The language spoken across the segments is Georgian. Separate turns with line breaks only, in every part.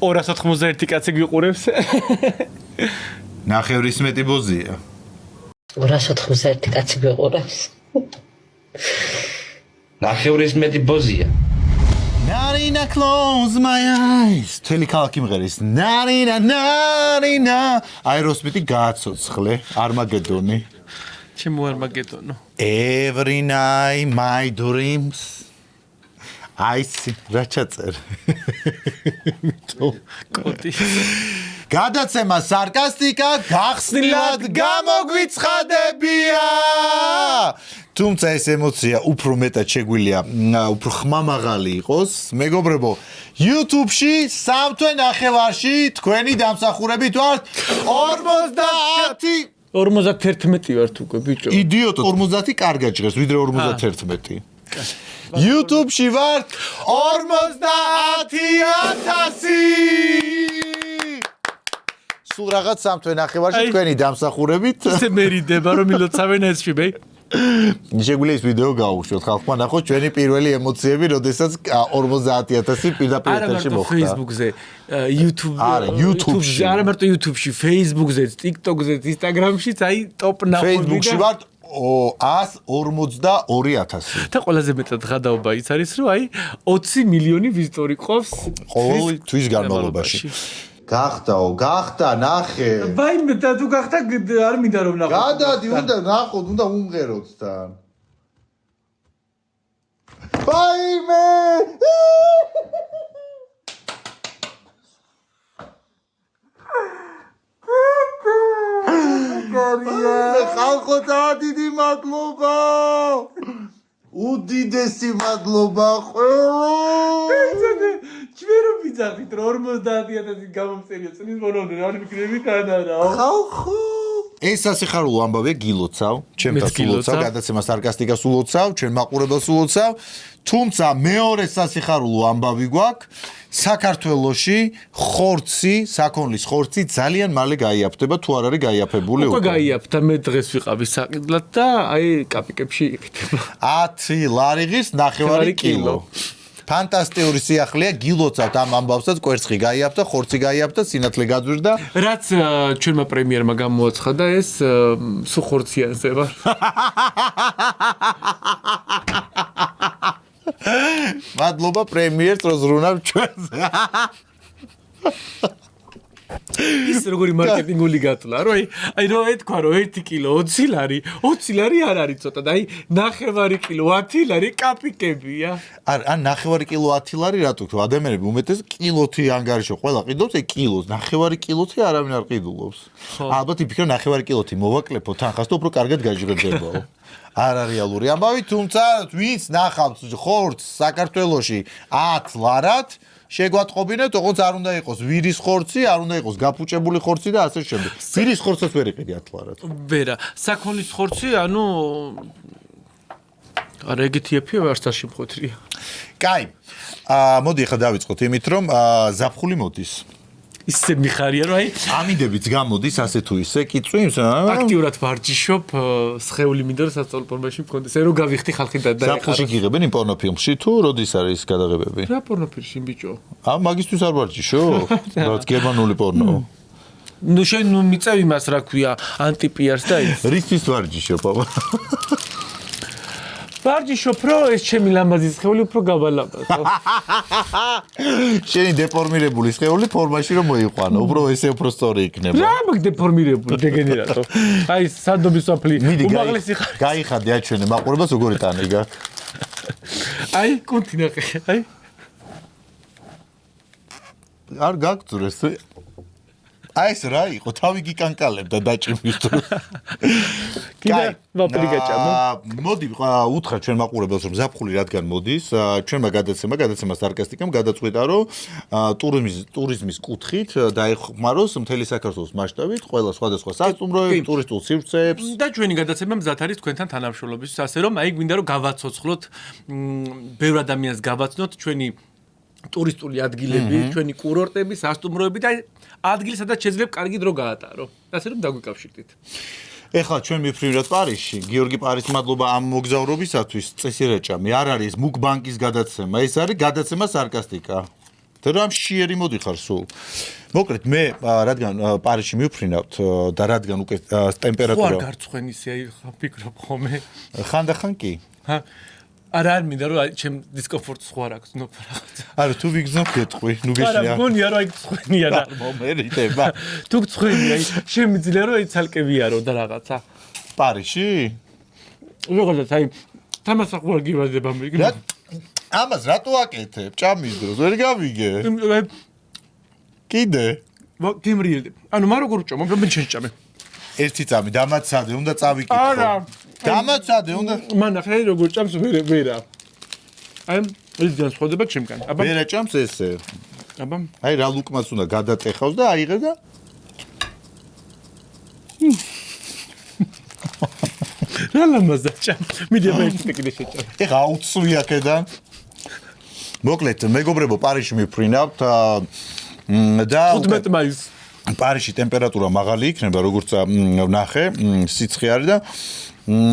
291 კაცი გიყურებს.
ნახევრის მეტი ბოზია.
291 კაცი გიყურებს.
ნახევრის მეტი ბოზია.
Narina close my eyes. თელი ქალაქი მღერის. Narina. აეროსმითი გააცოცხლე Armageddon-ი.
ჩემო Armageddon-ო.
Every night my dreams. I see რა ჩაწერ.
კოდი.
გადაცემა სარკასტიკა გახსნილად გამოგვიცხადებია. თუმცა ეს ემოცია უფრო მეტად შეგვიძლია უფრო ხმამაღალი იყოს. მეგობრებო, YouTube-ში 3 თვე ნახევარში თქვენი დამსახურებით ვართ
51 ვართ უკვე ბიჭო.
იდიოტო, 50 კარგად ჟღერს, ვიდრე 51. YouTube-ში ვართ 50,000. სულ რაღაც 3 თვე ნახევარში თქვენი დამსახურებით.
ისე მერიდება რომ ილოცავენ ესში ბეი.
შეგვიძლია ეს ვიდეო გავუშვოთ ხალხმა ნახოთ ჩვენი პირველი ემოციები, როდესაც 50,000 პირდაპირ ეთერში მოხდა.
Facebook-ზე,
YouTube-ში.
არა მარტო YouTube-ში, Facebook-ზე, TikTok-ზე, Instagram-შიც აი ტოპ ნახულები.
Facebook-ში ვართ 142,000.
და ყველაზე მეტად ღადაობა ის არის, რომ აი 20 მილიონი ვიზიტორი ყავს
ყოველ თვის განმავლობაში. გახდა, ნახე.
ვაიმე და თუ გახდა არ მინდა რომ ნახო.
გადადი, უნდა უმღეროთ თან. ვაიმე! ხალხო დიდი მადლობა. უდიდესი მადლობა ყველა.
ჩვენ რომ ვიძახით რომ 50,000 გამომწერია წლის ბოლომდე არ ვიქნებით არა.
ხალხო ეს სასიხარულო ამბავია გილოცავ, ჩემთან სულოცავ, გადაცემა სარკასტიკას ულოცავ, ჩვენ მაყურებელს ულოცავ, თუმცა მეორე სასიხარულო ამბავი გვაქვს, საქართველოში ხორცი, საქონლის ხორცი ძალიან მალე გაიაფთება, თუ არ არის გაიაფებული
უკვე გაიაფთა, მე დღეს ვიყავი საკიდლად და აი კაპიკებში იყიდება.
10 ლარიღის 9 კილო. ფანტასტიკური სიახლეა, გილოცავთ ამ ამბავსაც, კვერცხი გაიაფთა, ხორცი გაიაფთა, სინათლე გაძვირდა.
რაც ჩვენმა პრემიერმა გამოაცხადა ეს სულ ხორციანზე ვარ.
მადლობა პრემიერს, რომ ზრუნავ ჩვენზე.
ის როგორი მარკეტინგული გატლა, რომ აი რო ეთქვა რომ 1 კილო 20 ლარი არ არის ცოტა და აი 9 კილო 10 ლარი კაპიკებია.
ან 9 კილო 10 ლარი რატო თქვა ადამიანები უმეტეს კილოთი ანგარიშო ყველა ყიდობს ეს კილოს 9 კილოთი არავინ არ ყიდულობს. ალბათ იფიქრე 9 კილოთი მოვაკლეფო თანხას და უფრო კარგად გაჟღერდებაო. არარეალური ამბავი, თუმცა ვინც ნახავთ ხორცს საქართველოში 10 ლარად შეგვატყობინეთ, ოღონდ არ უნდა იყოს ვირის ხორცი, არ უნდა იყოს გაფუჭებული ხორცი და ასე შემდეგ. ვირის ხორცსაც ვერ იყიდი 10 ლარად.
ვერა, საქონლის ხორცი, ანუ არა ეგეთი ეფია არც არ შემხოთრია.
კაი. მოდი ახლა დავიწყოთ იმით, რომ ზაფხული მოდის.
ისე მიხარია, რომ აი
ამინდებიც გამოდის ასე თუ ისე, კი წვიმს,
აქტიურად ვარჯიშობ, სხეული მინდა რომ სასწავლო ფორმაში მქონდეს, რომ გავიხდი ხალხი და
ზაფხულში გიღებენ იმ პორნოფილმში თუ როდის არის გადაღებები?
რა პორნოფილმში ბიჭო?
მაგისთვის არ ვარჯიშო? რაც გერმანული პორნო.
ნუ შენ მიწევ იმას რა ქვია, ანტიპიარს და ის.
რისთვის ვარჯიშო, პაპა?
ვარჯიშობ, რომ ეს ჩემი ლამაზი სხეული უფრო გავალაპაზო.
შენი დეფორმირებული სხეული ფორმაში რომ მოიყვანო, ესე უფრო სწორი იქნება.
რა მაგ დეფორმირებული დეგენერატო. აი სადობის საფლი უმაღლესი ხარ.
გაიხადე აჩვენე მაყურებელს როგორი ტანი გაქვს.
აი კუნთი ნახე, აი.
არ გაგწურეს. აი ეს რა იყო, თავი გიკანკალებდა დაჭიმის დროს.
კიდე ვაპლი გაჭამა.
მოდი უთხრა ჩვენ მაყურებელს რომ ზაფხული რადგან მოდის, ჩვენმა გადაცემა სარკასტიკამ გადაწყვიტა რომ ტურიზმის კუთხით დაეხმაროს მთელი საქართველოს მასშტაბით ყველა სხვადასხვა სასტუმროებს, ტურისტულ სივრცეებს.
და ჩვენი გადაცემა მზად არის თქვენთან თანამშრომლობისთვის, ასე რომ აი გვინდა რომ გავაცოცხლოთ ბევრ ადამიანს გავაცნოთ ჩვენი ტურისტული ადგილები, ჩვენი კურორტები, სასტუმროები და ადგილი სადაც შეიძლება კარგი დრო გაატარო. ასე რომ დაგვიკავშირდით.
ეხლა ჩვენ მიფრინვდათ პარიზში, გიორგი პარის მადლობა ამ მოგზაურობისათვის, წესირეჭამი არ არის მუკბანკის გადაცემა, ეს არის გადაცემა სარკასტიკა. და რამ შეერი მოდიხარ სულ. მოკლედ მე რადგან პარიზში მივფრინავთ და რადგან უკვე ტემპერატურა
ხო არ გარცხვენ ისე აი ფიქრობ ხოლმე.
ხანდახან კი.
არა არ მინდა რომ ჩემ დისკომფორტს ხო არ აქვს ნოფ რაღაცა.
არა თუ ვიგზნობ გეტყვი, ნუ გეშია.
არა მგონია რომ აი ცხენია და
მომერიტება.
თუ ცხენია აი შემიძლია რომ აი ცალკე ვიარო და რაღაცა.
პარიზში?
როგორაც აი თამასა ხო არ გიბადება მე.
ამას რატო აკეთებ? ჭამის დროს ვერ გავიგე. კიდე?
გიმრიელდი. ანუ მაგ როგორ ვჭამ? მე შეჭამე.
ერთი წამი დამაცადე, უნდა წავიკითხო.
არა.
დამაცადე, უნდა
მანახე როგორ ჭამს ვერა. აი ეს განსხვავდება ჩემგან. აბა
ვერა ჭამს ესე.
აბა
აი რა ლუკმას უნდა გადატეხავს და აიღე და
რა ლამაზა ჭამ. მიდია მე ერთი კიდე შეჭამ.
ეხა აუცვი აქედან. მოკლედ, მეგობრებო, პარიზში მიფრინავთ და
15 მაისს
პარიზში ტემპერატურა მაღალი იქნება, როგორც ვნახე, სიცხე არის და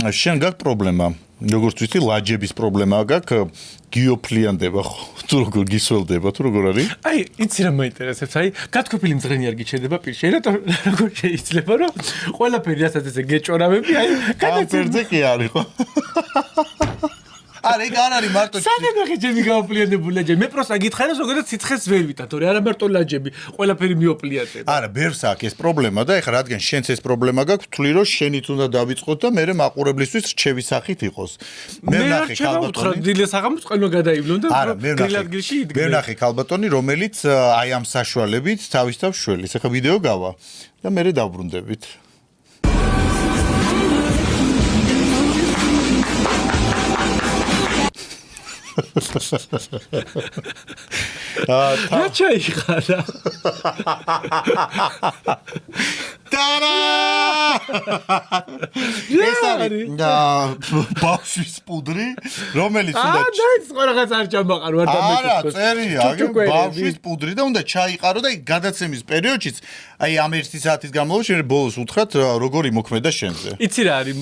შენ გაქვს პრობლემა. როგორც ვიცი, ლაჯების პრობლემა გაქვს, გიოფლიანდება ხო? თუ როგორ გისველდება, თუ როგორ არის?
აი, იცი რა მაინტერესებს, აი, გათქვეფილი მძღენი არ გიჩერდება პირში. რატო როგორ შეიძლება რომ ყველაფერი რასაც ესე გეჭორავები, აი,
განაწერზე კი არის ხო? არა, ეგ არ არის მარტო
სანახე ჩემი გაოპლიანებული ლაჯები. მე პროსტა გითხარ რომ ზოგადად სიცხეს ვერ ვითარ, თორე არა მარტო ლაჯები, ყველაფერი მიოპლიატება.
არა, ბევრს აქვს ეს პრობლემა და ეხლა რადგან შენც ეს პრობლემა გაქვს, ვთვლი რომ შენიც უნდა დავიწყოთ და მე მაყურებლისთვის რჩევის სახით იყოს. მე ვნახე ქალბატონი.
დილეს აღამს ყველა გადაივლონ და
არა, მე ვნახე ქალბატონი, რომელიც აი ამ საშუალებით თავის თავს შველის. ეხლა ვიდეო გავა და მე დავბრუნდებით.
რა ჩაიხარა?
ტარა! ეს არის ბავშვის პუდრი, რომელიც უნდა
დაიც რაღაც არ ჩამაყარ ვარ და მე
არა, წერია, ბავშვის პუდრი და უნდა ჩაიყარო და გადაცემის პერიოდშიც აი ამ 1 საათის განმავლობაში შენ ბოლოს უთხრათ როგორი მოქმედა შენზე.
იცი რა არის?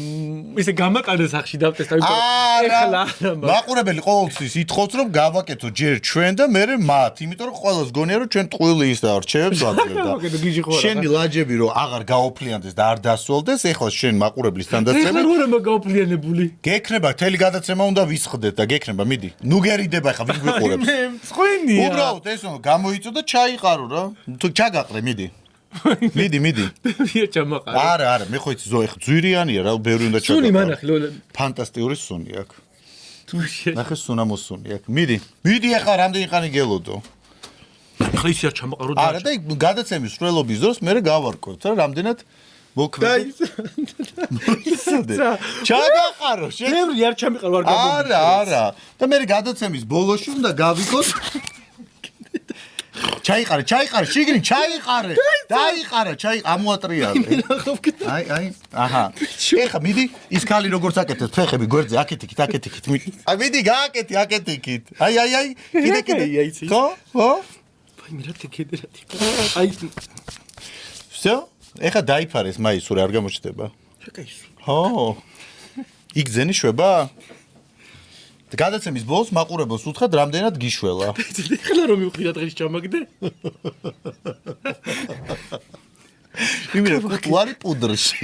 ისე გამაყარეს ახში დავტესტავ,
ეხლა მაყურებელი ყოველთვის ითხოვს რომ გავაკეთო ჯერ ჩვენ და მე მათ, იმიტომ რომ ყველას გონია რომ ჩვენ ტყუილი ის და რჩევებს ვაძლევ და შენი ლაჯები რომ აღარ გაოფლიანდეს და არ დასვოლდეს, ეხლა შენ მაყურებლის თანდაცემით.
ეხლა როგორ ამ გაოფლიანებული?
გექნება თელი გადაცემა უნდა ვისხდეთ და გექნება, მიდი. ნუ გერიდება ეხლა ვინ გვიყურებს.
მე მწყვენია.
უბრალოდ ეს უნდა გამოიწო და ჩაიყარო რა. თუ ჩაგაყრე, მიდი. მიდი.
მე ჩამაყარე.
არა, მე ხო იცი ზო ეხლა ძვირიანია რა, ბევრი უნდა ჩაგაყრე.
სუნი მანახი,
ფანტასტიკური სუნი აქვს.
თუ შე.
ნახე სუნამოსუნი აქვს. მიდი ეხლა რამდენი ხანი გელოდო.
ხა ისე არ ჩამაყარო და
არა და გადაცემის სრულობის დროს მე გავარკვევთ რა რამდენად მოქმედი. ჩაგაყარო შენ.
მე არ ჩამიყარ ვარ გამომი.
არა. და მე გადაცემის ბოლოში უნდა გავიქოს. ჩაიყარე, შიგნით ჩაიყარე. დაიყარა, ამოატრიალე. აი. აჰა. ეხა მიდი, ის ქალი როგორც აკეთებს ფეხები გვერდზე, აკეთიქით. აი მიდი, გააკეთი, აკეთიქით. აი. კიდე. ხო?
აი მე რა თქედერათი. აი
всё? ეხა დაიფარეს მაისურე არ გამოჩნდება.
შეკაისო.
ხო. იგზენი შვება? გადაცემის ბოლოს მაყურებელს უთხრათ რამდენად გიშველა.
ეხლა რომ მივხვიდა დღეს ჩამაგდე.
იმენა კუტლარი პუდრში.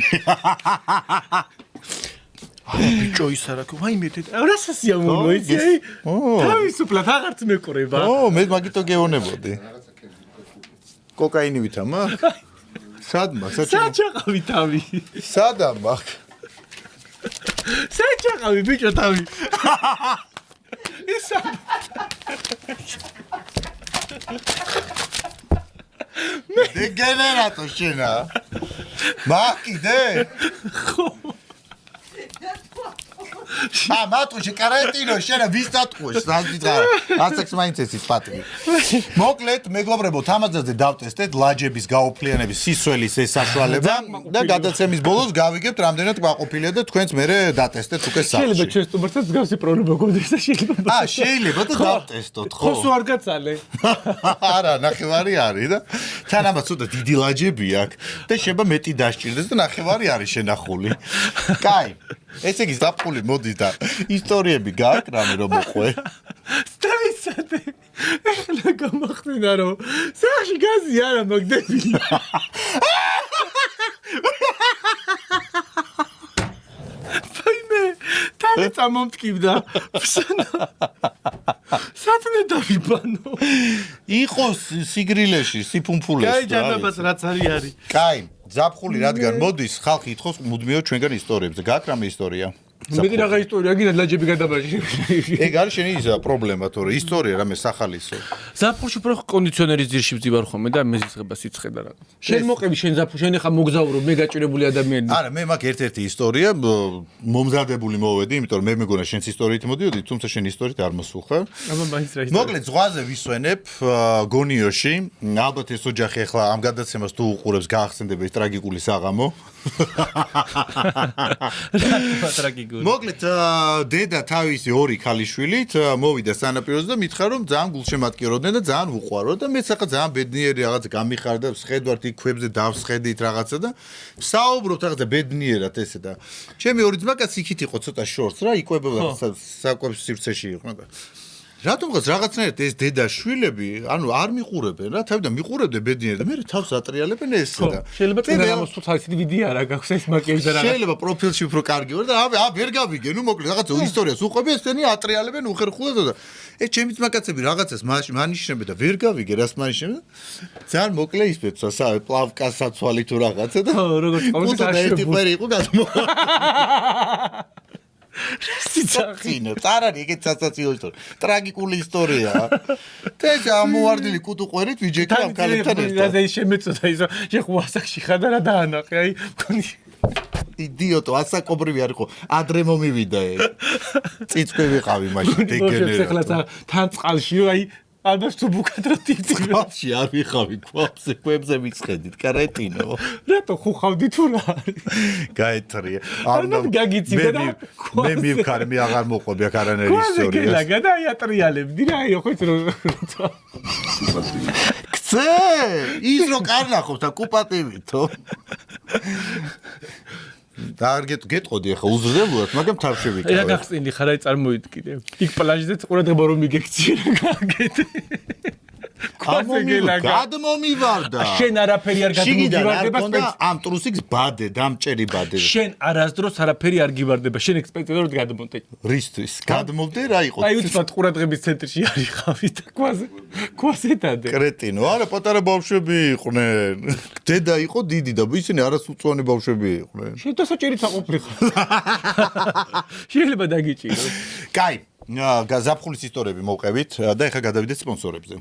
აი ბიჭო ის არა ხო აი მე რასაც სიამოვნო იცი აი თავისუფლად აღარც მეკურება.
მე მაგითო გეონებოდი. კოკაინივით ამა? სადმა,
საჭაყავი თავი.
სადა მაგ?
საჭაყავი ბიჭო თავი. ისა
დეგენერატო შენა. მაკიდე? ხო. მატუში კარეტინო შენა ვის დატყუეს სანდიძარა ასექს მაინც ეს პატრი მოკლედ მეგობრებო თამაზაზე დავტესტეთ ლაჯების გაოფლიანების სისვლის ეს საშუალება და გადაცემის ბოლოს გავიგებთ რამდენად გაყოფილია და თქვენც მერე დატესტეთ უკვე სახში
შეიძლება ჩვენ სტუმარსაც გავსი პრობლემა გქონდეს და შეიძლება
შეიძლება და დავტესტოთ ხო
ხოსო არ გაცალე
არა ნახევარი არის და თან ამას ცოტა დიდი ლაჯები აქვს და შეიძლება მეტი დასჭირდეს და ნახევარი არის შენახული კაი ესე იგი დაფხული მოდის და ისტორიები გაქვს რამე რომ მოყვე
სტაისადე ეხლა გამახდინა რომ სახში გაზი არა მაგდები. თან წამომტკივდა. სათნე დავიბანო.
იყოს სიგრილეში, სიფუმფულეში.
კაი ჯანაბას რაც არის.
კაი, ზაფხული რადგან მოდის, ხალხი ითხოვს მუდმივად ჩვენგან ისტორიებზე. გაქვს რამე ისტორია?
მეტი რაღა ისტორია გინდა ლაჯები გადაბაში.
ეგ არის შენი ისა პრობლემა, თორე ისტორია რამე სახალისო.
ზაფხულში უფრო კონდიციონერის ძირში ვძივარ ხოლმე და მეზისხება სიცხე და რაღაც. შენ მოყევი შენ ზაფხულ შენ ხა მოგზაურო მე გაჭირებული ადამიანი.
არა, მე მაქვს ერთ-ერთი ისტორია, მომზადებული მოვედი, იმიტომ რომ მე მეგონა შენს ისტორიით მოდიოდი, თუმცა შენ ისტორიით არ მოსულხარ.
აბა მაინც რა ისტორია.
მოკლედ ზღვაზე ვისვენებ გონიოში. ალბათ ეს ოჯახი ახლა ამ გადაცემას თუ უყურებს, გაახსენდება ეს ტრაგიკული საღამო. მოკლედ დედა თავისი ორი ქალიშვილით მოვიდა სანაპიროზე და მითხრა რომ ძალიან გულშემატკივროდნენ და ძალიან უყვარო და მეც ახლა ძალიან ბედნიერი რაღაც გამიხარდა ვსხედვართ იქ ქვებზე დავსხედით რაღაცა და საუბრობთ რაღაცა ბედნიერად ესე და ჩემი ორი ძმა კაცი იქით იყო ცოტა შორს რა იკვებოდა საკვებს სივრცეში იყო და რატომღაც რაღაცნაირად ეს დედა შვილები ანუ არ მიყურებენ რა თავიდან მიყურებდნენ ბედნიერი და მე თავს ატრიალებენ ესე და
შეიძლება წინამოს თუ თავისი ვიდეო არა გაქვს ეს მაკიაჟი და რაღაც
შეიძლება პროფილში უფრო კარგი ვარ და ვერ გავიგე ნუ მოკლედ რაღაცა ისტორიას უყვები ესენი ატრიალებენ უხერხულად და ეს ჩემი ძმაკაცები რაღაცას მანიშნებენ და ვერ გავიგე რას მანიშნებენ ძალიან მოკლე ისპეცვა პლავკა საცვალი თუ რაღაცა და
როგორც ყოველთვის
აშუღებელი იყო გადმო
სიცახინო
არ არის ეგეთ სასაცილო ისტორია ტრაგიკული ისტორია და ეს ამოვარდილი კუტუყვერით ვიჯექი ამ კალებთან ერთად
და ის შემეწოდა ისო შეხუ ასაკში ხარ და რა დაანახე აი
იდიოტო ასაკობრივი არ იყო ადრე მომივიდა ეგ წიწყვი ვიყავი მაშინ დეგენერატორი
ეხლა თან წყალში აი ალბათ თუ ბუკადრო ტიპი
ყავში არ ვიყავი ქვებზე მიცხედით კარეტინო
რატო ხუხავდი თუ რა არის
გაეთრია
არ გაგიცი და
მე მივქარი მე აღარ მოყვები აქ არანაირი ისტორია
გელაგა და აი ატრიალებდი რა აი ხო იცი
ქცე ის რო კარნახობს და კუპატივითო და არ გეტყოდი ახლა უზრდელურად მაგრამ თავში ვიკავე
რა გახსინი ხარ აი წარმოიდგინე იქ პლაჟზე ყურადღება რომ მიგექცი რა გაგეთე
გადმომივარდა
შენ არაფერი არ გადმომივარდება
ამ ტრუსიკს ბადე დამჭერი ბადე
შენ არასდროს არაფერი არ გივარდება შენ ექსპექტებად გადმომდე
რისთვის გადმომდე რა იყო
აი უცბად ყურადღების ცენტრში არიხავი და ქვაზე დადე
კრეტინო არა პატარა ბავშვები იყვნენ დედა იყო დიდი და ისინი არასუწოვანი ბავშვები იყვნენ
შენ დასაჭერიც აყოფილი ხარ შეიძლება დაგიჭირო
კაი ზაფხულის ისტორიები მოვყევით და ეხლა გადავიდეთ სპონსორებზე.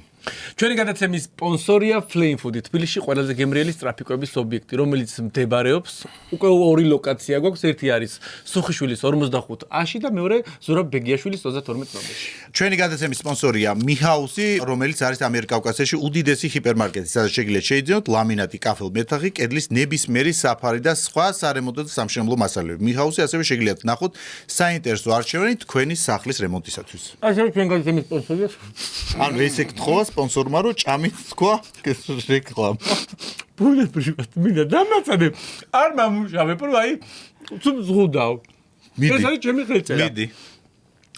ჩვენი გადაცემის სპონსორია Flame Food, თბილისში ყველაზე გემრიელი სტრაფიკების ობიექტი, რომელიც მდებარეობს უკვე ორი ლოკაცია გვაქვს, ერთი არის სუხიშვილის 45-ში და მეორე ზურაბ ბეგიაშვილის 32 ნომერში.
ჩვენი გადაცემის სპონსორია მიჰაუსი, რომელიც არის ამიერკავკასიაში უდიდესი ჰიპერმარკეტი, სადაც შეგიძლიათ შეიძინოთ ლამინატი, კაფელ მეთახი, კედლის ნებისმიერი საფარი და სხვა სარემონტო და სამშენებლო მასალები. მიჰაუსი ასევე შეგიძლიათ ნახოთ საინტერესო არჩევანი თქვენი სახლის რემონტისათვის.
ასე ჩვენ გადაცემის სპონსორია.
ანუ ესე გთხოვა სპონსორმა რომ ჭამით თქვა რეკლამა.
ბუნებრივად მინდა დამაწადე. არ მომუშავებ რომ აი ზღუდავ. ეს არის ჩემი ხელწერა.
მიდი.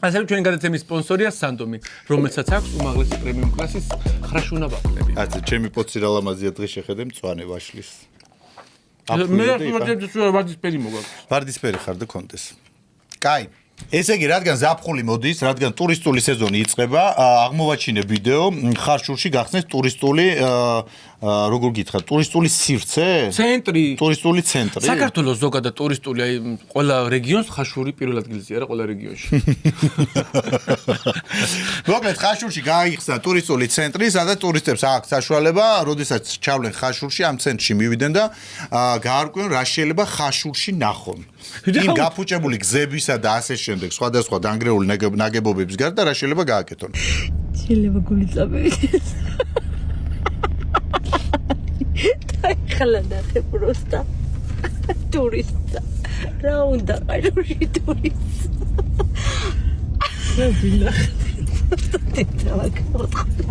ასე ჩვენი გადაცემის სპონსორია სანდომი, რომელსაც აქვს უმაღლესი პრემიუმ კლასის ხრაშუნა ვაფლები.
ასე ჩემი პოცი რა ლამაზია დღეს შეხედე მწვანე ვაშლის.
მე ვარდისფერი მოგვაქვს.
ვარდისფერი ხარ და კონდეს. კაი. ესე იგი, რადგან ზაფხული მოდის, რადგან ტურისტული სეზონი იწყება, აღმოვაჩინე ვიდეო, ხარშულში გახსნეს ტურისტული, როგორ გითხრათ, ტურისტული სივრცე?
ცენტრი.
ტურისტული ცენტრი.
საქართველოს ზოგადად ტურისტული, აი, ყველა რეგიონს ხაშური პირველ ადგილზეა რა, ყველა რეგიონში.
მოკლედ, ხაშურში გაიხსნა ტურისტული ცენტრი, სადაც ტურისტებს აქვს საშუალება, როდესაც ჩავლენ ხაშურში, ამ ცენტრში მივიდნენ და გაარკვიონ რა შეიძლება ხაშურში ნახონ. იმ გაფუჭებული გზებისა და ასე შემდეგ სხვადასხვა დანგრეული ნაგებობების გარდა რა შეიძლება გააკეთონ.
შეიძლება გულიწამევიდეს. და ხლა ნახე პროსტა. ტურისტა. რა უნდა ყაჟურში ტურისტ.
ვინა.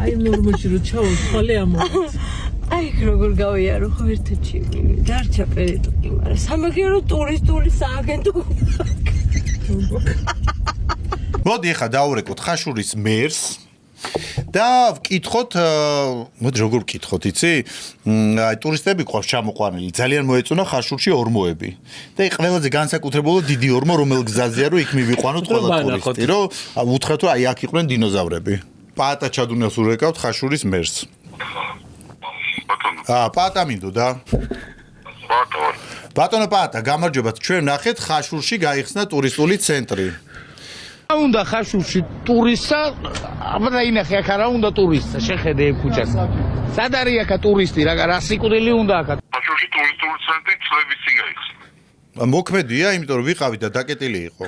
აი ნორმალში რო ჩავალ ხალე ამოვა.
აი როგორ გავიარო ხო ერთში დარჩა პერიოდი მაგრამ სამაგერო ტურისტული სააგენტო
მოდი ახლა დავურეკოთ ხაშურის მერს და ვკითხოთ, მოდი როგორ ვკითხოთ, იცი? აი ტურისტები ყავს ჩამოყვანილი, ძალიან მოეწონა ხაშურში ორმოები. და ყველაზე განსაკუთრებულად დიდი ორმო, რომელ გზაზეა, რომ იქ მივიყვანოთ ყველა ტურისტი, რომ უთხრათ, რომ აი აქ იყვნენ დინოზავრები. პაატა ჩადუნელს ურეკავთ ხაშურის მერს. პაატა მინდოდა. ბატონო პაატა, გამარჯობათ, ჩვენ ნახეთ ხაშურში გაიხსნა ტურისტული ცენტრი.
უნდა ხაშურში ტურისტა, აბა ინახე აქ არა უნდა ტურისტა, შეხედე ამ ქუჩას. სად არის აქ ტურისტი, რა სიკვდილი უნდა აქ.
ხაშურში ტურისტული ცენტრი წლების წინ გაიხსნა.
მოქმედია, იმიტომ რომ ვიყავით და დაკეტილი იყო.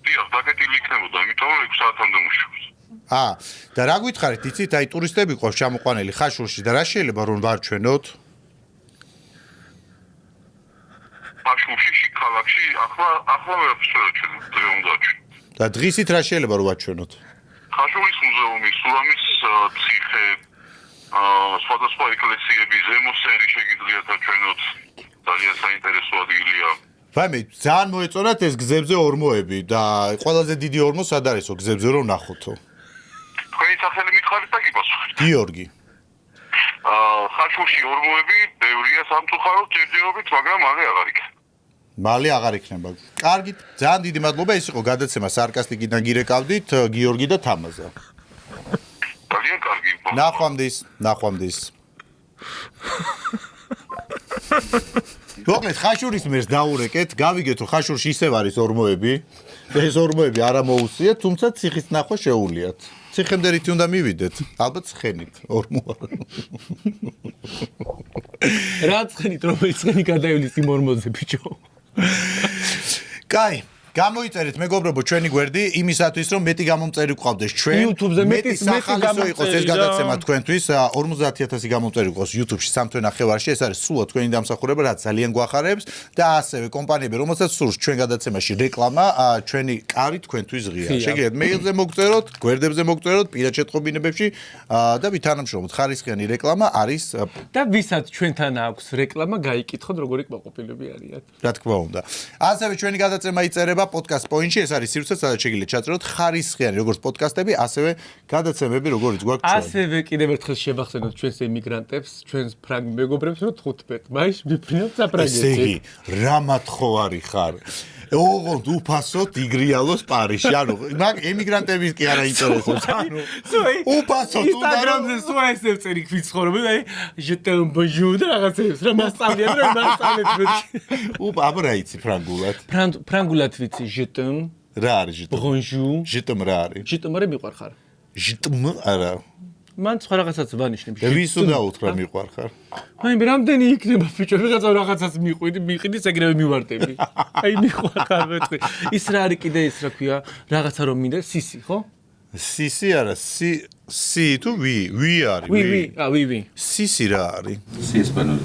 დიახ, დაკეტილი იქნებოდა, იმიტომ რომ 6 საათამდე მუშაობს.
და რა გითხარით, იცით, აი ტურისტები ყავს ჩამოყვანილი ხაშურში და რა შეიძლება რომ ვარჩვენოთ?
ხაშურში ქალაქში ახლა ვერაფერს ვერ აჩვენებ, დღე უნდა აჩვენო.
და დღისით რა შეიძლება რომ ვაჩვენოთ?
ხაშურის მუზეუმი, სურამის ციხე, სხვადასხვა ეკლესიები, ზემო სერი შეგიძლიათ აჩვენოთ. ძალიან საინტერესო ადგილია.
ვაიმე, ძალიან მოეწონათ ეს გზებზე ორმოები და ყველაზე დიდი ორმო სად არისო გზებზე რომ ნახოთო?
თქვენი სახელი მითხარით და გიპასუხებთ.
გიორგი.
ხაშურში ორმოები ბევრია სამწუხაროდ ჯერჯერობით, მაგრამ მალე აღარ იქნება.
მალე აღარ იქნება. კარგით, ძალიან დიდი მადლობა, ეს იყო გადაცემა სარკასტიკიდან გირეკავდით, გიორგი და თამაზა.
ძალიან კარგი.
ნახვამდის. მოკლედ ხაშურის მერს დაურეკეთ, გავიგეთ რომ ხაშურში ისევ არის ორმოები. ეს ორმოები არ ამოუსიათ, თუმცა ციხის ნახვა შეუულიათ. ციხემდე რითი უნდა მივიდეთ? ალბათ ცხენით, ორმო არა.
რა ცხენით, რომელიც ცხენი გადაივლის იმ ორმოზე, ბიჭო.
კაი, გამოიწერეთ მეგობრებო ჩვენი გვერდი იმისათვის რომ მეტი გამომწერი გყავდეს ჩვენ
YouTube-ზე მეტი
სახალისო იყოს ეს გადაცემა თქვენთვის 50000 გამომწერი გყავს YouTube-ში სამთვე ნახევარში ეს არის სულად თქვენი დამსახურება რაც ძალიან გვახარებს და ასევე კომპანიები რომელსაც სურს ჩვენ გადაცემაში რეკლამა ჩვენი კარი თქვენთვის ღია შეგიძლიათ მეილზე მოგწეროთ გვერდებზე მოგწეროთ პირად შეტყობინებებში და ვითანამშრომლოთ ხარისხიანი რეკლამა არის
და ვისაც ჩვენთან აქვს რეკლამა გაიკითხოთ როგორი კმაყოფილები არიან
რა თქმა უნდა ასევე ჩვენი გადაცემა იწერება podcast point-ში ეს არის სივრცე სადაც შეგიძლიათ ჩაწეროთ ხარისხიანი როგორც პოდკასტები ასევე გადაცემები როგორც გვაქვს ჩვენ
ასევე კიდევ ერთხელ შევახსენოთ ჩვენს ემიგრანტებს ჩვენს ფრანგ მეგობრებს რომ 15 მაისს მიფრინავთ საფრანგეთში
ესე იგი რა მათხოვარი ხარ ოღონდ უფასოდ იგრიალოს პარიზში ანუ მაგ ემიგრანტების კი არა ინტერესებს ანუ უფასოდ
ინსტაგრამზე სულ ესე წერი ვიცხოვრობ აი je t'aime bonjour და რაღაცებს რა მასწავლიან რა მასწავლეთ
აბა რა იცი ფრანგულად
ფრანგულად ვიცი je t'aime
რა არის je t'aime
bonjour
je t'aime რა არის
je t'aime მიყვარხარ
je t'aime არა
მან სხვა რაღაცაც ვანიშნებ
ვის უნდა უთხრა მიყვარხარ
აი მე რამდენი იქნება ბიჭო ვიღაცა რაღაცას მიყვიდი ეგრევე მივარტები აი მიყვარხარ მეტყვი ის რა არის კიდე ის რა ქვია რაღაცა რომ მინდა სისი ხო
სისი არა სი თუ ვი არის
ვი
სისი რა არის
სი ესპანური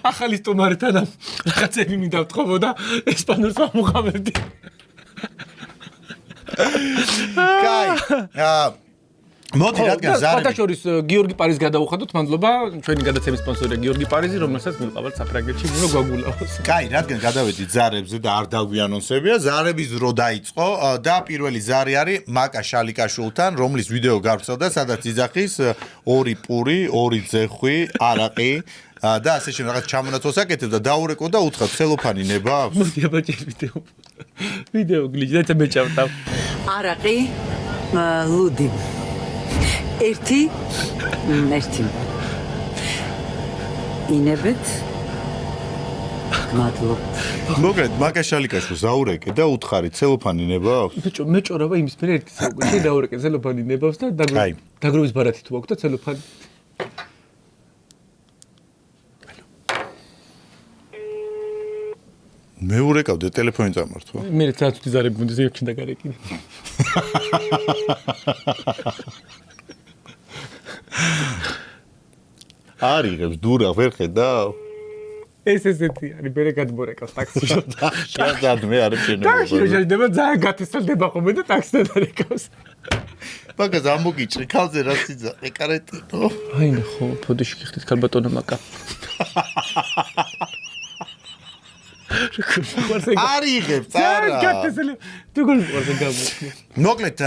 ახალი სტუმართან რაღაცები მინდა ვთხოვოდა ესპანურს ამოღამებდი
კაი მოდი რადგან ზარები
ფოტოშორის გიორგი პარიზ გადაუხადოთ მადლობა ჩვენი გადაცემის სპონსორია გიორგი პარიზი რომელსაც მივყავართ საფრანგეთში უნდა გვაგულაოს
კაი რადგან გადავედით ზარებზე და არ დავგვიანონსებია ზარების დრო დაიწყო და პირველი ზარი არის მაკა შალიკაშვილთან რომლის ვიდეო გავრცელდა სადაც იძახის ორი პური ორი ძეხვი არაყი და ასე შემდეგ რაღაც ჩამონაცვალს აკეთებ და დაურეკო და უთხრა ცელოფანი ნება აქვს
მოდი აბაჭი ვიდეო გლიჯდა და მეჭავთავ
არაყი ლუდი ერთი ინებეთ მადლობ
მოგეთ მაკა შალიკაშვილს დაურეკე და უთხარი ცელოფანი ნება აქვს
ბიჭო მეჭორა იმის მერე ერთი საუკეთესო დაურეკე ცელოფანი ნებავს და დაგროვის ბარათი თუ აქვს და ცელოფანი
მე ურეკავდე ტელეფონი წამართვა
მე რაც ვიზარები მუნდის ექში და გარეკინე
არიღებს დურა ვერ ხედავ
ეს ესეთი არის მე გადმორეკავს ტაქსიში
შედად მე არ ეჩვენება
ტაქსიში შეიძლება ძალიან გათესალდება ხოლმე და ტაქსიდან არეკავს
მაგას ამოგიჭრი ქალზე რა სიძახე კარეტინო
აი ხო ფოდიში გიხდით ქალბატონო მაკა
არ იღებს არა
თუ გულყურს გამო
მოკლედ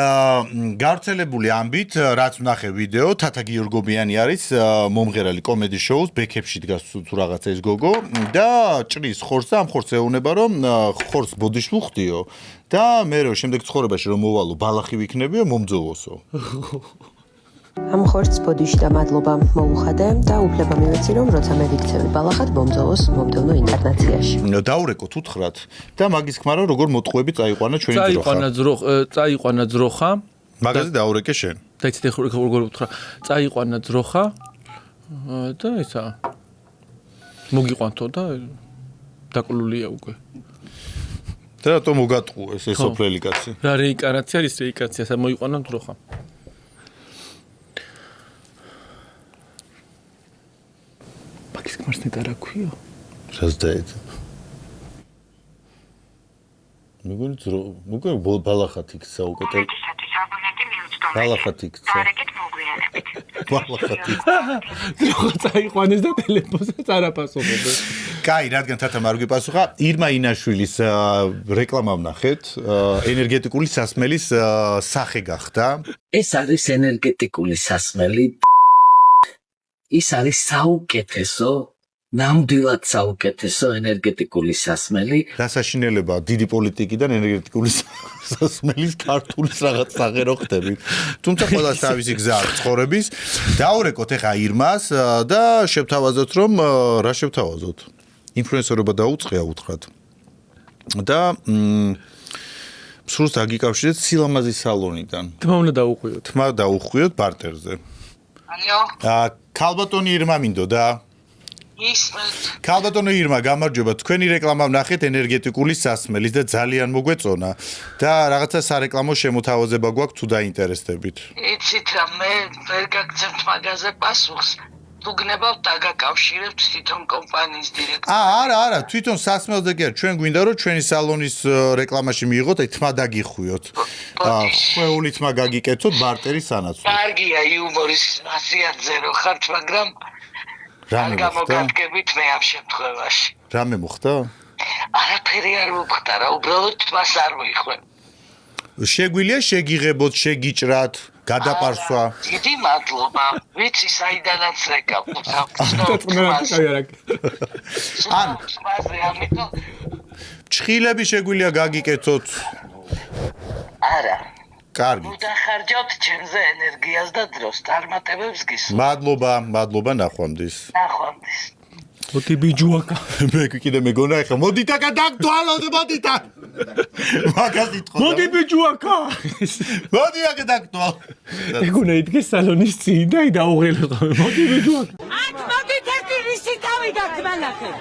გავრცელებული ამბით რაც ვნახე ვიდეო თათა გიორგობიანი არის მომღერალი კომედი შოუს ბექებში დგას თუ რაღაცა ეს გოგო და ჭრის ხორცს და ამ ხორცს ეუბნება რომ ხორცს ბოდიში ვუხდიო და მე რო შემდეგ ცხოვრებაში რომ მოვალო ბალახი ვიქნებიო მომძოვოსო
ამ ხორცს ბოდიში და მადლობა მოუხადე და უფლება მივეცი რომ როცა მე ვიქცევი ბალახად მომძოვოს მომდევნო ინკარნაციაში.
დაურეკოთ უთხრათ და მაგის ხმარა როგორ მოტყუები წაიყვანა ჩვენი
წაიყვანა ძროხა
მაგაზე დაურეკე შენ.
დაიცით როგორ უთხრა წაიყვანა ძროხა და ისა მოგიყვანთო და დაკლულია უკვე.
და რატომ მოგატყუეს ეს სოფლელი კაცი?
რა რეინკარნაცია არის რეინკარნაცია მოიყვანა ძროხა. მაგის ხმარს ნეტარა ქვიო.
რას დაეცა? მოგერ ბალახად იქცა უკეთე. ბალახად იქცა. ბალახად იქცა.
ძროხა წაიყვანეს და ტელეფონზე წარაპასუხებდა.
კაი, რადგან თათა მარგვი პასუხა, ირმა ინაშვილის რეკლამა ვნახეთ, ენერგეტიკული სასმელის სახე გახდა.
ეს არის ენერგეტიკული სასმელი. ის არის საუკეთესო, ნამდვილად საუკეთესო ენერგეტიკული სასმელი.
დასაშინელება დიდი პოლიტიკიდან ენერგეტიკული სასმელის ქართულის რაღაც სახერო ხდები. თუმცა ყველა თავისი გზა აქვს ცხოვრების. დაურეკოთ ეხა ირმას და შევთავაზოთ რომ რა შევთავაზოთ. ინფლუენსერობა დაუწყია უთხრათ. და სულს დაგიკავშირეთ სილამაზის სალონიდან.
თმა უნდა დაუხვიოთ.
თმა დაუხვიოთ ბარტერზე.
ალო.
ქალბატონი ირმა მინდოდა.
ისმენთ.
ქალბატონი ირმა, გამარჯობა. თქვენი რეკლამა ვნახეთ ენერგეტიკული სასმელის და ძალიან მოგვეწონა და რაღაცა სარეკლამო შემოთავაზება გვაქვს თუ დაინტერესდებით.
იცით რა, მე ვერ გაგცემთ მაგაზე პასუხს. თუ გნებავთ დაგაკავშირებთ თვითონ კომპანიის დირექტორს.
არა, თვითონ სასმელზე კი არა, ჩვენ გვინდა რომ ჩვენი სალონის რეკლამაში მიიღოთ, აი თმა დაგიხვიოთ. ხვეული თმა გაგიკეთოთ ბარტერი სანაცვლოდ.
კარგია იუმორის ხასიათზე რო ხართ, მაგრამ
რამე
გამოგადგებით მე ამ შემთხვევაში.
რამე მოხდა?
არაფერი არ მოხდა რა, უბრალოდ თმას არ მოიხვენ.
შეგვიძლია შეგიღებოთ, შეგიჭრათ, გადაპარსვა.
დიდი მადლობა. ვიცი საიდანაც რეკავთ. ან თმაზე ამიტომ
ჩხილები შეგვიძლია გაგიკეთოთ.
არა.
კარგი.
მუდახარჯავთ ჩემზე ენერგიას და დროს. წარმატებებს გისურვებთ.
მადლობა ნახვამდის.
ნახვამდის.
მოდი ბიჯუაკა.
მე კიდე მეგონა ეხა მოდით აკა დაგდვალოთ მოდით. მაგას იტყოდა.
მოდი ბიჯუაკა.
მოდი აკა დაგდვალ.
ეგუნა იდგეს სალონის წინ და დაუღელო. მოდი ბიჯუაკა.
ათ მოდით ერთი რისი თავი გაგმანახე.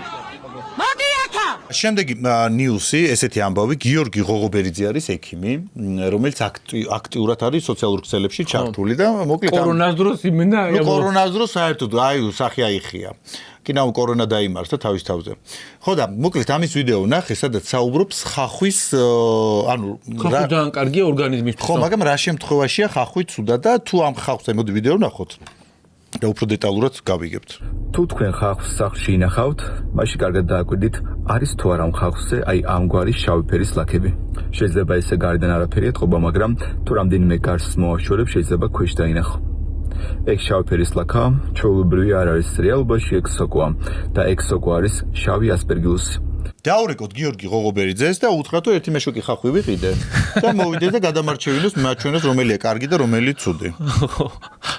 მოდი აკა.
შემდეგი ნიუსი, ესეთი ამბავი, გიორგი ღოღობერიძე არის ექიმი, რომელიც აქტიურად არის სოციალურ ქსელებში ჩართული და მოკლედ
კორონას დროს იმენა
კორონას დროს საერთოდ სახე აიხია. კინაო კორონა დაიმართა თავის თავზე. ხო და მოკლედ ამის ვიდეო ნახე, სადაც საუბრობს ხახვის
ხახვიდან კარგია ორგანიზმისთვის.
ხო, მაგრამ რა შემთხვევაშია ხახვი ცუდა და თუ ამ ხახვის მოდი ვიდეო ნახოთ. და უფრო დეტალურად გავიგებთ.
თუ თქვენ ხახვის სახლში ინახავთ, მაშინ კარგად დააკვირდით, არის თუ არა ხახვზე აი ამგვარი შავი ფერის ლაქები. შეიძლება ესე გარედან არაფერი ეთყობა, მაგრამ თუ რამდენიმე გარსს მოაშორებ, შეიძლება ქვეშ დაინახო. ეგ შავი ფერის ლაქა, ჩვეულებრივი არ არის რეალობაში ეგ სოკოა და ეგ სოკო არის შავი ასპერგილუსი.
დაურეკოთ გიორგი ღოღობერიძეს და უთხრათ რომ ერთი მეშოკი ხახვი ვიყიდე და მოვიდეთ და გადამარჩევინოს მაჩვენოს რომელია კარგი და რომელი ცუდი.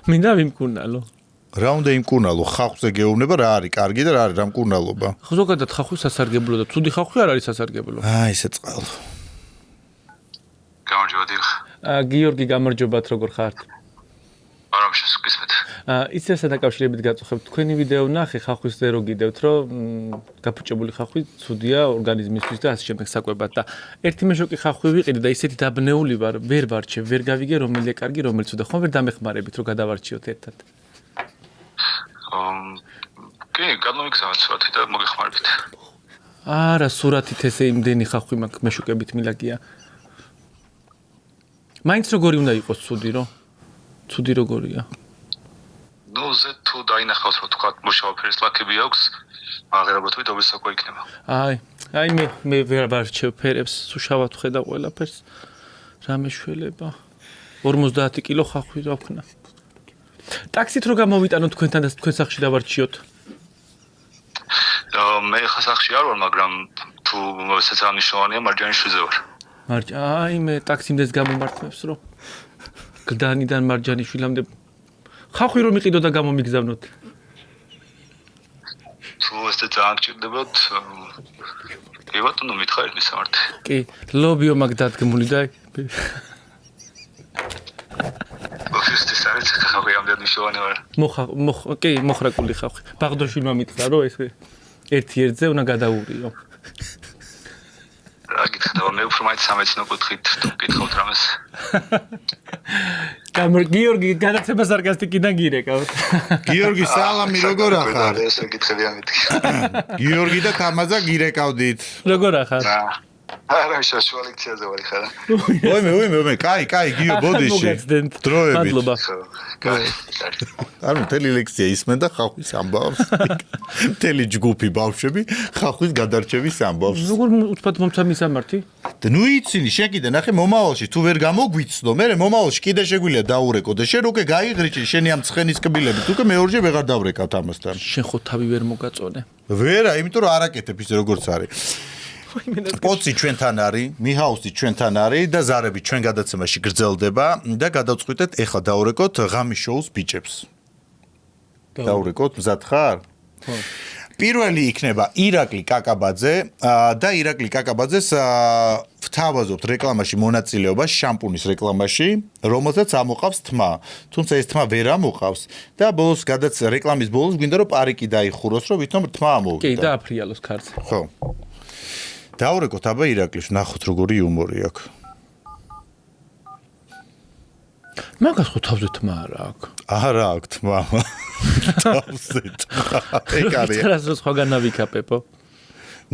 მინდა ვიმკურნალო.
რა უნდა იმკურნალო? ხახვზე გეუბნება რა არის კარგი და რა არის რა მკურნალობა?
ზოგადად ხახვი სასარგებლო და ცუდი ხახვი არ არის სასარგებლო.
ესე წყალ.
გამარჯობა დიახ.
გიორგი გამარჯობათ როგორ ხართ?
არამ შესკისმეთ.
ისესთან დაკავშირებით გაწუხებთ თქვენი ვიდეო ნახე ხახვის ზერო გიდევთ რომ გაფუჭებული ხახვი ცუდია ორგანიზმისთვის და ასე შემდეგ საკვებად და ერთი მეშოკი ხახვი ვიყიდე და ისეთი დაბნეული ვარ ვერ ვარჩევ ვერ გავიგე რომელია კარგი რომელი ცუდა ხომ ვერ დამეხმარებით რომ გადავარჩიოთ ერთად
კი გადმოგიგზავნოთ სურათი და მოგეხმარებით
არა სურათით ესე იმდენი ხახვი მაქვს მეშოკებით მილაგია მაინც როგორი უნდა იყოს ცუდი რო ცუდი როგორია?
ნუ ზეთ თუ დაინახავს რომ თქვა მუშაობ ფერის ლაქები აქვს აღერაბოთ ვიდობის საკვე იქნება
აი მე ვერ ვარჩევ ფერებს სუშავად ხედა ყველაფერს რა მეშველება 50 კილო ხახვი რა ვქნა ტაქსით რო გამოვიტანო თქვენთან და თქვენ სახში დავარჩიოთ
მე ხა სახში არ ვარ მაგრამ თუ საცალნიშნავია მარჯანის შუზე ვარ
აი მე ტაქსიმდეს გამომართმევს რომ გდანიდან მარჯანიშვილამდე ხახვი რომ იყიდო და გამომიგზავნოთ
თუ ესე წაგჭირდებათ კი ბატონო მითხარით მისამართი
კი ლობიო მაგ დადგმული და
ოფისის არის ხახვი ამდენი შოვანი ვარ
კი მოხრაკული ხახვი ბაღდოშვილმა მითხრა რომ ეს ერთი ერთზე უნდა გადაურიო
რა გითხდება მე უფრო მაინც სამეცნიერო კუთხით თუ გითხავთ რამეს
გიორგი გადაცემა სარკასტიკიდან გირეკავთ
გიორგი სალამი როგორ ახარ
ესე გითხები ამით
გიორგი და თამაზა გირეკავდით
როგორ ახარ
არა შაშუა ლექციაზე ვარ ხარა
ვიმე კაი გიო ბოდიში დროებით
მადლობა
ანუ მთელი ლექცია ისმენ და ხახვის ამბავს მთელი ჯგუფი ბავშვები ხახვის გადარჩევის ამბავს
როგორ უცბად მომცამისამართი
ნუ იცინი შენ კიდე ნახე მომავალში თუ ვერ გამოგვიცნო მე მომავალში კიდე შეგვიძლია დაურეკო და შენ უკვე გაიღრიჭი შენი ამ ცხენის კბილებით უკვე მეორჯერ ვეღარ დავრეკავთ ამასთან
შენ ხო თავი ვერ მოგაწონე
ვერა იმიტომ რომ არაკეთებ ის როგორც არის პოცი ჩვენთან არის, მიჰაუსი ჩვენთან არის და ზარები ჩვენ გადაცემაში გრძელდება და გადავწყვიტეთ ეხლა დაურეკოთ ღამის შოუს ბიჭებს. დაურეკოთ, მზად ხარ? ხო. პირველი იქნება ირაკლი კაკაბაძე და ირაკლი კაკაბაძეს ვთავაზობთ რეკლამაში მონაწილეობა შამპუნის რეკლამაში, რომელსაც ამოყავს თმა. თუმცა ეს თმა ვერ ამოყავს და ბოლოს გადაც რეკლამის ბოლოს გვინდა რომ პარიკი დაიხუროს, რომ ვითომ თმა ამოვიდა.
კი, და აფრიალოს ქარზე.
ხო. დაურეკოთ აბა ირაკლიშ, ნახოთ როგორი იუმორი აქვს.
მაგას ხო თავზე თმა არა აქვს.
არა აქვს თმა. თავზე თმა. ეგ არის.
რას სხვაგან ავიქაპებო?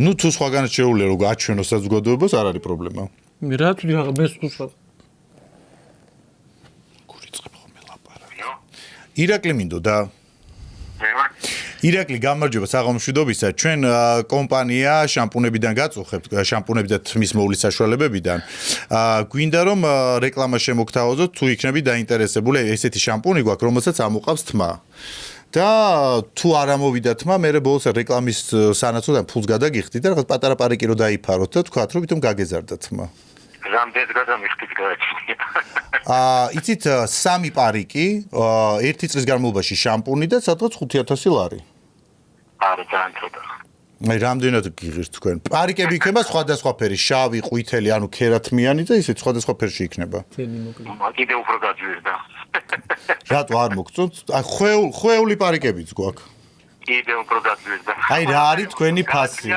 ნუ თუ სხვაგანაც შეუძლია რომ გაჩვენო საზოგადოებას არ არის პრობლემა.
რა თქმა უნდა მე სულ
გურიწყებ ხოლმე ლაპარაკი. ირაკლი მინდოდა? ირაკლი გამარჯობა საღამოშვიდობისა ჩვენ კომპანია შამპუნებიდან გაწუხებთ შამპუნები და თმის მოვლის საშუალებებიდან გვინდა რომ რეკლამა შემოგთავაზოთ თუ იქნები დაინტერესებული ესეთი შამპუნი გვაქვს რომელსაც ამოყავს თმა და თუ არ ამოვიდა თმა მე ბოლოს რეკლამის სანაცვლოდ ფულს გადაგიხდით და რაღაც პატარა პარიკი რო დაიფაროთ და თქვათ რომ ვითომ გაგეზარდა თმა
რამდენს გადამიხდით გააჩნია
იცით სამი პარიკი ერთი წლის განმავლობაში შამპუნი და სადღაც 5000 ლარი
არა ძალიან ცოტა
მე რამდენად გიღირთ თქვენ პარიკები იქნება სხვადასხვა ფერის შავი ყვითელი ანუ ქერათმიანი და ისე სხვადასხვა ფერში იქნება
კიდე უფრო გაძვირდა
რატო არ მოგწონთ ხვეული პარიკებიც გვაქვს
კიდე უფრო გაძვირდა
აი რა არის თქვენი ფასი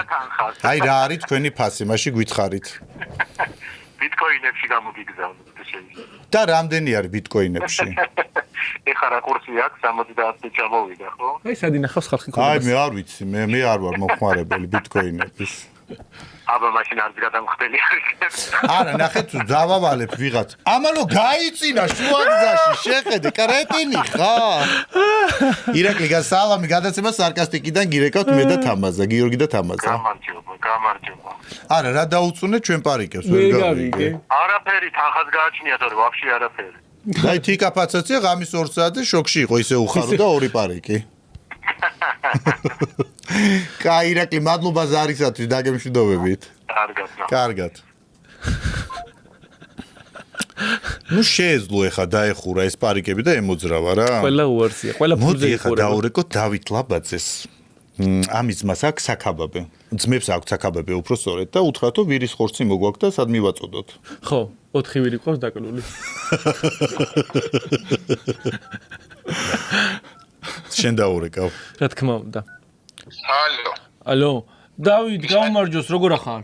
აი რა არის თქვენი ფასი მაშინ გითხარით
ბიტკოინებში გამოგიგზავნოთ
და რამდენი არის ბიტკოინებში
ეხლა რა კურსი აქვს 70 ჩამოვიდა ხო
აი სად ინახავს ხალხი ქონდეს
აი მე არ ვიცი მე არ ვარ მომხმარებელი ბიტკოინების
აბა მაშინ არც გადამხდელი
არა ნახე თუ დავავალებ ვიღაც ამალო გაიწინა შუაგზაში შეხედე კრეტინი ხარ ირაკლი სალამი გადაცემა სარკასტიკიდან გირეკავთ მე და თამაზა გიორგი და თამაზა
გამარჯობა
არა რა დაუწუნე ჩვენ პარიკებს ვერ გავიგე
არაფერი თანხას გააჩნია თორე ვაფშე არაფერი
აი თიკაფაცაცია ღამის 2 საათზე შოქში იყო ისე უხარო და ორი პარიკი კაი ირაკლი მადლობა ზარისათვის დაგემშვიდობებით კარგად ნუ შეეძლო ეხა დაეხურა ეს პარიკები და ემოძრავა რა
ყველა უარსია ყველა ფულზე
მოდი ეხა დაურეკოთ დავით ლაბაძეს ამის მას აქვს საქაბაბე ძმებს აქვს საქაბაბე უფრო სწორედ და უთხრათო ვირის ხორცი მოგვაქვს და სად მივაწოდოთ
ხო 4 ვირი ყავს დაკლული
შენ დაურეკავ
რა თქმა უნდა
ალო
დავით გამარჯოს როგორ ახარ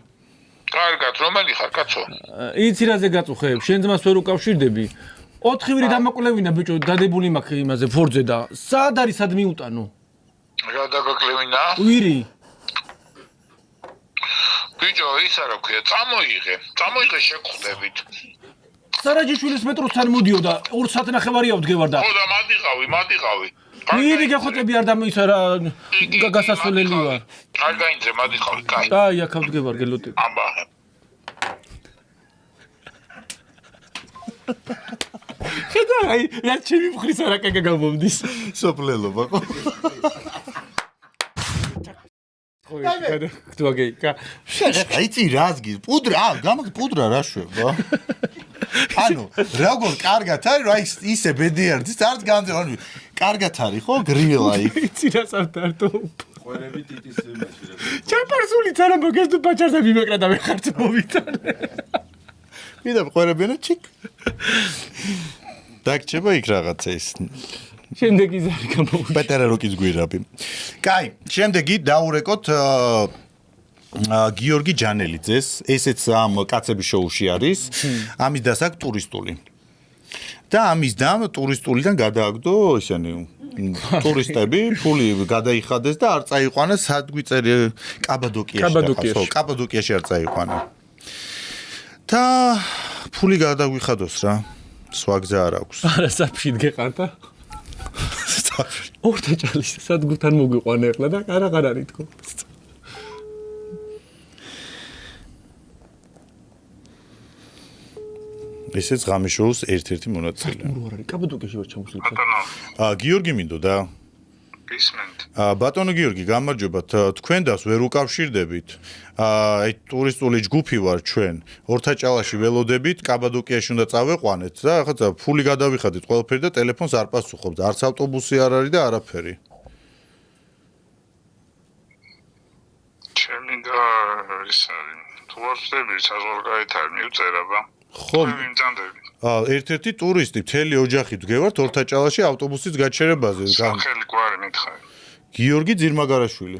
კარგად რომელი ხარ კაცო
იცი რაზე გაწუხებ შენ ძმას ვერ უკავშირდები 4 ვირი დამაკვლევინა ბიჭო დადებული მაქვს იმაზე ფორძე და სად არის სად მიუტანო
რა დაგაკლევინა
ვირი
ბიჭო ის არა ქვია წამოიღე შეგხვდებით
სარაჯიშვილის მეტროსთან მოდიოდა 2 საათნახევარია ვდგევარ და
ხო და მადიყავი
მიდი გეხოთები არ დამოისა რა გასასვლელი ვარ.
არ გაინძრე, მადიხავი, კაი.
აი, აქ ავდგევარ გელოტები.
ამბახე.
ხედა, აი, რა ჩემი მხრის არა კაკა გამომდის.
სოფლელობა ხო?
ხო, ხედა, გთვაგეიკა.
აიცი რას გი? პუდრა, გამოგ პუდრა რა შვება? ანუ, როგორ კარგად არის, რა ისე ბედიერდის, არც განძე, ანუ კარგად არის ხო? გრილა იქ.
იცი რა სამთარტო. ყვერები ტიტის იმაში რა. ჩაპარსული ცარა მოგეს თუ პაჭარზე მიმეკრა და ვეხარც მოვიტანე.
მიდა ყვერებინა ჩიკ. დაგჭება იქ რაღაცა ის.
შემდეგი ზარი გამოვიდა.
პეტერა როკის გვირაბი. კაი, შემდეგი დაურეკოთ გიორგი ჯანელიძეს, ესეც ამ კაცების შოუში არის. ამის დასაკ ტურისტული. და ამის დამ ტურისტულიდან გადააგდო ისინი ტურისტები, ფული გადაიხადეს და არ წაიყვანეს სადგვიწერი კაბადოკიაში. კაბადოკიაში არ წაიყვანა. და ფული გადაგვიხადოს რა. სხვა გზა არ აქვს.
არა საფშით გეყარდა. ორთა ჭალის სადგურთან მოგვიყვანა ახლა და აღარ არის თქო.
ესეც ღამის შოუს ერთ-ერთი მონაწილე.
ურ არის კაბადოკიაში ვარ ჩამოსული.
გიორგი მინდოდა.
ისმენთ.
ბატონო გიორგი, გამარჯობათ. თქვენ დას ვერ უკავშირდებით. აი ტურისტული ჯგუფი ვარ ჩვენ. ორთაჭალაში ველოდებით, კაბადოკიაში უნდა წავეყვანეთ და ახლა ფული გადავიხადით ყველაფერი და ტელეფონს არ პასუხობთ. არც ავტობუსი არ არის და არაფერი.
ჩემი და ის არის. თუ არ ვწდები საზღვარგარეთ არ მივწერება.
ხო. ერთ-ერთი ტურისტი, მთელი ოჯახი დგევართ ორთაჭალაში ავტობუსის გაჩერებაზე.
სახელი გვარი მითხარი.
გიორგი ძირმაგარაშვილი.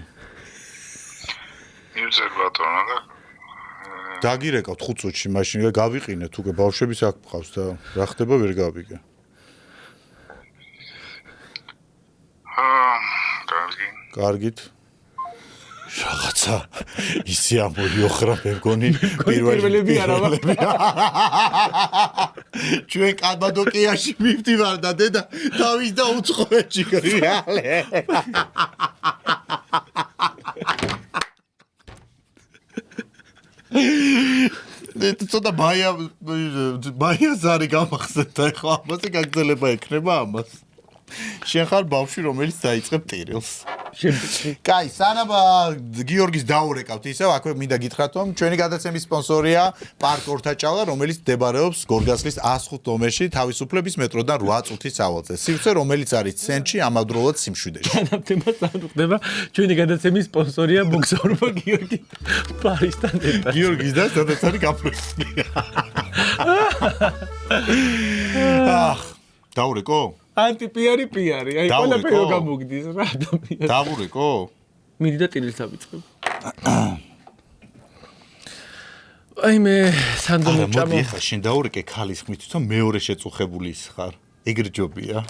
მივწერ ბატონო და
დაგირეკავთ 5 წუთში, მაშინ გავიყინეთ უკვე ბავშვების აქ მყავს და რა ხდება ვერ გავიგე.
კარგი.
კარგით. რაღაცა ისე ამოიოხრა მე მგონი
პირველები არა ვარ.
ჩვენ კაბადოკიაში მივდივარ და დედა თავის და უცხოეთში გრიალე. ცოტა მაია ზარი გამახსენდა ხო ამაზე გაგრძელება ექნება ამას. შენ ხარ ბავშვი რომელიც დაიწყებ ტირილს. კაი, სანამ გიორგის დაურეკავთ ისევ, აქვე მინდა გითხრათ, რომ ჩვენი გადაცემის სპონსორია პარკ ორთაჭალა, რომელიც მდებარეობს გორგასლის 105 ნომერში, თავისუფლების მეტროდან 8 წუთის ავალზე. სივრცე, რომელიც არის ცენტრში, ამავდროულად სიმშვიდეში.
თანამდებად წამოხდება ჩვენი გადაცემის სპონსორია მოგზაურობა გიორგი პარისთან ერთად.
გიორგის და სადაც არის გაფრთხილი. დაურეკო?
ანტიპიარი პიარი, აი ყველაფერი გამოგდის რა ადამიანი.
დაურეკო?
მიდი და ტილს დავიწყებ. აი მე სანდომო ჭამო.
მოდი ხა შენ დაურეკე ქალის ხმით, თვითონ მეორე შეწუხებული ის ხარ. ეგრე ჯობია.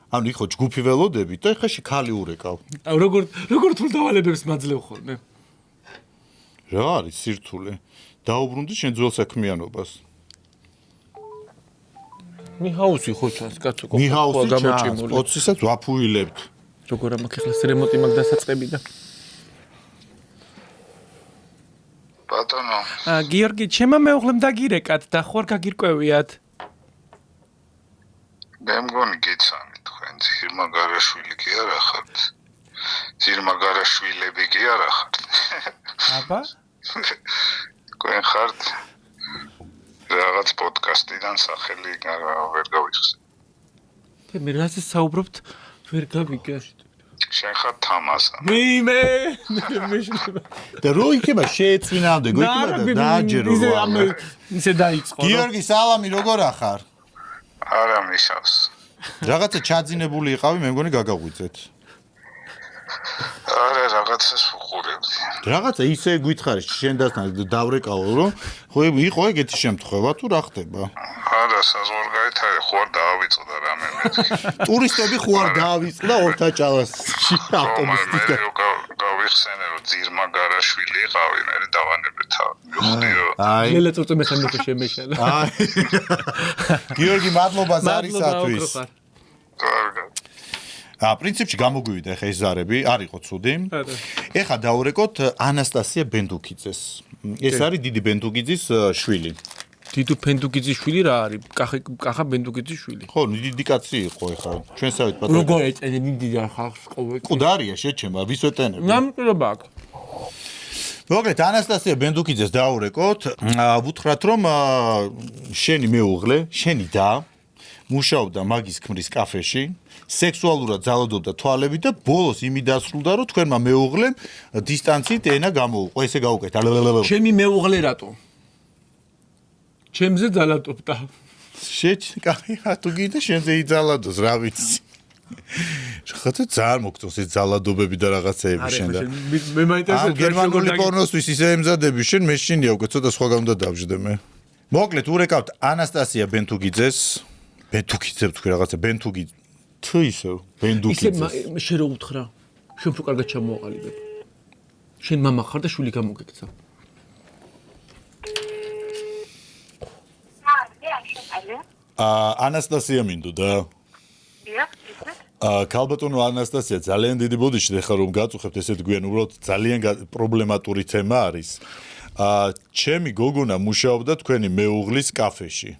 ანუ იხო ჯგუფი ველოდებით და ხა შე ქალი ურეკავ.
აუ როგორ თულ დავალებებს მაძლევ ხოლმე.
რა არის სირთულე? დაუბრუნდი შენ ძველ საქმიანობას.
მიჰაუსი ხო ჩანს კაცო
ხო გამოჭიმული. პოცისაც ვაფუილებთ.
როგორ ამაკ ახლა რემონტი მაგ დასაწყები და
ბატონო.
გიორგი, ჩემო მეუღლემ დაგირეკათ და ხوار გაგირკვევიათ.
მე მგონი გიცანი თქვენ ძირმაგარაშვილი კი არა ხართ. ძირმაგარაშვილები კი არა ხართ.
აბა?
თქვენ ხართ რაღაც პოდკასტიდან სახელი ვერ გავიხსენ.
მე რაზე საუბრობთ ვერ გავიგე.
შენ ხარ თამასა.
მე
და რო იქნება შეეწინამდე გიქნება და დააჯერო.
ისე დაიწყო.
გიორგი სალამი როგორ ახარ?
არა მისავს.
რაღაცა ჩაძინებული იყავი, მე მგონი გაგაღვიძეთ.
არა რაღაცას ვუყურებდი.
რაღაცა ისე გითხარი შენ დასთან დავრეკავო რომ ხო იყო ეგეთი შემთხვევა თუ რა ხდება?
არა საზღვარგარეთ არის ხო არ დაავიწყდა რამე მეთქი.
ტურისტები ხო არ დაავიწყდა ორთაჭალაში ავტობუსით.
გავიხსენე რომ ძირმაგარაშვილი იყავი მე დავანებე თავი. მივხვდი რომ
ლელა წუწუ მესამე შემეშალა.
გიორგი მადლობა ზარისათვის.
კარგად.
პრინციპში გამოგვივიდა ხა ეს ზარები, არ იყო ცუდი. ეხა დავურეკოთ ანასტასია ბენდუკიძეს. ეს არის დიდი ბენდუკიძის შვილი.
დიდუ ბენდუკიძის შვილი რა არის? კახა ბენდუკიძის შვილი.
ხო, დიდი კაცი იყო ეხა. ჩვენსავით პატარა.
როგორ ეწენებინ დიდი ხალხს ყოველ.
მკვდარია შეჩემა, ვის ვეტენები?
ნამკვირობა აქვს.
მოკლედ ანასტასია ბენდუკიძეს დავურეკოთ. ვუთხრათ რომ შენი მეუღლე, შენი და მუშაობდა მაგის ქმრის კაფეში, სექსუალურად ძალადობდა თვალებით და ბოლოს იმით დასრულდა, რომ თქვენმა მეუღლემ დისტანციით ენა გამოუყო. ესე გაუკეთა.
ჩემი მეუღლე რატო? ჩემზე ძალადობდა.
კაი, თუ გინდა შენზე იძალადოს, რა ვიცი. ხოთო ძალიან მოგწონს ეს ძალადობები და რაღაცეები შენ და.
მე მაინტერესებს
გერმანული პორნოსთვის ისე ემზადები შენ, მე შინია უკვე ცოტა სხვა გამდა დავждე მე. მოკლედ ურეკავთ ანასტასია ბენდუკიძეს. ბენდუკიძე თქვი რაღაცა ბენდუკი თუ ისე ბენდუკიძე.
ისე შენ რო უთხრა. შენ უფრო კარგად ჩამოაყალიბებ. შენ мама ხარ და შვილი გამოგექცა.
ანასტასია მინდოდა. ქალბატონო ანასტასია ძალიან დიდი ბოდიში ხარ რომ გაწუხებთ ესეთ გვიან უბრალოდ ძალიან პრობლემატური თემა არის. ჩემი გოგონა მუშაობდა თქვენი მეუღლის კაფეში.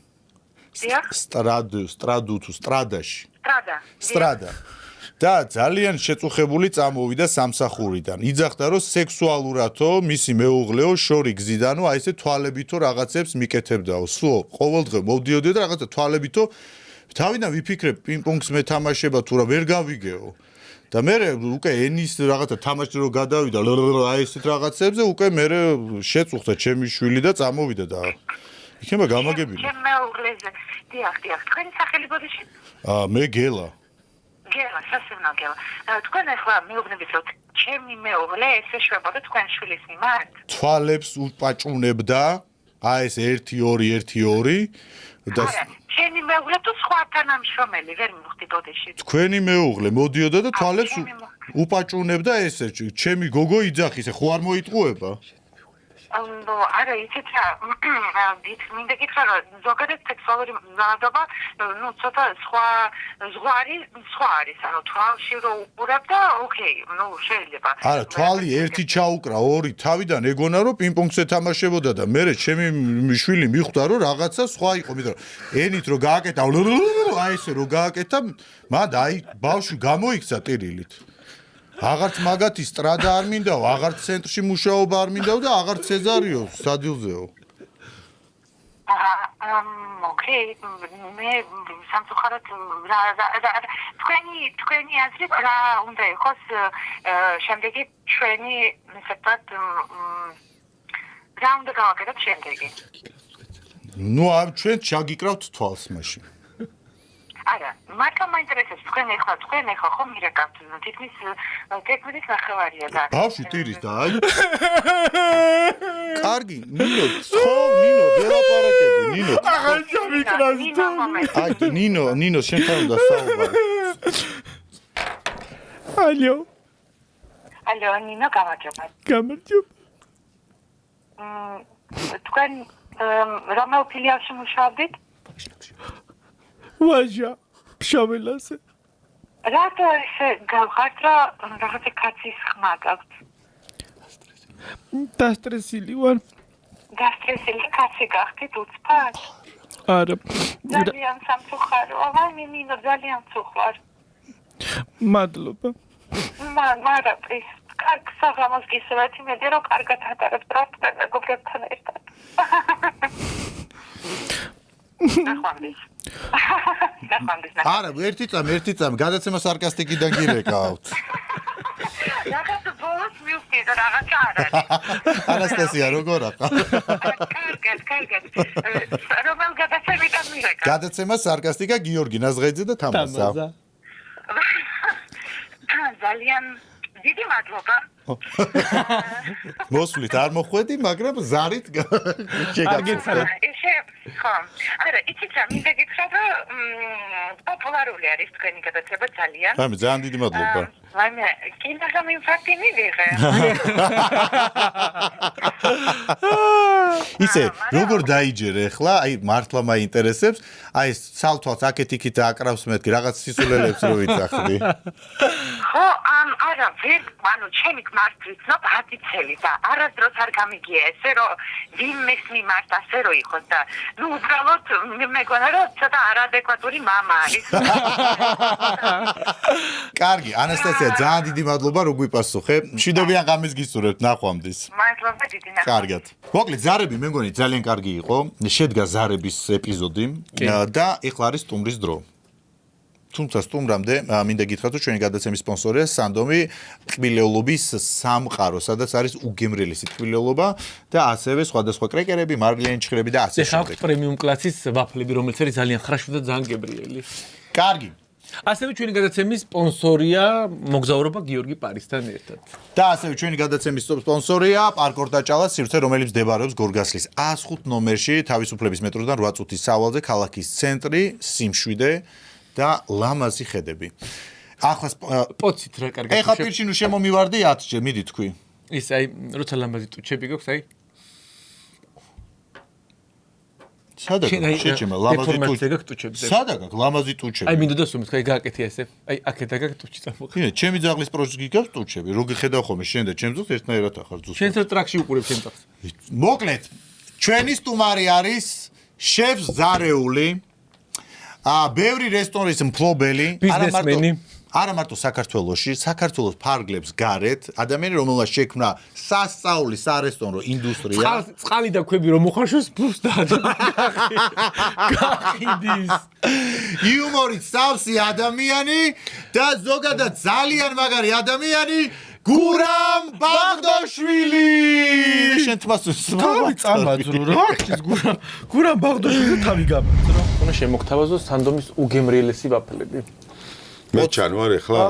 სტრადა. და ძალიან შეწუხებული წამოვიდა სამსახურიდან. იძახდა რომ სექსუალურათო მისი მეუღლეო შორი გზიდანო აი ესე თვალებითო რაღაცებს მიკეთებდაო. სულ ყოველდღე მოვდიოდიო და რაღაცა თვალებითო თავიდან ვიფიქრებ პინგ-პონგს მეთამაშება თუ რა ვერ გავიგეო. და მე უკვე ენის რაღაცა თამაში რო გადავიდა აი ესეთ რაღაცებზე უკვე მე შეწუხდა ჩემი შვილი და წამოვიდა და იქნება გამაგებინა.
ჩემ მეუღლეზე. დიახ, თქვენი სახელი ბოდიში?
მე გელა.
გელა, სასწაულო გელა. თქვენ ახლა მეუბნებით რომ ჩემი მეუღლე ესე შვებოდა თქვენ შვილის მიმართ?
თვალებს უპაჭუნებდა, აი ეს 1-2 და
ჩემი მეუღლე თუ სხვა თანამშრომელი ვერ მივხვდი ბოდიში.
თქვენი მეუღლე მოდიოდა და თვალებს უპაჭუნებდა ესე ჩემი გოგო იძახის, ხო არ მოიტყუება?
არა, იცით რა, მინდა გითხრა რომ ზოგადად სექსუალური ძალადობა, ცოტა სხვა არის, ანუ თვალში რო უყურებ და ოკეი, შეიძლება.
არა, თვალი ერთი ჩაუკრა, ორი თავიდან ეგონა რომ პინგ-პონგს ეთამაშებოდა და მე ჩემი შვილი მიხვდა რომ რაღაცა სხვა იყო, მეტყვი ენით რო გააკეთა, აი ესე რო გააკეთა, მანდ აი ბავშვი გამოიქცა ტირილით. აღარც მაგათი სტრადა არ მინდაო, აღარც ცენტრში მუშაობა არ მინდაო და აღარც სეზარიო სადილზეო.
ოკეი, მე სამწუხაროდ თქვენი აზრით რა უნდა იყოს შემდეგი ჩვენი მისაკად რა უნდა გავაკეთოთ შემდეგი?
ჩვენ ჩაგიკრავთ თვალს მაშინ.
არა, მართლა მაინტერესებს თქვენ ახლა ხომ მირეკავთ თითქმის თექმის ნახევარია და
ბავშვი ტირის და აი კარგი ნინო დელაპარაკები ნინო
აღარ ჩამიკრავს
აი ნინო შენთან უნდა საუბარი
ალო ნინო გამარჯობა თქვენ რომელ ფილიალში მუშაობდით?
ვაჟა ფშაველაზე
რატო ესე გავხართ რომ რაღაცა კაცის ხმა გაქვთ?
დასტრესილი ვარ.
დასტრესილი კაცი გახდით უცბად?
არა.
ძალიან სამწუხაროა, ნინო ძალიან მწუხარ.
მადლობა.
მაგრამ ის კარგ საღამოს გისურვებთ, იმედი რომ კარგად ატარებთ პრაქტიკას მეგობრებთან ერთად.
არა, ერთი წამ გადაცემა სარკასტიკიდან გირეკავთ.
რაღაცა ბოლოს მივხვდი და რაღაცა არ არის.
ანასტასია, როგორ აყა?
კარგად. რომელ გადაცემიდან მირეკავ?
გადაცემა სარკასტიკა გიორგი ნაზღაიძე და თამაზა.
ძალიან დიდი მადლობა.
მოსვლით არ მოხვედი, მაგრამ ზარით შეგაცდეთ.
ხო. არა, იცით რა, მინდა გითხრა რომ პოპულარული არის თქვენი გადაცემა ძალიან.
ძალიან დიდი მადლობა.
Meine Kinder haben im Fakti nie wäre.
ისე როგორ დაიჯერე ხლა აი მართლა მაინტერესებს აი სალთვალს აკეთ-იქით აკრავს მეთქი რაღაც სისულელებს რო ვიცახდი
ხო არა ვერ ანუ ჩემი მართლის ნოთ 10 წელი და არასდროს არ გამიგია ესე რომ ვინმეს მიმართ ასე რო იყოს და ნუ უბრალოდ მეგონა რომ ცოტა არადეკვატური მამა არის
კარგი ანასტასია ძალიან დიდი მადლობა რო გვიპასუხე მშვიდობიან ღამეს გისურვებთ ნახვამდის
მადლობა დიდი ნახვამდის
კარგად მოკლედ ზარები მე მგონი ძალიან კარგი იყო შედგა ზარების ეპიზოდი და ეხლა არის სტუმრის დრო თუმცა სტუმრამდე მინდა გითხრათ რომ ჩვენი გადაცემის სპონსორია სანდომი ტკბილეულობის სამყარო სადაც არის უგემრიელესი ტკბილეულობა და ასევე სხვადასხვა კრეკერები მარილიანი ჭხრები და ასე შემდეგ
ეხლა პრემიუმ კლასის ვაფლები რომელიც არის ძალიან ხრაშო და ძალიან გებრიელი
კარგი
ასევე ჩვენი გადაცემის სპონსორია მოგზაურობა გიორგი პარისთან ერთად.
და ასევე ჩვენი გადაცემის სპონსორია პარკორტა ჭალა სივრცე რომელიც მდებარეობს გორგასლის 105 ნომერში თავისუფლების მეტროდან 8 წუთის სავალზე ქალაქის ცენტრი სიმშვიდე და ლამაზი ხედები. ახლა
პოცით რა კარგი.
ეხლა პირში ნუ შემომივარდი 10-ჯერ მიდი თქვი.
ის აი როცა ლამაზი ტუჩები გვაქვს აი
სადაგა შეჭემა ლამაზი ტუჩები. სადაგა ლამაზი ტუჩები.
აი მინდოდა სულ თქვი გააკეთე ესე. აი აქეთ დაგაკ ტუჩი წამოხე.
კი, ჩემი ძაღლის პროჟი გიგავს ტუჩები. რო გიხედავ ხოლმე შენ და ჩემ ძაღლს ერთნაირად ახარ ძუს.
შენ ტრაქში უყურებ შენ ძაღლს.
მოკლედ, ჩვენი სტუმარი არის შეფ ზარეული. ბევრი რესტორნის მფლობელი, არა მარტო საქართველოში, საქართველოს ფარგლებს გარეთ, ადამიანი რომელმაც შექმნა სასწაული სარესტორნო ინდუსტრია.
წყალი და ქვები რომ მოხარშოს ფუს და გაყიდის.
იუმორით სავსე ადამიანი და ზოგადად ძალიან მაგარი ადამიანი გურამ ბაღდაშვილი. შენ თმას
თავი წამაძრო რა არის გურამ ბაღდაშვილი თავი გამაძრო. უნდა შემოგთავაზო სანდომის უგემრიელესი ვაფლები.
მე ჩანვარ ახლა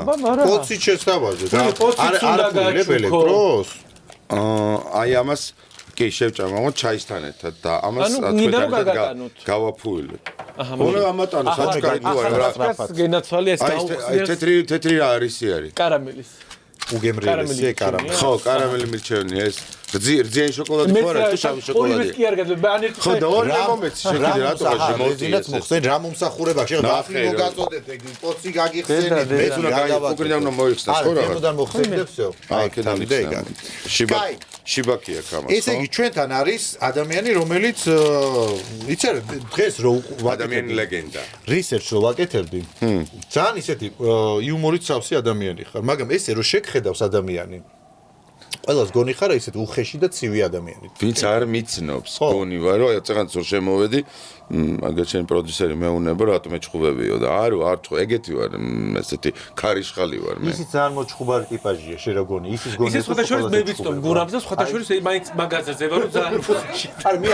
პოცი შესავაზე და არა ელექტროს
აი ამას კი შევჭამ ჩაისთან ერთად და ამას გავაფუილებ ოღონდ ამატანო საჭკაი
რა გენაცვალე ეს
გაუხსნეს თეთრი რა არის
კარამელის
უგემრიელესი კარამელი
ხო კარამელი მირჩევნია ეს რძიანი შოკოლადი ხო არა თუ შავი შოკოლადი
ორივეს კი არ გაძლებ ან ერთი
ხო და ორი მომეც შეკიდე რატო
შემოწიეს მოხსენ რა მომსახურება შეხ ვაფლი მოგაწოდეთ ეგ პოცი გაგიხსენით მეც უნდა
უკრიდან უნდა მოიხსნას ხო რა
ამოდან მოხსენდეთ всё აი კეთილი და ეგ
შიბაკია კამას
ესე იგი ჩვენთან არის ადამიანი რომელიც იცი რა დღეს რო
ადამიანი ლეგენდა
რისერჩ რო ვაკეთებდი ძალიან ისეთი იუმორით სავსე ადამიანი ხარ მაგრამ ესე რო შეგხედავს ადამიანი ყველას გონი ხარ ისეთ უხეში და ცივი ადამიანი.
ვინც არ მიცნობს, გონი ვარ, რომ წეგანც რო შემოვედი, აგერ ჩემი პროდიუსერი მეუნება, რატომ ეჩხუბებიო და არ თქო, ეგეთი ვარ, ესეთი ქარიშხალი ვარ მე.
ისიც ძალიან მოჩხუბარი ტიპაჟია, შე რა გონი, ისიც გონი.
ისიც სხვათა შორის მე ვიცნობ გურამს და სხვათა შორის მაინც მაგაზაზე ვარ, რომ ძალიან უხეში.
არ მე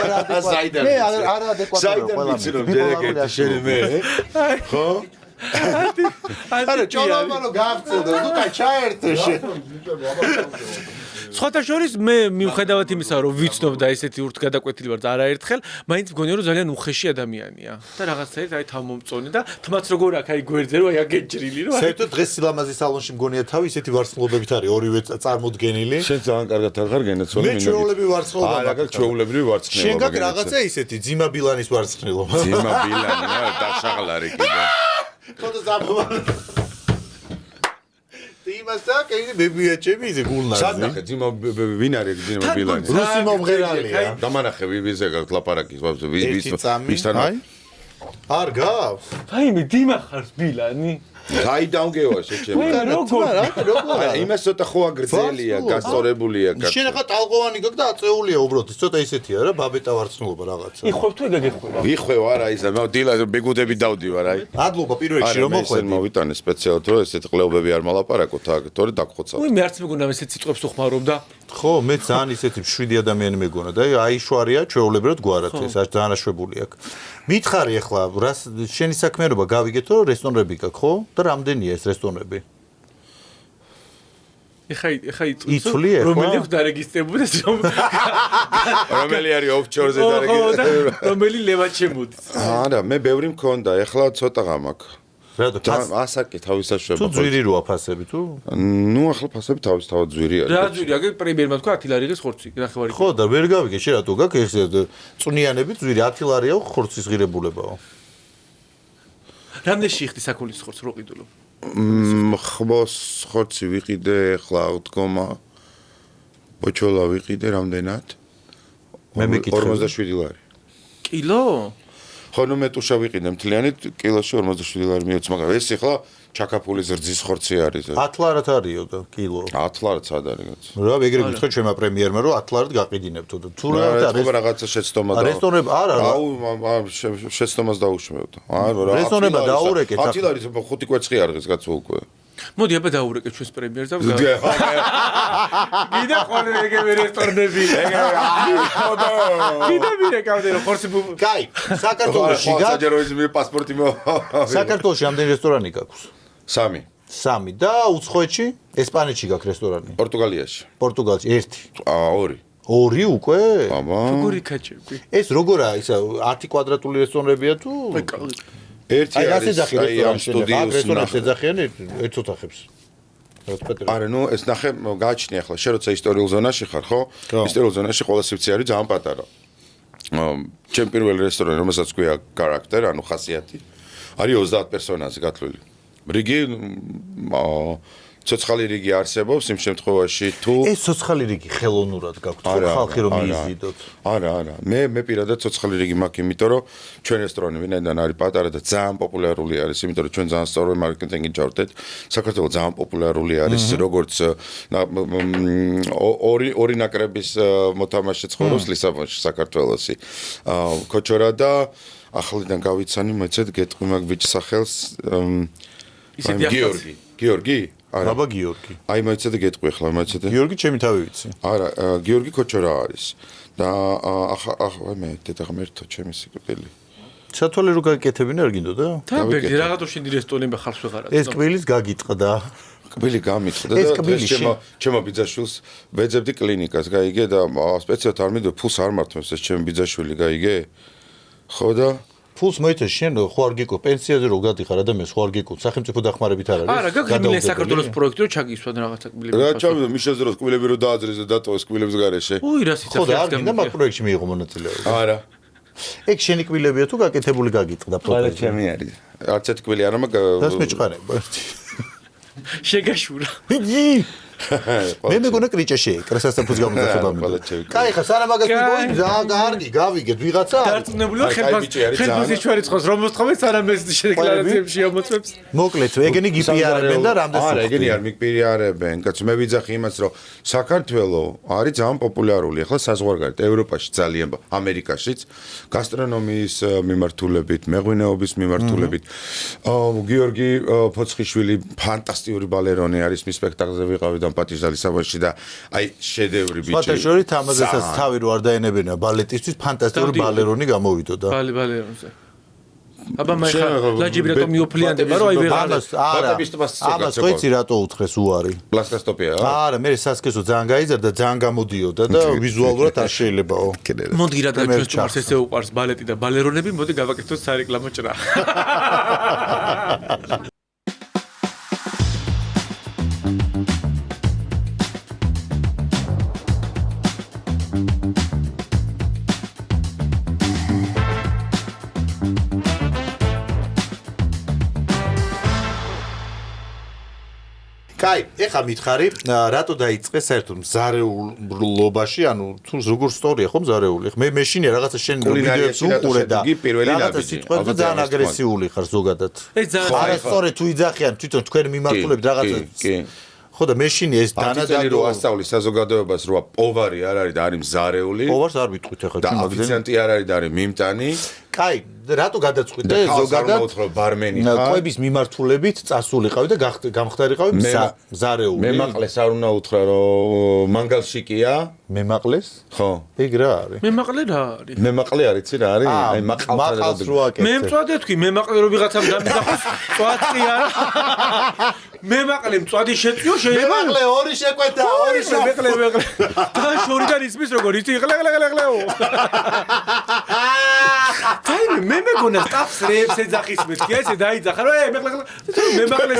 არ ადეკვატურია
ყველა. შენ მე. ხო?
არა, ჩოლომანო გავწევდა, თუ კაი ჩაერთე შენ.
სხვათა შორის მე მიუხედავად იმისა რომ ვიცნობ და ესეთი ურთგადაკვეთილი ვარ და არაერთხელ მაინც მგონია რომ ძალიან უხეში ადამიანია და რაღაცაით აი თავმომწონი და თმაც როგორ აქ აი გვერდზე რომ აი აგეჯრილი რომ
საერთოდ დღეს სილამაზის სალონში მგონია თავი ისეთი ვარცხლობებით არის ორივე წარმოდგენილი
შენ ძალიან კარგად არ ხარ გენაცვალე
მე ჩვეულებრივი ვარცხლობა
არა გაკ ჩვეულებრივი ვარცხლობა
შენ გაკ რაღაცა ისეთი ძიმა ბილანის ვარცხლობა
ძიმა ბილანი რა დაშაღლარი კიდე
ხოდა ზაბვა იმასა კეინი ბებია ჩემი ისე გულნაზი
სადახე ძიმა ვინ არის ძიმა ბილანი
რუსი მომღერალია
დამანახე ვიზე ლაპარაკის ვისთან
არ გავს
აი მე ძიმა ხარს ბილანი
აი დაუნგევა შეჩემ
როგორ
იმას ცოტა ხო აგრძელია გასწორებულია
შენ ახლა ტალღოვანი გაკ და აწეულია უბრალოდ ცოტა ისეთია რა ბაბეტა ვარცხნულობა რაღაცა
იხვევ თუ ეგაგეხვევა
ვიხვევ არა ისა მე დილა ბეგუდები დავდივარ აი
ადლობა პირველ რიგში რომ მოხვედი
მოვიტანე სპეციალურად რომ ესეთ ყლეობები არ მალაპარაკოთ აქ თორე დაგხოცავ
უი მე არც მეგონა ესეთ სიტყვებს უხმარობდა
ხო მე ძალიან ისეთი მშვიდი ადამიანი მეგონა და აიშვარია ჩვეულებრივად გვარად ეს არ ძალიან აშვებული აქვს მითხარი ახლა რას შენი საქმიანობა გავიგეთო რომ რესტორნები გაქვს ხო და რამდენია ეს რესტორნები
ეხა იწვი რომელი აქვს დარეგისტრირებული
რომელი არის ოფჩორზე დარეგისტრირებული
რომელი ლევად შემოდის
არა მე ბევრი მქონდა ეხლა ცოტა გამაქვს ასაკი თავისაშობა.
თუ ძვირი როა ფასები თუ?
ნუ ახლა ფასები თავისთავად ძვირი არის.
რა ძვირი, აგერ პრემიერმა თქვა 10 ლარიღის ხორცი, ნახევარი.
ხო და ვერ გავიგე შე რატო გაქვს ეს წვნიანები ძვირი 10 ლარიაო ხორცის ღირებულებაო.
რამდენში იხდი საქონლის ხორცს რო ყიდულო?
ხბოს ხორცი ვიყიდე ახლა უთქომა. ბოჩოლა ვიყიდე რამდენად?
მე მეკითხები
47 ლარი.
კილო?
ხო ნუ მეტუშა ვიყიდე მთლიანი კილოში 47 ლარი მიოც, მაგრამ ეს ახლა ჩაკაფულის რძის ხორცი არის.
10 ლარად არისო და კილო.
10 ლარად სად არის კაც?
რა ეგრე გითხრა ჩემმა პრემიერმა რომ 10 ლარად გაყიდინებთო და თუ
რაღაცა შეცდომა და
რესტორნები არა
აუ შეცდომას დაუშმევდა. არა
რესტორნება დაურეკეთ
10 ლარის 5 კვერცხი არღის კაც უკვე.
მოდი აბა დაურეკეთ ჩვენს პრემიერს და კიდე ხოლმე ეგრევე რესტორნები. კიდე მირეკავდნენ ხორცი.
კაი, საქართველოში
საჯაროების პასპორტი
საქართველოში ამდენი რესტორანი გაქვს?
3.
3 და უცხოეთში, ესპანეთში გაქვს რესტორანი.
პორტუგალიაში.
პორტუგალში 1.
2.
2 უკვე?
აბა.
როგორი კაჭები?
ეს როგორაა, ისა 10 კვადრატული რესტორნებია თუ?
ერთი არის აი ამ სტუდიის
რესტორანს ეძახიან ერთ ოთახებს.
არა, ნუ ეს ნახე გააჩნია ახლა, შენ როცა ისტორიულ ზონაში ხარ, ხო? ისტორიულ ზონაში ყველა სივრცე არის ძალიან პატარა. ჩემ პირველი რესტორანი, რომელსაც ქვია character, ანუ ხასიათი, არის 30 პერსონაჟი გათვლილი. რიგი ცოცხალი რიგი არსებობს იმ შემთხვევაში თუ
ეს ცოცხალი რიგი ხელოვნურად გაქვთ ხალხი რომ მიიზიდოთ.
არა. მე პირადად ცოცხალი რიგი მაქვს, იმიტომ რომ ჩვენ რესტორანი ვინაიდან არის პატარა და ძალიან პოპულარული არის, იმიტომ რომ ჩვენ ძალიან სწორი მარკეტინგი ჯავდეთ. საქართველოს ძალიან პოპულარული არის, როგორც ორი ნაკრების მოთამაშე ცხოვრობს ლისაბონში, საქართველოსი. ქოჩორა და ახლიდან გავიცანი, მეცეთ გეტყვი მაგ ბიჭს სახელს გიორგი? არა.
აბა გიორგი.
აი მეცეთ გეტყვი ახლა, მეცეთ.
გიორგი ჩემი თავი ვიცი.
არა, გიორგი ქოჩორა არის. და ახლა მე დედაღმერთო ჩემი სიკვდილი.
სათვალე რო გაკეთებინა არ გინდოდა?
თამბერგი რაღაცა შინდი რესტორნები ხალხს ვეღარა.
ეს კბილის გაგიტყდა.
კბილი გამიტყდა და ჩემო ბიძაშვილს ვეძებდი კლინიკას, გაიგე და სპეციალურად არ მიდო ფულს არ მართმევს ეს ჩემი ბიძაშვილი, გაიგე? ხო და
ფულს მოიცა შენ ხო არ გეკო პენსიაზე რო გადიხარ ადამიანს ხო არ გეკო სახელმწიფო დახმარებით არ არის
არა გაგიმილე საქართველოს პროექტი რო ჩაგისვან რაღაცა კბილები
რა ჩავიდა მიშელზე რო კბილები რო დააძრეს და დატოვეს კბილებს გარეშე
უი რა სიცოცხლე
ხო და არ გინდა მაგ პროექტში მიიღო მონაწილეობა
არა
ეგ შენი კბილებია თუ გაკეთებული გაგიტყდა
პროექტი არა ჩემი არის არც ერთ კბილი არა მაგ
დას მეჭყარება
შეგაშურა
მე მეგონა კრიჭა შეეკრა სასაფუძ გამოძახება მე. კაი ხა სანამ მაგას მიგოი კარგი გავიგეთ ვიღაცა.
დარწმუნებული ვარ ხელფასის ჩვენიცხოს რომ მოსთხოვე სანამ ეს დეკლარაციებში ამოწმებს.
მოკლედ ეგენი გიპიარებენ და რამდენს
არა ეგენი არ მიგპირიარებენ. კაც მე ვიძახი იმას რომ საქართველო არის ძალიან პოპულარული ახლა საზღვარგარეთ ევროპაში ძალიან ამერიკაშიც გასტრონომიის მიმართულებით, მეღვინეობის მიმართულებით. გიორგი ფოცხიშვილი ფანტასტიკური ბალერონი არის მის სპექტაკლზე ვიყავი პატიჟალი საბაში და აი შედევრი ბიჭი.
სპარტაშორით ამაზესაც თავი რო არ დაენებინა ბალეტისთვის ფანტასტიკური ბალერონი გამოვიდო და.
ბალერონზე. აბა მე ხა ლაჯიბი რატომ მიოფლიანდება რომ აი ვეღარ
ამას ხო იცი რატო უთხრეს უარი?
პლასტასტოპია?
არა, მე სასქესო ძალიან გაიზარდა, ძალიან გამოდიოდა და ვიზუალურად არ შეიძლებაო.
მოდი რა და ჩვენს თუმარს ესე უყარს ბალეტი და ბალერონები, მოდი გავაკეთოთ სარეკლამო ჭრა.
კაი, ეხა მითხარი, რატო დაიწყე საერთოდ მზარეულობაში, ანუ თუ როგორ სტორია ხო მზარეული? მე მეშინია რაღაცა შენ ვიდეოებს უყურე და რაღაცა სიტყვებზე ძალიან აგრესიული ხარ ზოგადად. არა სწორედ თუ იძახიან თვითონ თქვენ მიმართულებით რაღაცა. ხო და მეშინია ეს
დანადალი რო ასწავლის საზოგადოებას რო პოვარი არ არის და არის მზარეული.
პოვარს არ ვიტყვით ეხლა
და ოფიციანტი არ არის და არის მიმტანი.
კაი, რატო გადაწყვიტე ზოგადად
ბარმენი ხარ?
ყვების მიმართულებით წასულიყავი და გამხდარიყავი მზარეული.
მემაყლეს არ უნდა უთხრა რომ მანგალშიკია.
მემაყლეს?
ხო.
ეგ რა არის?
მემაყლე რა არის?
მემაყლე არის იცი რა არის? აი
მაყალს რო აკეთე.
მე მწვადე თქვი მემაყლე რო ვიღაცამ დამიზახოს წვატი არა. მე მაყლე მწვადი შეწიო შეიძლება
მემაყლე ორი შეკვეთა ორი
მეყლე და შორიდან ისმის როგორ იცი ყლეყლეყლეყლეო აი მე მეგონა სტაფს რეებს ეძახის მეთქი ესე დაიძახა რომ მე მაყლე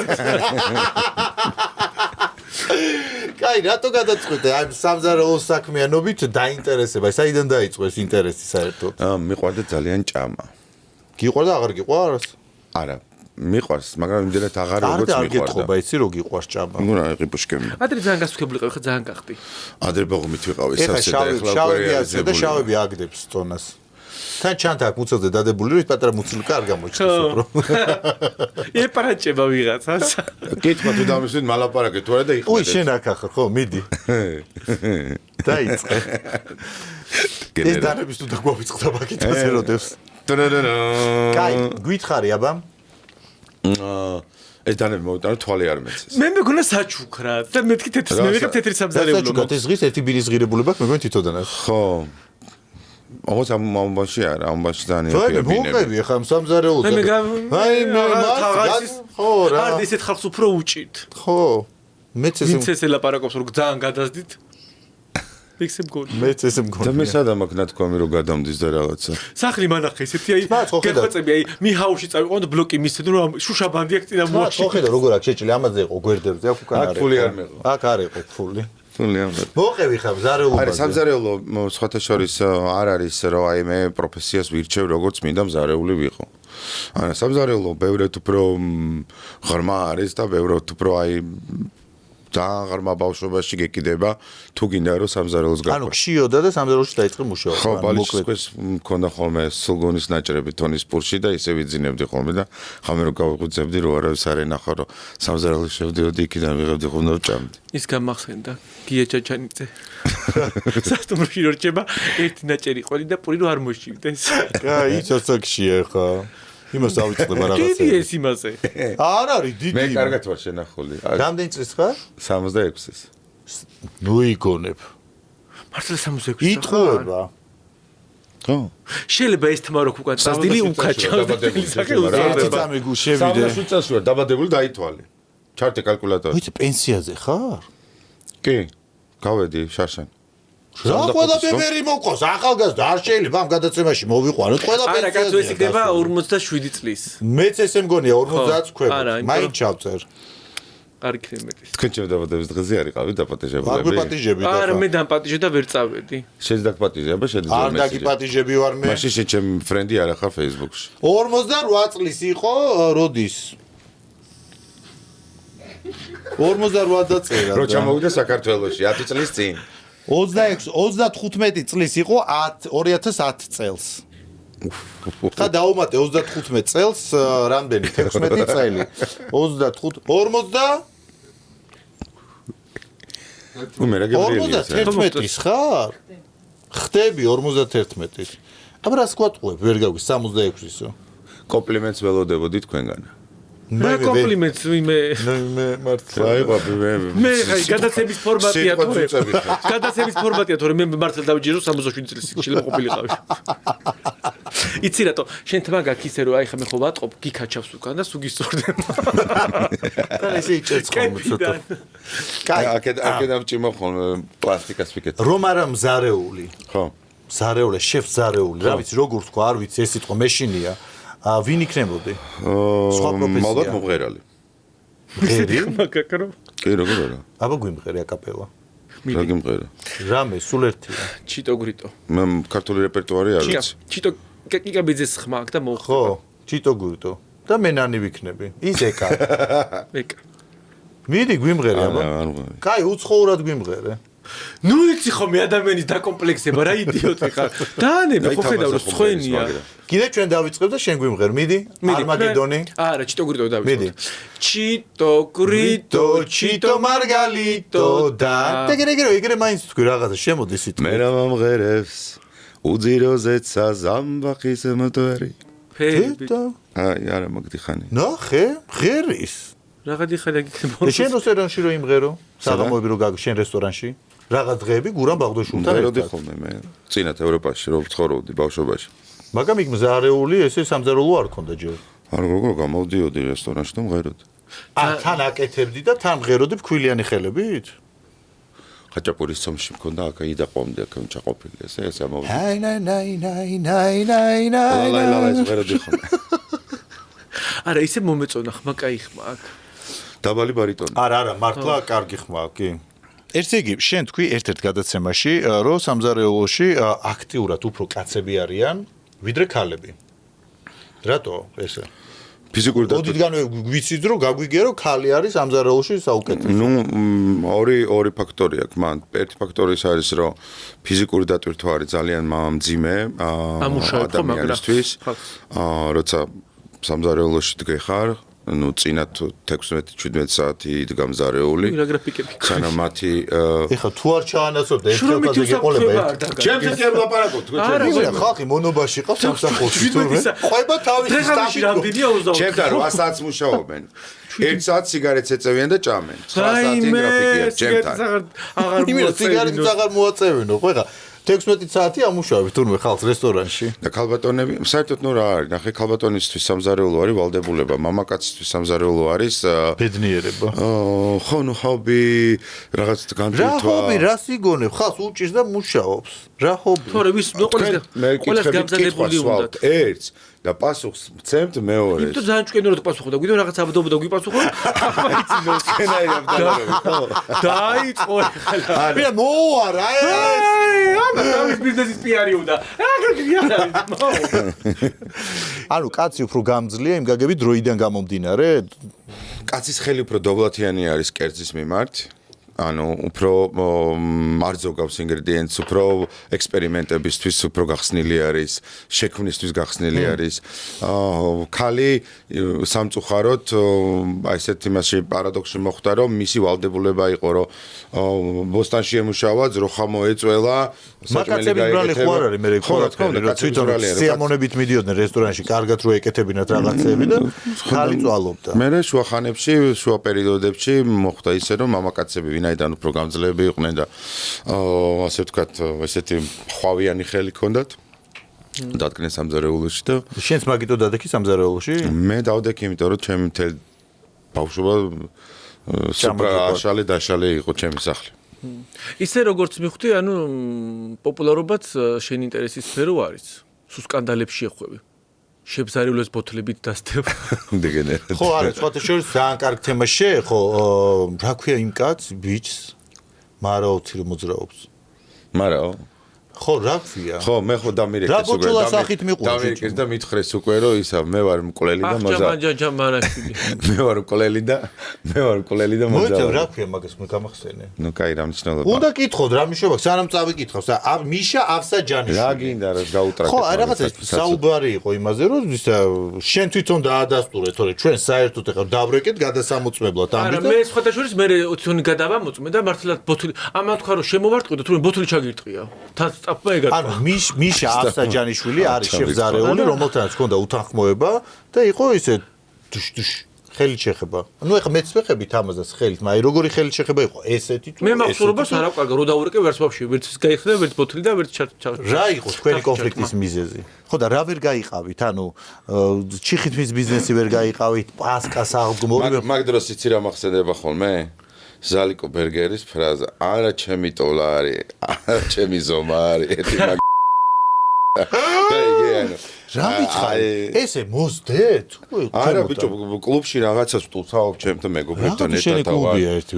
კაი რატო გადაწყვეტე აი სამზარეულოს საქმიანობით დაინტერესება საიდან დაიწყო ეს ინტერესი საერთოდ
მიყვარდა ძალიან ჭამა
გიყვარდა აღარ გიყვარს
არა მიყვარს მაგრამ იმდენად აღარ როგორც
არ
მიყვარდა
გეტყობა იცი რო გიყვარს ჭამა
ნუ რა ყიფუშკები
ადრე ძალიან გასუქებული ხარ ძალიან გახდი
ადრე ბაღმით ვიყავი
ეხლა
სასე და ეხლა
შავები ასე და შავები აგდებს წონას თან ჩანთა აქ მუცელზე დადებული რომ ის პატარა მუცილკა არ გამოჩნდეს უფრო
ეპარაჭება ვიღაცას
კითხვა თუ დამისვით მალაპარაკე თუ არა და იყმედეთ
უი შენ აქ ახლა ხო მიდი დაიწყე ეს დანების თუ დაგვავიწყდა ბაკიტაზე როდებს კაი გითხარი აბა
ეს დანები მოვიტანო თვალი არ მეცეს
მე მეგონა საჩუქრა და მეთქი თეთრს მე ვიღებ თეთრი სამზარეულო
საჩუქრა ეს ღირს ერთი ბირის ღირებულება მეგონა თვითონაც
ხო ოღონდ ამბაში არა ამბაში ძალიან
ფერი მოყევი ახლა სამზარეულოზე აი მე მაგას ხო რა
არ ისეთ ხალხს უფრო უჭით
ხო მეც
ეს ელაპარაკობს რომ ძალიან გადასდით მეც ესე მგონი
და მე სადამ აქ ნათქვამი რომ გადამდის და რაღაცა
სახლი მანახე ესეთი აი გეხვეწები აი მიჰაუში წავიყო და ბლოკი მისცენ რომ შუშაბანდი აქ წინა მოაში
ხო ხედა როგორ აქ შეჭილი ამაზე იყო გვერდებზე აქ უკან
არის აქ ფული არ მეყო
აქ არ იყო ფული
მოყევი
ხა მზარეულობაზე
არა სამზარეულო სხვათა შორის არ არის რომ აი მე პროფესიას ვირჩევ როგორც მინდა მზარეული ვიყო არა სამზარეულო ბევრად უფრო ღრმა არის და ბევრად უფრო აი ძალიან ღრმა ბავშვობაში გეკიდება თუ გინდა რომ სამზარეულოს გაყვე
ანუ ქშიოდა და სამზარეულოში დაიწყე მუშაობა
ხო ბალიშის მქონდა ხოლმე სულგონის ნაჭრები თონის პურში და ისე ვიძინებდი ხოლმე და ხამე რომ გავიღვიძებდი რომ არავის არ ენახა რომ სამზარეულოს შევდიოდი იქიდან ვიღებდი ხოლმე და ჭამდი
ის გამახსენდა გია ჩაჩანიძე სასტუმროში რო რჩება ერთი ნაჭერი ყოლი და პური რო არ მოშივდეს
კაი ცოცოქშია ხა იმას ავიწყდება რაღაცა
დიდი ეს იმაზე
არ არის დიდი
მე კარგად ვარ შენახული
რამდენი წლის ხარ
66-ის
ნუ იგონებ
მართლა 66-ის
იტყუება
ხო
შეიძლება ეს თმა რო უკან წასდილი უკაჩავს
ერთი წამი გუშევიდე
68 წელს ვარ დაბადებული დაითვალე ჩარტე კალკულატორი
ვიცი პენსიაზე ხარ
კი გავედი შაშან
რა ყველა ბებერი მოყოს ახალგაზრდა არ შეიძლება ამ გადაცემაში მოვიყვანოთ ყველა პენსიაზე
არა კაცო ეს იქნება 47 წლის
მეც ესე მგონია 50-ს ქვევით მაინც ჩავწერ
არ იქნება მეტის
თქვენ ჩემ დაბადების დღეზე არიყავით დაპატიჟებულები
არ გვიპატიჟები და
არა მე დამპატიჟე და ვერ წავედი
შენ დაგპატიჟება შეძლებდა
არ დაგიპატიჟები ვარ მე
მაშინ შენ ჩემ ფრენდი არ ახარ Facebook-ში
48 წლის იყო როდის 48 დაწერა
რო ჩამოვიდა საქართველოში 10 წლის წინ
35 წლის იყო 2010 წელს ხა დაუმატე 35 წელს რამდენი 16 წელი 25 40
მე რა გებრიელია
51-ის ხარ ხტები 51-ის აბა რას გვატყუებ ვერ გავი 66-ისო
კომპლიმენტს ველოდებოდი თქვენგან
მე კომპლიმენტს მე
მართლა
მე გადაცემის ფორმატია თორე გადაცემის ფორმატია თორე მე მართლა დავიჯერო 67 წლის შეიძლება ყოფილიყავი იცი რატო შენ თმა გაქვს ისე რომ აი ხა მე ხო ვატყობ გიქაჩავს უკან და სულ გისწორდება
და ესე იჭერს ხოლმე ცოტა
კაი აქედან ვჭიმო ხოლმე პლასტიკას ვიკეთებ
რომ არა მზარეული
ხო
მზარეულე შეფ მზარეული რა ვიცი როგორ თქვა არ ვიცი ეს სიტყვა მეშინია ვინ იქნებოდი? სხვა პროფესია.
მალბათ მომღერალი.
ღერი?
მაგაკრო.
კი, როგორ არა?
აბა გვიმღერი აკაპელა.
რა გიმღერა?
რამე, სულ ერთია.
ჩიტო გრიტო.
მე ქართული რეპერტუარი არ ვიცი.
ჩიტო კიკაბიძეს ხმა აქვს და მოხდა.
ხო, ჩიტო გრიტო. და მე ნანი ვიქნები. ის ეკა.
ეკა.
მიდი გვიმღერი აბა. კაი, უცხოურად გვიმღერე.
ნუ იცი ხომ ადამიანის დაკომპლექსება რა იდიოტი ხარ. დაანებე ხო ხედავ რომ სხვენია.
კიდე ჩვენ დავიწყებ და შენ გვიმღერ. მიდი. არმაგედონი.
არა, ჩიტო გრიტო დავიწყებ.
მიდი.
ჩიტო გრიტო, ჩიტო მარგალიტო და
ეგრე ეგრე მაინც თქვი რაღაცა შემოდი სიტყვა.
მე რა მომღერებს უძიროზეცა ზამბახის მოტორი.
ფეიტა.
აი, არა მაგდიხანი.
ნახე, ღერის.
რაღაცი ხალე გიქნება.
და შენ რესტორანში რო იმღერო? საღამოები რო გაგი შენ რესტორანში? რაღაც დღეები გურამ ბაღდაშვილთან ერთად.
მღეროდი ხოლმე მე. წინათ ევროპაში რო ვცხოვრობდი ბავშვობაში.
მაგრამ იქ მზარეული ესე სამზარეულო არ ქონდა ჯერ.
არ როგორ გამოვდიოდი რესტორანში და მღეროდი.
თან აკეთებდი და თან მღეროდი ფქვილიანი ხელებით?
ხაჭაპურის ცომში მქონდა აქ იდაყვამდე აქ ჩაყოფილი ეს ამოვიდა.
აი ნაი
ლაილაის მღეროდი ხომ.
არა ისე მომეწონა ხმა კაი ხმა აქ.
დაბალი ბარიტონი.
არა, მართლა კარგი ხმა, კი. ერთი იგი, შენ თქვი ერთ-ერთ გადაცემაში, რომ სამზარეულოში აქტიურად უფრო კაცები არიან, ვიდრე ქალები. რატო ესე?
ფიზიკური
ოდითგანვე გვიცით რომ გაგვიგია რომ ქალი არის სამზარეულოში საუკეთესო.
ნუ ორი ფაქტორი აქვს მან. ერთი ფაქტორი ის არის რომ ფიზიკური დატვირთვა არის ძალიან მძიმე ადამიანისთვის. როცა სამზარეულოში დგეხარ ну წინა 16-17 საათი გამზარეული სანამ მათი
ეხა თუ არ ჩაანაცვლებ და ერთად გეყოლება
ჩემს ერთ ლაპარაკობ თქვენ
ჩემს ხალხი მონობაში ყავს სამსახურში თურმე ყვება თავის სტაფი
ჩემთან 8 საათს მუშაობენ 1 საათს სიგარეტს ეწევიან და ჭამენ 9 საათი გრაფიკია ჩემთან
იმენა სიგარეტს აღარ მოაწევენო ხო ეხა 16 საათი ამუშავებ თურმე ხალხს რესტორანში
და ქალბატონები საერთოდ ნუ რა არის ნახე ქალბატონისთვის სამზარეულო არის ვალდებულება მამაკაცისთვის სამზარეულო არის
ბედნიერება
ხო ნუ ჰობი რაღაც განვითარება
რა ჰობი რა სიგონებ ხალხს უჭირს და მუშაობს რა ჰობი
თორე ვის ყველას გამზადებული უნდა
ერთს და პასუხს მცემთ მეორეს
იმიტომ ძალიან ჭკენო რომ პასუხო და გვიდო რაღაც აბდობო და გვიპასუხო
მაიცინო სცენარი აბდობები ხო
დაიწყო ხალხა
მე მოარა
ამის ბიზნესის პიარი უნდა
ანუ კაცი უფრო გამძლეა იმ გაგები დროიდან გამომდინარე
კაცის ხელი უფრო დოვლათიანი არის კერძის მიმართ ანუ უფრო მარზო გავს ინგრედიენტს უფრო ექსპერიმენტებისთვის უფრო გახსნილი არის შექმნისთვის გახსნილი არის ქალი სამწუხაროდ აი ესეთ იმაში პარადოქსი მოხდა რომ მისი ვალდებულება იყო რომ ბოსტანში ემუშავა ძროხა მოეწველა
საკაცები ბრალი ხო არ არის მე რა თვითონ სიამონებით მიდიოდნენ რესტორანში კარგად რო ეკეთებინათ რაღაცები და ხალი წვალობდა
მე შუახანებში შუა პერიოდებში მოხდა ისე რომ მამაკაცები ვინაიდან უფრო გამძლეები იყვნენ და ასე ვთქვათ ესეთი ხვავიანი ხელი ჰქონდათ დადგნენ სამზარეულოში და
შენც მაგიტო დადექი სამზარეულოში
მე დავდექი იმიტომ რომ ჩემი მთელი ბავშვობა სუპრაშალე დაშალე იყო ჩემი სახლი
ისე როგორც მივხვდი ანუ პოპულარობაც შენ ინტერესის სფერო არის სულ სკანდალებში ეხვევი შებზარეულოს ბოთლებით დასდებ
დეგენერატ
ხო არა სხვათა შორის ძალიან კარგი თემა შეეხო რა ქვია იმ კაცს ბიჭს მარაოთი რომ მოძრაობს
მარაო
ხო რა ქვია
ხო მე ხო დამირეკეს
უკვე
დამირეკეს და მითხრეს უკვე რომ ისა მე ვარ მკვლელი და მოზა მე ვარ მკვლელი და მოზა
რა ქვია მაგას მე გამახსენე
ნუ კაი რა მნიშვნელობა
უნდა კითხოთ რა მიშობა სანამ წავიკითხავს მიშა ავსაჯანიშვილი
რა გინდა რა გაუტრაკეთ
ხო რაღაცა საუბარი იყო იმაზე რომ შენ თვითონ დაადასტურე თორე ჩვენ საერთოდ ეხლა დავრეკეთ გადასამოწმებლად ამით
და მე სხვათა შორის მე თვითონ გადავამოწმე და მართლაც ბოთლი ამან თქვა რომ შემოვარტყიდო თუმცა ბოთლი ჩაგირტყია ანუ
მიშა ავსაჯანიშვილი არის შებზარეული რომელთანაც ჰქონდა უთანხმოება და იყო ისე ხელით შეხება ანუ ეხლა მეც ვეხებით ამაზას ხელით მაგრამ როგორი ხელით შეხება იყო ესეთი
მე მახსოვრობას არ აკვარგა რო დაურეკე ვერც ბავშვი ვერც გაიხდა ვერც ბოთლი და ვერც
რა იყო თქვენი კონფლიქტის მიზეზი ხო და რა ვერ გაიყავით ანუ ჩიხითმის ბიზნესი ვერ გაიყავით პასკას აღდგომი
მაგ დროს იცი რა მახსენდება ხოლმე ზალიკო ბერგერის ფრაზა არა ჩემი ტოლარი არა ჩემი ზომარი ეთი მაგ
რა ვიცხარი ესე მოსდეთ
არა ბიჭო კლუბში რაღაცას ვტულთავ ჩემთან მეგობრებთან ერთად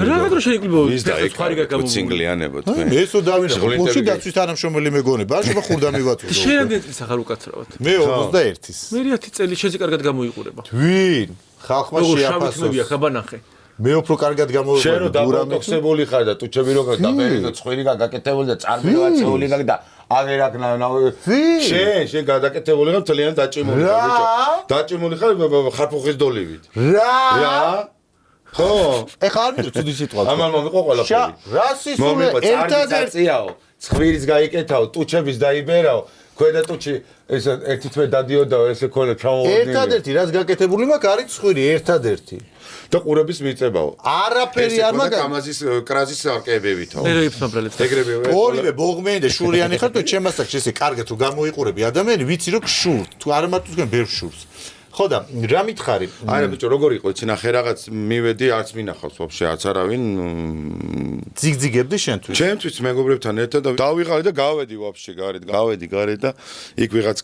რაღაც რო შენი კლუბი
ის და ხარი გაგამოვიდა სინგლიანება თქვენ
ესო დავინახე კლუბში დაცვის თანამშრომელი მეგონება შეხა ხურდა მივაწვდო
შენ რამდენი წელი ახალ უკაცრავად
მე 21-ის
მე 10 წელი შეზე კარგად გამოიყურება
თვინ ხალხმა შეაფასოს
ხაბანახე
მე უფრო კარგად გამოვიდა
შენ რო დაბოტოქსებული ხარ და ტუჩები რო გადაბერიდო წხვირი გაკეთებული და წარმოვაცეული და აღერაკნა შენ გადაკეთებული ხარ ძალიან დაჭიმული ხარ ბიჭო დაჭიმული ხარ ხარფუხის დოლივით რა ხო
ეხლა არ მიწვი ცუდი სიტყვა
ამან მომიყო ყველაფერი
რა სისულე
ერთადერთიაო ცხვირის გაიკეთაო ტუჩების დაიბერაო ქვედა ტუჩი ეს ერთი თვე დადიოდაო ესე ქონა ჩამოვოდი
ერთადერთი რაც გაკეთებული მაქვს არის ცხვირი ერთადერთი
და ყურების მიწებაო
არაფერი არ მაგა
კამაზის კრაზის არკებებითო
ერებს მომბრალებს
ეგრევე
ორივე ბოღმენი და შურიანი ხარ თუ ჩემასაკ ესე კარგად რომ გამოიყურები ადამიანი ვიცი რომ გშურთ თუ არ მარტო თქვენ ბევრ შურს ხო და რა მითხარი?
არა ბიჭო, როგორ იყო, იცი ნახე რაღაც მივედი, არც მინახავს ვაფშე, არც არავინ
ძიგძიგებდი შენთვის?
ჩემთვის მეგობრებთან ერთად და დავიღალე და გავედი ვაფშე გარეთ, გავედი და იქ ვიღაც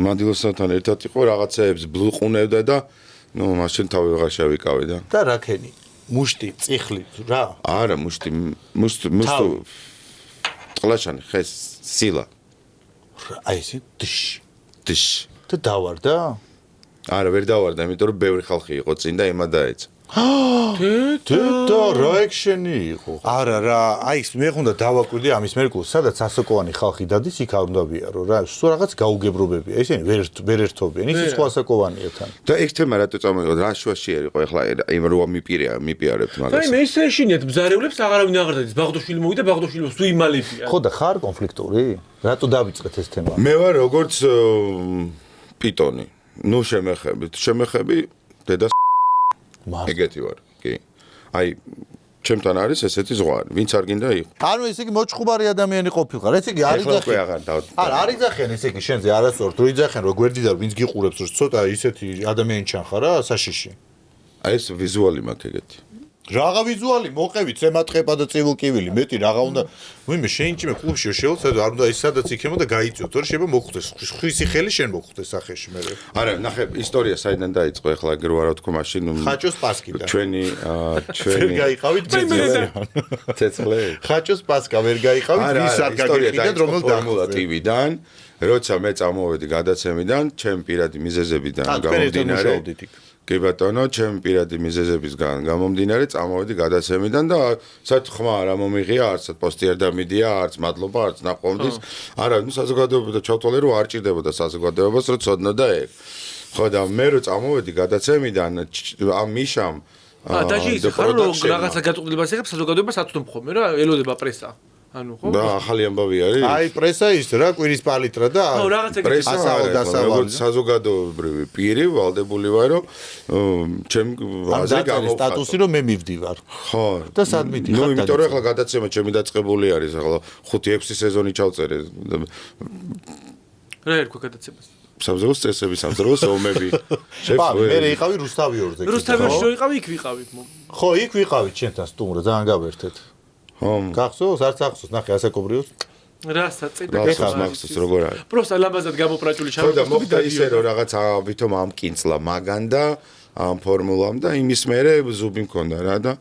მანდილოსთან ერთად იყო, რაღაცეებს ბლუყუნევდა და მაშინ თავი ვეღარ შევიკავე და.
და რაკენი? მუშტი, წიხლი, რა?
არა, მუშტი ტყლაშანი, ხეს, სილა.
აი ესე დშ. და დავარდა?
არა, ვერ დავარდა, იმიტომ რომ ბევრი ხალხი იყო წინ და ემა დაეცა.
და რა ექშენი იყო? არა რა, აი ეს მე ხონდა დავაკვირდი ამის მერკულს, სადაც ასაკოვანი ხალხი დადის, იქ არ უნდა ვიარო რა. სულ რაღაც გაუგებრობებია. ესენი ვერ ერთობიან, ის სხვა ასაკოვანია თან.
და ეგ თემა რატო წამოიღო? რა შუაში ერიყო ახლა იმ რო მიპიარებთ მაგას.
აი მე ისე ეშინიათ ბზარეულებს აღარავინ აღარ დადის. ბაღდოშვილი მოვიდა, ბაღდოშვილი სულ იმალებია.
ხო და ხარ კონფლიქტური? რატო დავიწყეთ ეს თემა?
მე ვარ როგორც პიტონი. ნუ შემეხები დედას ეგეთი ვარ, კი. აი ჩემთან არის ესეთი ზღვარი, ვინც არ გინდა იყო.
ანუ ესე იგი მოჭხუბარი ადამიანი ყოფილიყარ, ესე იგი არ იძახენ. არა, არ იძახენ ესე იგი შენზე არასწორად რო იძახენ რო გვერდიდან ვინც გიყურებს რო ცოტა ისეთი ადამიანი ჩანხარ რა საშიში.
აი ეს ვიზუალი მაქვს ეგეთი.
რაღა ვიზუალი მოყევი ცემატყება და ცივილკივილი მეტი რაღა უნდა ვინმე შეინჭიმე კლუბში შეულცად არ უნდა ის სადაც იქемо და გაიწიოთ თორე შეიძლება მოხვდეს ხვისი ხელი შენ მოხვდეს სახეში მე
არა ნახე ისტორია საიდან დაიწყო ეხლა ეგ რო არა თქო მაშინ
ხაჭოს პასკიდან
ჩვენი
ვერ გაიყავით
ცეცხლე
ხაჭოს პასკა ვერ გაიყავით ვის არ გაგიხიდეთ რომელ
ფორმულა TV-დან როცა მე წამოვედი გადაცემიდან ჩემ პირადი მიზეზებიდან გამომდინარე კი ბატონო, ჩემი პირადი მიზეზებისგან გამომდინარე, წამოვედი გადაცემიდან და საერთოდ ხმა არ მომიღია, არც პოსტი არ დამიდია, არც მადლობა, არც ნაყოფის. არა, ნუ საზოგადოება და ჩავთვალე რომ არ ჭირდებოდა საზოგადოებას, რომ ცოდნოდა ეგ. ხო და მე რო წამოვედი გადაცემიდან ამ მიშამ
დაჟე ის ხარ რომ რაღაცა გაწყვეტილებას იღებს საზოგადოებას აწვდომ ხოლმე რა, ელოდება პრესა. ანუ ხო?
და ახალი ამბავი არის?
აი პრესა ის რა, კვირის პალიტრა და
პრესა როგორც საზოგადოებრივი პირი ვალდებული ვარ რომ ჩემ აზრი გამოვხატო.
სტატუსი რომ მე მივდივარ.
ხო.
და სად მიდიხარ?
ნუ იმიტომ რომ ახლა გადაცემა ჩემი დაწყებული არის, ახლა 5-6 სეზონი ჩავწერე.
რა ერქვა გადაცემას?
სამზეოს წესები, სამზეოს ომები.
მე იყავი რუსთავიორზე.
რუსთავიორში რო იყავი, იქ ვიყავით.
ხო, იქ ვიყავით ჩვენთან სტუმრად, ძალიან გავერთეთ. გახსოვს, არც ახსოვს, ნახე ასაკობრივს.
რასაც
მახსოვს როგორ არის.
პროსტა ლამაზად გამოპრაჭული
ხო და მოხდა ისე რომ რაღაც ვითომ ამკინწლა მაგან და ამ ფორმულამ და იმის მერე ზუბი მქონდა რა და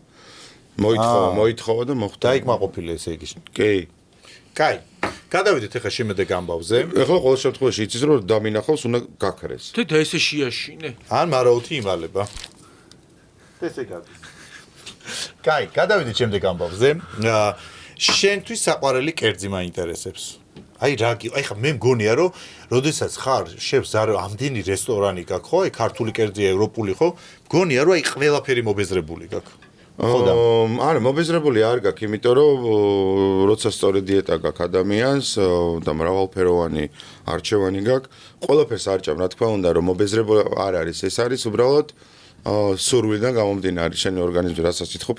მოითხოვა და მოხდა.
და იქ მაყოფილი ესე იგი.
კი.
კაი. გადავიდეთ ახლა შემედეგ ამბავზე.
ახლა ყოველ შემთხვევაში იცის რომ დამინახავს უნდა გაქრეს.
და ესე შეაშინე.
ან მარაუთი იმალება. ესე გადის. კაი, გადავიდეთ შემდეგ ამბავზე. შენთვის საყვარელი კერძი მაინტერესებს. აი რა კი, აი ხა მე მგონია რომ როდესაც ხარ შევს ამდენი რესტორანი გაქვს, ხო? აი ქართული კერძია, ევროპული, ხო? მგონია რომ აი ყველაფერი მობეზრებული გაქვს. ხო და
არა, მობეზრებული არ გაქვს, იმიტომ რომ როცა სწორი დიეტა გაქვს ადამიანს და მრავალფეროვანი არჩევანი გაქვს, ყველაფერს არჭამ, რა თქმა უნდა, რომ მობეზრებული არ არის, ეს არის უბრალოდ სურვილიდან გამომდინარე, შენი ორგანიზმი რასაც ითხოვს,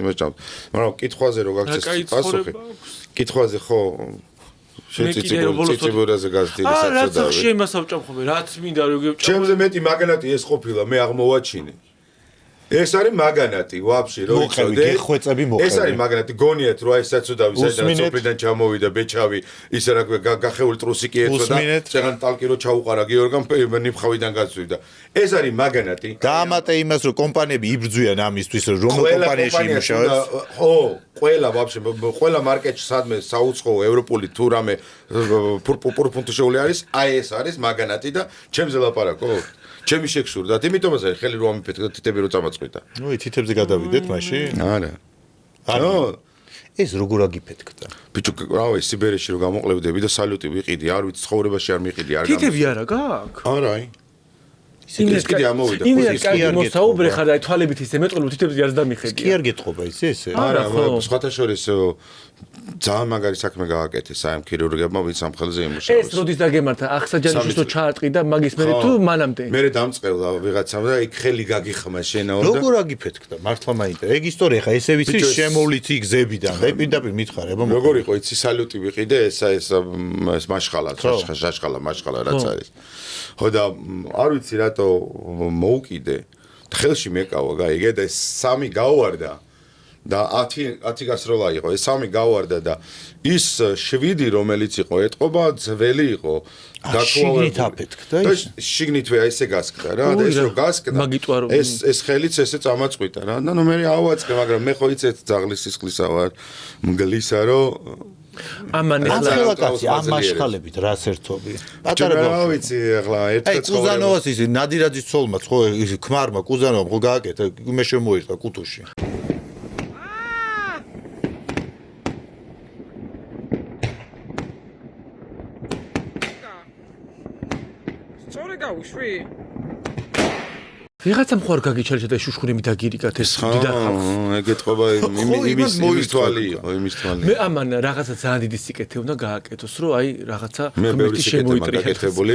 იმას ჭამს. მაგრამ კითხვაზე რო გაქცეს პასუხი. კითხვაზე ხო შეციციბურაზე გაზრდილი
საწოდავი.
არა,
რაც შემას ავჭამ ხოლმე, რაც მინდა რომ გევჭამ.
ჩემზე მეტი მაგანატი ეს ყოფილა, მე აღმოვაჩინე. ეს არის მაგანატი, ვაფშე, რო იცოდე. ეს არის მაგანატი, გონიათ რომ აი საწოდავი საერთოდ სოფლიდან ჩამოვიდა ბეჭავი, ისე რა გახეული ტრუსიკი ეცვა და წეგან ტალკი რო ჩაუყარა გიორგამ ნიფხავიდან გაწვიდა. ეს არის მაგანატი.
დაამატე იმას რომ კომპანიები იბრძვიან ამისთვის რომ კომპანიაში იმუშავებს.
ხო, ყველა ვაფშე, ყველა მარკეტში სადმე საუცხოო ევროპული თუ რამე პურპუნტუშეული არის, აი ეს არის მაგანატი და ჩემზე ლაპარაკო. ჩემი შეგსურდათ, იმიტომაც არის ხელი რომ ამიფეთქე თითები რო წამაწყვიტა.
ნუ თითებზე გადავიდეთ მაშინ?
არა. ანუ
ეს როგორ აგიფეთქდა?
ბიჭო, რავი, სიბერეში რო გამოყლებდები და სალუტი ვიყიდი, არ ვიცი, ცხოვრებაში არ მიყიდი, არ
თითები არა გაქვს?
არა, აი. ის კიდე ამოვიდა.
იმენა მოსაუბრე ხარ და თვალებით ისე მეტყოლო თითებზე არც დამიხედია.
კი არ გეტყობა ისე?
არა, სხვათა შორის ძალიან მაგარი საქმე გააკეთეს აი ამ ქირურგებმა, ვინც ამ ხელზე იმუშავებს.
ეს როდის დაგემართა? ახსაჯანიშვილს რო ჩაარტყი და მაგის მერე თუ მანამდე?
მე დამწყევდა ვიღაცამ და იქ ხელი გაგიხმა შენაო და
როგორ აგიფეთქდა? მართლა მაინტერესებს. ეგ ისტორია ხა ესე ვიცი შემოვლითი გზებიდან. მე პირდაპირ მითხარება.
როგორ იყო იცი სალუტი ვიყიდე ეს მაშხალა, მაშხალა რაც არის. ხო და არ ვიცი რატო მოუკიდე. ხელში მეკავა, გაიგე და ეს 3 გავარდა. და 10 გასროლა იყო. ეს 3 გავარდა და ის 7 რომელიც იყო ეთყობა ძველი იყო.
შიგნით აფეთქდა
ის? შიგნით ვე ესე გასკდა რა და ეს რო გასკდა. ეს ხელიც ესე წამაწყვიტა რა. და ნუ მე ავაწყე, მაგრამ მე ხო იცით ძაღლის სისხლისა ვარ. მგლისა რო
ამან
ახლა კაცი ამ მაშხალებით რას ერთობი?
პატარა რა ვიცი ახლა ერთად
ცხოვრება. კუზანოვას ის ნადირაძის ცოლმაც ხო ის ქმარმა კუზანოვამ ხო გააკეთა მე შემოერთა კუტუში.
ვიღაცამ ხوار გაგიჩერდა და შუშხური მიდაგირიგათ ეს დიდახავს.
ეგეთყობა იმის თვალი იყო, იმის თვალი.
მე ამან რაღაცა ძალიან დიდი სიკეთე უნდა გააკეთოს, რომ აი რაღაცა
ღმერთის შემოიტრიალოს. გაკეთებული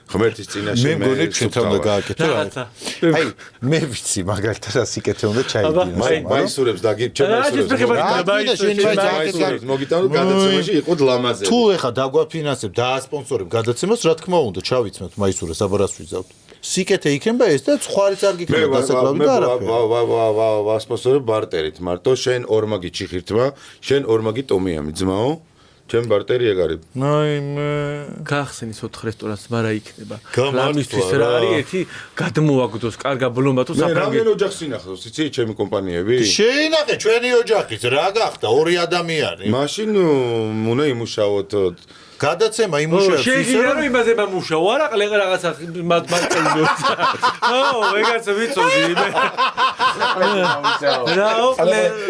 ღმერთის წინაშე
მე მგონი ჩვენთან უნდა გააკეთო რაღაცა. აი მე ვიცი მაგალითად რა სიკეთე უნდა ჩაიდინოს.
მაისურებს დაგირჩევს მოგიტანო გადაცემაში იყო ლამაზები.
თუ ეხა დაგვაფინანსებ დაასპონსორებ გადაცემას, რა თქმა უნდა, ჩავიცმოთ მაისურეს, აბა რას ვიზავთ. სიკეთე იქნება ეს და ხვარიც არ გიქნება დასაკლავი და არაფერი.
ვასპონსორებ ბარტერით, მარტო შენ ორმაგი ჩიხირთმა, შენ ორმაგი ტომიამი ძმაო. ჩემ ბარტერი ეგ არის.
აი მე
გახსენის 4 რესტორანს მარა იქნება. ლამისთვის რა არის ერთი გადმოაგდოს კარგა ბლომა თუ
საფრანგეთი. მე რამდენ ოჯახს ინახავს, იცი ჩემი კომპანიები?
შეინახე ჩვენი ოჯახიც რა გახდა 2 ადამიანი.
მაშინ უნდა იმუშაოთ
გადაცემა იმუშავებს ისე
შეიძლება რომ იმაზე მომუშაო არა ყლეყ რაღაცა მარტელოს. ეგაც ვიცოდი მე.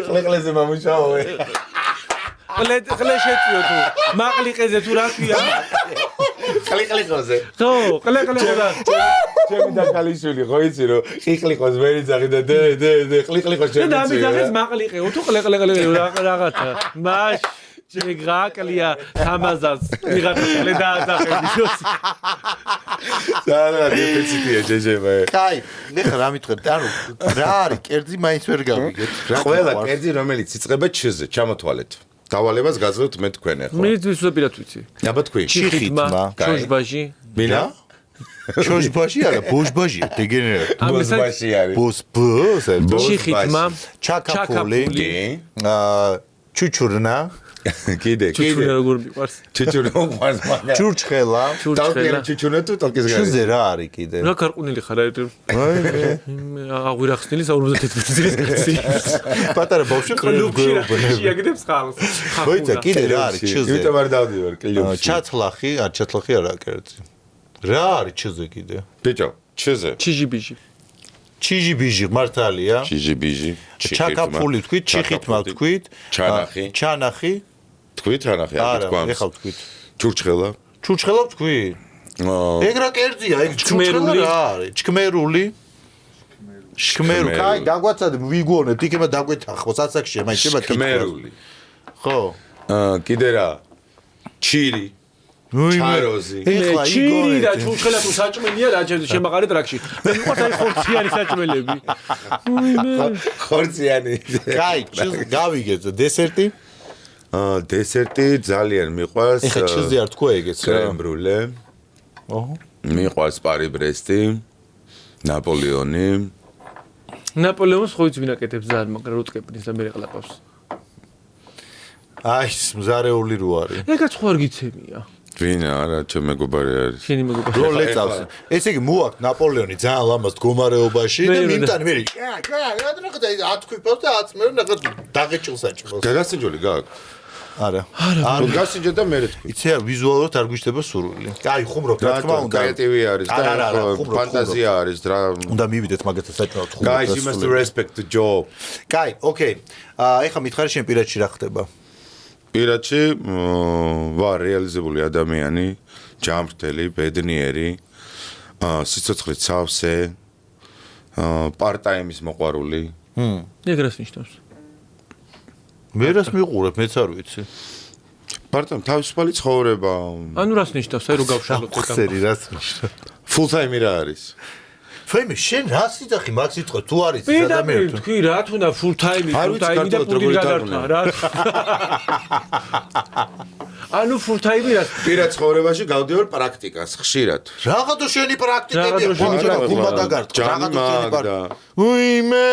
ყლეყლეზე მომუშაო.
ყლე შეწიო თუ მაყლიყეზე თუ რა ქვია?
ყლიყლიყოზე.
ხო, ყლეყლეზე.
ჩემი და ქალიშვილი ხო იცი რომ ყლიყლიყოს მე იძახი და დე ყლიყლიყოს ჩემი.
და ამიძახეს მაყლიყეო თუ ყლეყლეყლე რაღაცა. მაშ შეგრაკლია თამაზას ვიღაცა ყლე დააძახებს.
და დეფიციტია ჯეჯება.
კაი, ნახე რა მითხარ, ანუ რა არის კერძი მაინც ვერ გავიგეთ.
ყველა კერძი რომელიც იწყება ჩ-ზე, ჩამოთვალეთ. დავალებას გაძლევთ მე თქვენ ახლა.
მე ვისვაპირად ვიცი.
აბა თქვი.
ჩიხიტმა, ჩოშბაჟი.
მინა?
ჩოშბაჟი არა, ბოშბაჟი, დეგენერატ.
ბოშბაჟი არის.
ჩიხიტმა, ჩაკაფული, ჩუჩურნა.
კიდე.
ჩუჩურნა როგორ მიყვარს?
ჩუჩურნა უყვარს მაგრამ.
ჩურჩხელა.
ტალკიანი ჩუჩურნა თუ ტალკის გარე.
ჩუზე რა არის კიდე?
რა გარყვნილი ხარ აი.
აი.
აღვირახსნილი 54 წლის კაცი.
პატარა ბავშვი
კლუბში შეაგდებს ხალხს.
ხოიცა კიდე რა არის ჩუზე?
იმიტომ არ დავდივარ კლუბში.
ჩათლახი, არ ჩათლახი არა კერძი. რა არის ჩუზე კიდე?
ბიჭო, ჩუზე.
ჩიჟიბიჟი.
ჩიჟიბიჟი მართალია.
ჩიჟიბიჟი.
ჩაკაფული თქვით, ჩიხიტმა თქვით.
ჩანახი.
ჩანახი.
თქვით ჩანახი, არ თქვამს.
ეხლა თქვით.
ჩურჩხელა.
ჩურჩხელა თქვი? ეგ რა კერძია, ეგ ჩურჩხელა რა არის? ჩქმერული. ჩქმერული. კაი, დაგვაცადე, ვიგონებთ, იქება დაგვეთახოს ასაკშია, მაინც შეება თითქოს.
ჩქმერული.
ხო.
კიდე რა? ჩირი. ჩაროზი.
ეხლა ჩირი და ჩურჩხელა თუ საჭმელია რა შემაყარეთ რაკში. მე მიყვარს აი ხორციანი საჭმელები.
ხორციანი.
კაი, გავიგეთ დესერტი?
დესერტი ძალიან მიყვარს.
ეხლა ჩილზე არ თქვა ეგეც რა.
კრემ ბრულე.
ოჰო.
მიყვარს პარი ბრესტი. ნაპოლეონი.
ნაპოლეონს ხო იცი ვინაკეთებს ძალიან, მაგრამ როწკეპნის და მე ყლაპავს.
აი, მზარეული რო არის.
ეგაც ხო არ გიცემია.
ვინა არა, ჩემ მეგობარი არის.
შენი მეგობარი.
რო ლეწავს. ესე იგი მოაქვს ნაპოლეონი ძალიან ლამაზ მდგომარეობაში და მიმტანი მე. რა ათქვიფავს და აწმევ ნახეთ დაღეჭილ საჭმელს.
გასინჯული გააქვს?
არა.
არა. გასინჯე და მე თქვი.
იცი რა ვიზუალურად არ გვიშდება სურვილი. აი ხუმრობ რა თქმა უნდა.
კრეატივი არის და ფანტაზია არის რა.
უნდა მივიდეთ მაგათა საჭმელად ხუმრობ.
Guys, you must respect the job.
კაი, ოკეი. ეხლა მითხარი შენ პირადში რა ხდება?
პირადში ვარ რეალიზებული ადამიანი, ჯამრთელი, ბედნიერი, სიცოცხლით სავსე, პარტ-ტაიმის მოყვარული.
ეგ რას ნიშნავს?
მე რას მიყურებ, მეც არ ვიცი.
მარტო თავისუფალი ცხოვრება.
ანუ რას ნიშნავს, აი რო გავშალოთ ეკა.
ხსერი რას ნიშნავს?
Full time რა არის?
ფეიმი, შენ რას იცახი მაგ სიტყვას თუ არის
ადამიანი? თქვი რა თუნდა full time და პუდი გადართა რა. ანუ full time რა?
პირად ცხოვრებაში გავდივარ პრაქტიკას ხშირად.
რაღაცა შენი პრაქტიკები ხო გუმა დაგარტყა. რაღაცა შენი პრაქტიკა. უიმე!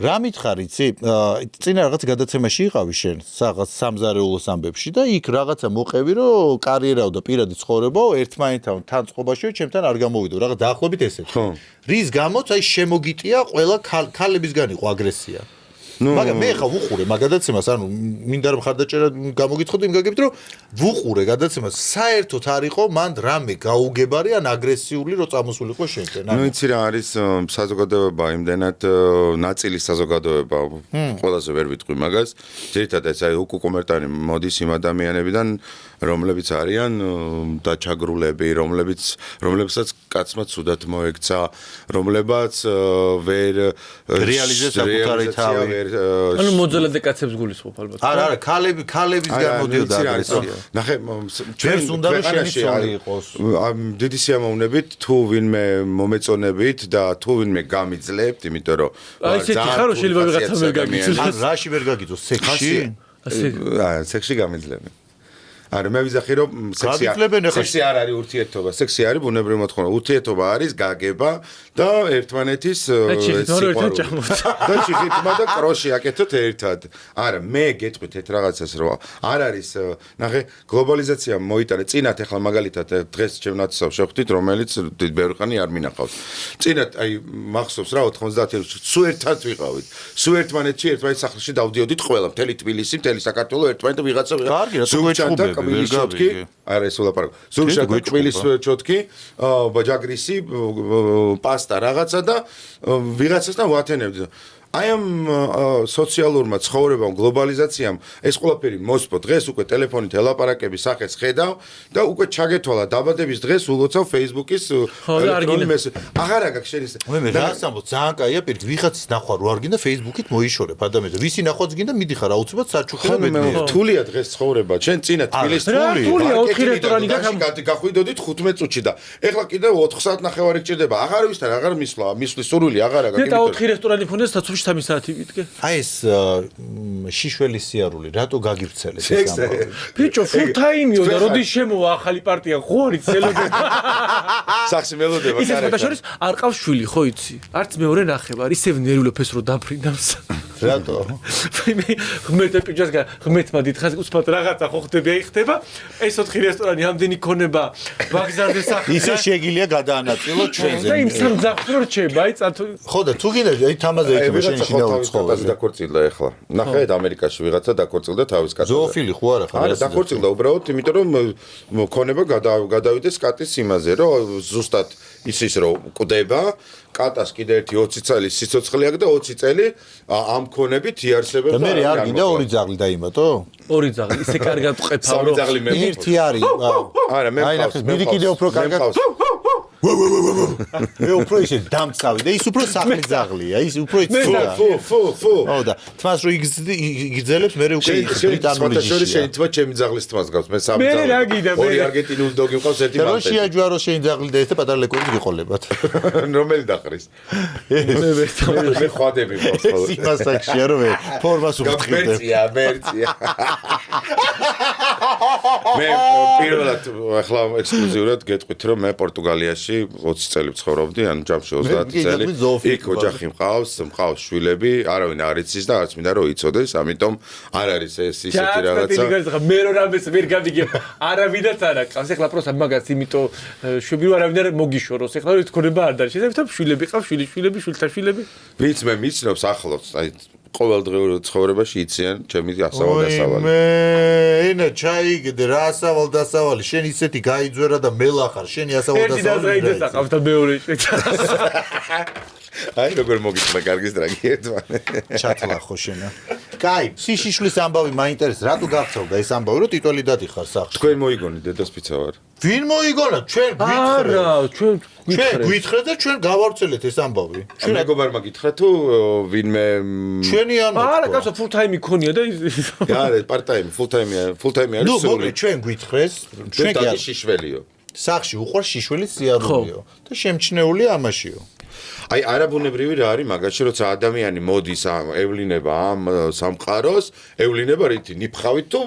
რა მითხარ იცი? წინა რაღაც გადაცემაში იყავი შენ, რაღაც სამზარეულოს ამბებში და იქ რაღაცა მოყევი რომ კარიერაო და პირადი ცხოვრებაო ერთმანეთთან თან წყობაშიო ჩემთან არ გამოვიდო. რაღაც დაახლოებით ესეთი. ხო. რის გამოც აი შემოგიტია ყველა ქალებისგან იყო აგრესია. მაგრამ მე ხა ვუყურე მაგ გადაცემას, ანუ მინდა რომ ხარდაჭერა გამოგითხოთ იმ გაგებით რომ ვუყურე გადაცემას, საერთოდ არ იყო მან რამე გაუგებარი ან აგრესიული რო წამოსულიყო შენთან.
ნუ იცი რა არის საზოგადოება, იმდენად ნაწილი საზოგადოება, ყველაზე ვერ ვიტყვი მაგას. ძირითადად აი უკუკომერტანი მოდის იმ ადამიანებიდან, რომლებიც არიან დაჩაგრულები, რომლებსაც კაცმა ცუდად მოექცა, რომლებაც ვერ
რეალიზებს საკუთარი თავი.
ანუ მოძალადე კაცებს გულისხმობ ალბათ.
არა, ქალებისგან მოდიოდა აგრესია.
ნახე,
ჩვენს უნდა რომ შენი ცოლი იყოს.
დიდი სიამოვნებით თუ ვინმე მომეწონებით და თუ ვინმე გამიძლებთ, იმიტომ რომ
აი ესეთი ხარ რომ შეიძლება ვიღაცა ვერ გაგიწოს.
ან რაში ვერ გაგიწოს? სექსში?
სექსში გამიძლები. არა, მე ვიზახი რომ სექსი არ არის ურთიერთობა, სექსი არის ბუნებრივი მოთხოვნა. ურთიერთობა არის გაგება და ერთმანეთის სიყვარული. და ჩიხითმა და კროში აკეთოთ ერთად. არა, მე გეტყვით ერთ რაღაცას რომ არ არის, ნახე, გლობალიზაცია მოიტანა წინათ ახლა მაგალითად დღეს ჩემ ნაცისავს შევხვდით, რომელიც ბევრი ხანი არ მინახავს. წინათ აი მახსოვს რა 90-იანი სულ ერთად ვიყავით. სულ ერთმანეთში ერთმანეთის სახლში დავდიოდით ყველა, მთელი თბილისი, მთელი საქართველო ერთმანეთთან ვიღაცა ზუგჭანთან კბილის ჩოტკი, არა ეს ვლაპარაკობ. ზუგჭანთან კბილის ჩოტკი, ბაჯაგრისი, პასტა რაღაცა და ვიღაცასთან ვათენებდი. აი ამ სოციალურმა ცხოვრებამ, გლობალიზაციამ ეს ყველაფერი მოსპო. დღეს უკვე ტელეფონით ელაპარაკების სახეს ხედავ და უკვე ჩაგეთვალა დაბადების დღეს ულოცავ Facebook-ის ელექტრონული მესეჯი. აღარ აქვს შენ ის.
მე რას ამბობ, ძალიან კაია, პირდ ვიღაცის ნახვა რო არ გინდა Facebook-ით მოიშორებ ადამიანს. ვისი ნახვაც გინდა მიდიხარ აუცილებლად საჩუქრე და მედია.
თულია დღეს ცხოვრება. შენ წინა თბილისში
თულია 4 რესტორანი
გახვიდოდით 15 წუთში და ეხლა კიდევ 4 საათ ნახევარი გჭირდება. აღარ ვისთან, აღარ მისვლის სურვილი აღარ აქვს.
და 4 რესტორანი ფონდეს საცუში 3 საათი ვიდგე.
აი ეს შიშველის სიარული, რატო გაგივრცელეთ ეს ამბავი?
ბიჭო, full time-იო და როდის შემოვა ახალი პარტია, ხო არის ელოდება.
სახში მელოდება
კარგი. ისე შორის არ ყავს შვილი, ხო იცი? არც მეორე ნახევარ, ისევ ნერვიულობს რომ დაფრინავს.
რატო?
მე ღმერთი პიჭას ღმერთმა დიდხანს უსმათ რაღაცა ხო ხდება, აი ხდება. ეს 4 რესტორანი ამდენი ქონება ვაგზარზე სახე.
ისე შეგიძლია გადაანაწილო ჩვენზე.
და იმ სამ ძაღლს რო რჩება, აი წათო.
ხო და თუ გინდა აი თამაზე იქნება შენი შინაური ცხოვრება.
დაქორწილდა ეხლა. ნახეთ ამერიკაში ვიღაცა დაქორწილდა თავის კაცზე.
ზოოფილი ხო არა ხარ?
არა, დაქორწილდა უბრალოდ, იმიტომ რომ ქონება გადავიდეს კატის იმაზე, რომ ზუსტად ის რომ კვდება, კატას კიდე ერთი 20 წელი სიცოცხლე აქვს და 20 წელი ამ ქონებით იარსებებს
და მე არ გინდა ორი ძაღლი დაიმატო?
ორი ძაღლი, ისე კარგად ყეფავ რომ
ერთი არის.
არა, მე მყავს,
მე კიდე უფრო კარგად მე უფრო ისე დამცავი და ის უფრო სახლის ძაღლია, ის უფრო იცოდა.
ფუ.
ო და თმას რო იგრძელებს მე უკვე ბრიტანული
შორი შენი თმა ჩემი ძაღლის თმას გავს, მე სამი ძაღლი.
მე რა გინდა მე?
ორი არგენტინული დოგი მყავს, ერთი
მალტეზი. და რო
მალტეზი.
შეაჯვარო შენი ძაღლი და ეს და პატარა ლეკოები გიყოლებათ.
რომელი დაყრის? მე ხვადები მყავს.
ეს იმასაკშია რომ მე ფორმას უხდიდებ.
მერცია. მე პირველად ახლა ექსკლუზიურად გეტყვით რომ მე პორტუგალიაში 20 წელი ვცხოვრობდი, ანუ ჯამში 30 წელი. იქ ოჯახი მყავს შვილები, არავინ არ იცის და არც მინდა რომ იცოდეს, ამიტომ არ არის ეს ისეთი რაღაცა.
მე რო რამეს ვერ გავიგებ, არავინაც არ აკავს. ეხლა პროსა მაგას, იმიტომ შვილი არავინ არ მოგიშოროს. ეხლა რა თქონება არ არის. შესაძლოა შვილები ყავს, შვილები, შვილთა შვილები.
ვინც მე მიცნობს ახლავს, აი ყოველდღიურ ცხოვრებაში იციან ჩემი ასავალ-დასავალი.
მე ენა ჩაიგდე რა ასავალ-დასავალი, შენ ისეთი გაიძვერა და მელახარ, შენი ასავალ-დასავალი.
ერთი და ის აყავს და მეორე
აი როგორ მოგიწმა კარგის დრაგი ერთმანე.
ჩათლა ხო შენა. კაი, სიშიშვლის ამბავი მაინტერესებს, რატო გახსოვდა ეს ამბავი, რომ ტიტველი დადიხარ სახლში?
თქვენ მოიგონით დედას პიცა ვარ.
ვინ მოიგონა? ჩვენ გვითხრეთ.
არა, ჩვენ
გვითხრეთ და ჩვენ გავავრცელეთ ეს ამბავი.
ჩვენ მეგობარმა გითხრა თუ ვინმე
ჩვენიანო.
არა, კაცო full time იქონია და
არა, part time, full time არის.
ნუ მოკლედ ჩვენ გვითხრეს, ჩვენ
კი შიშველიო.
სახში უყვარ შიშველის სიარულიო და შემჩნეულია ამაშიო.
აი არაბუნებრივი რა არის მაგაში როცა ადამიანი მოდის ევლინება ამ სამყაროს, ევლინება რითი ნიფხავით თუ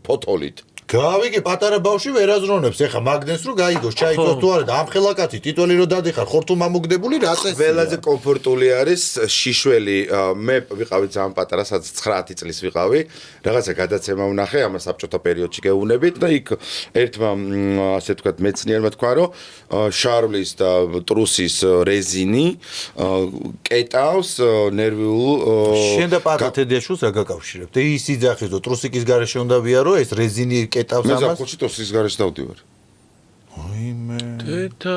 ფოთოლით.
გავიგე პატარა ბავშვი ვერ აზროვნებს ეხა მაგდენს რო გაიგოს ჩაიწოს თუ არა და ამ ხელაკაცი ტიტველი რო დადიხარ ხორთუმ ამოგდებული რა წესია
ყველაზე კომფორტული არის შიშველი მე ვიყავი ძალიან პატარა სადაც 9 წლის ვიყავი რაღაცა გადაცემა ვნახე ამას საბჭოთა პერიოდში გეუბნებით და იქ ერთმა ასე ვთქვათ მეცნიერმა თქვა რომ შარვლის და ტრუსის რეზინი კეტავს ნერვიულ
შენ და პატარა თედიაშვილს რა გაკავშირებთ ის იძახის რომ ტრუსიკის გარეშე უნდა ვიარო ეს რეზინი კეტავს ამას.
მე ზაფხულში ტრუსიკის გარეშე დავდივარ.
აიმე.
დედა.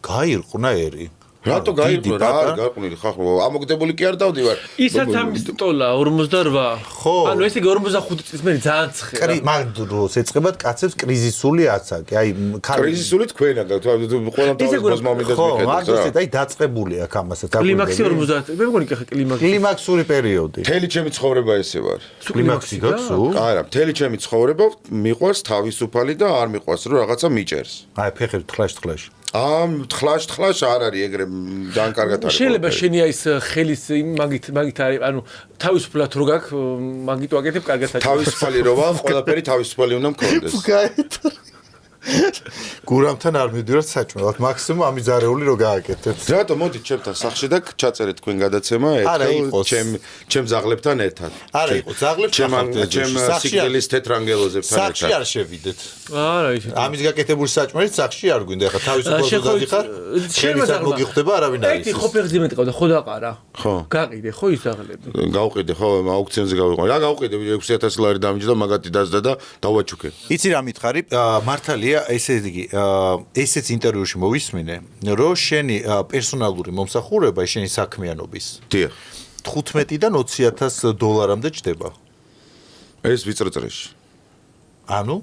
გაირყნა ერი.
რატო გაირყნა რა არ გაყვნილი ხახო ამოგდებული კი არ დავდივარ.
ისაც ამის ტოლა 48.
ხო.
ანუ ესე იგი 45 წლის მერე ძალიან ცხერა.
მაგ დროს ეწყებათ კაცებს კრიზისული აცაკი. აი
კრიზისული თქვენა და ყველამ თავის ბოზმამინდას მიხედავთ.
ხო, მაგდროსით აი დაწყებული აქ ამასაც.
კლიმაქსი 50. მე მგონი ხა კლიმაქსი.
კლიმაქსური პერიოდი.
მთელი ჩემი ცხოვრება ესე ვარ.
კლიმაქსი გაქვსო?
არა, მთელი ჩემი ცხოვრება მიყვარს თავისუფალი და არ მიყვარს რომ რაღაცა მიჭერს.
აი ფეხები თლაშ.
ამ თლაშ არ არის ეგრე ძალიან კარგად არის.
შეიძლება შენი ის ხელის მაგით არის, ანუ თავისუფლად რო გაქვს, მაგით ვაკეთებ კარგად საჭიროა.
თავისუფალი რო ვარ, ყველაფერი თავისუფალი უნდა მქონდეს.
გურამთან არ მივდივართ საჭმელად, მაქსიმუმ ამის ზარეული რო გააკეთეთ.
რატო მოდით ჩემთან სახლში და ჩაწერეთ თქვენ გადაცემა ერთად ჩემ ზაღლებთან ერთად.
არა იყო ზაღლებთან
ჩემ სიკვდილის თეთრანგელოზებთან ერთად.
სახლში არ შევიდეთ.
არა ისე.
ამის გაკეთებული საჭმელით სახლში არ გვინდა, ხა თავისუფლად დადიხარ. შენისაც მოგიხდება არავინ არის.
ერთი ხო ფეხზე მეტყავდა, ხო დაყარა.
ხო.
გაყიდე ხო ის ზაღლები.
გავყიდე ხო აუქციონზე გავიყო. რა გავყიდე 6000 ლარი დამიჯდა მაგათი დაზდა და დავაჩუქე.
იცი რა მითხარი? მართალია ესე იგი ესეც ინტერვიუში მოვისმინე რომ შენი პერსონალური მომსახურება შენი საქმიანობის
დიახ
15-დან 20000 დოლარამდე ჩდება
ეს ვიწრო წრეში ანუ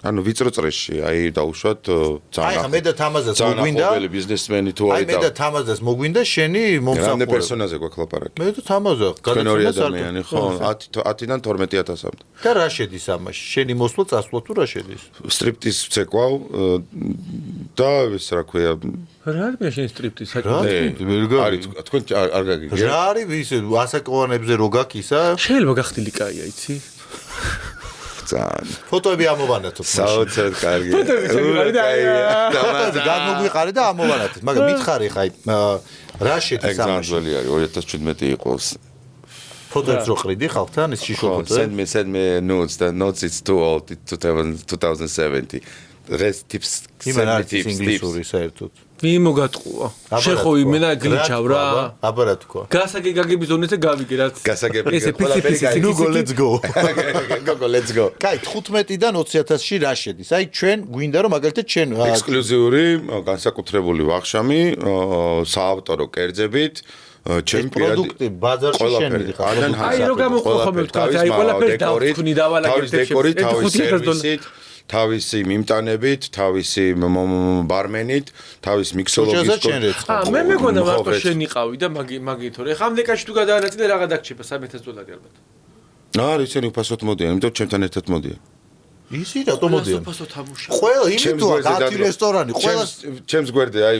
ვიწრო წრეში აი დაუშვათ
ძალიან აი მე და თამაზას მოგვინდა
ძალიან ბიზნესმენი თუ
აი მე და თამაზას მოგვინდა შენი მომსახურება
რამდენი პერსონაჟზე გვაქვს ლაპარაკი
მე და თამაზა
გადაცემა ადამიანი ხო 10-დან 12,000-მდე
და რა შედის ამაში შენი მოსვლა წასვლა თუ რა შედის
სტრიპტიზ ცეკვავ და ეს რა ქვია
რა არის შენი სტრიპტიზ
არის თქვენ არ გაგიგეთ
რა არის ის ასაკოვანებზე რო გაქვს ისა
შეიძლება გახდილი კაია იცი
ფოტოები ამოვანათოთ
საოცარ კარგი
გადმოგვიყარე და ამოვანათოთ მაგრამ მითხარი ხა რა შედის ამაში
ეგზამპლი არის 2017 იყოს
ფოტოებს რო ყრიდი ხალხთან ეს შიშო ფოტოები
send me notes the notes it's too old 2070 rest tips
ინგლისური საერთოდ
ვინ მოგატყუა შეხო იმენა გლიჩავ რა
აბა რა თქვა
გასაგე გაგების ზონეზე გავიგე რაც
გასაგები
ესე ფიცი
ნუ let's go
let's go
კაი 15-დან 20000-ში რა შედის აი ჩვენ გვინდა რომ მაგალითად ჩვენ
ექსკლუზიური განსაკუთრებული ვახშამი საავტორო კერძებით ჩემი
პროდუქტი ბაზარში შენიდი ხარ
აი რო გამოყოფა თქვა აი ყველაფერი დავთქვნი დავალაგეთ
თავის თავისი მიმტანებით, თავისი ბარმენით, თავის მიქსოლოგის
მე მეგონა მარტო შენიყავი და მაგით თორე ხა ამდეკაში თუ გადაანაწილე რაღა დაგჭირება 3000 დოლარი ალბათ.
არა, ისინი უფასოდ მოდიან, იმიტომ ჩემთან ერთად მოდიან.
ისი რატომ მოდიან? ყველა იმითო აქ რესტორანი, ყველა
ჩემს გვერდე აი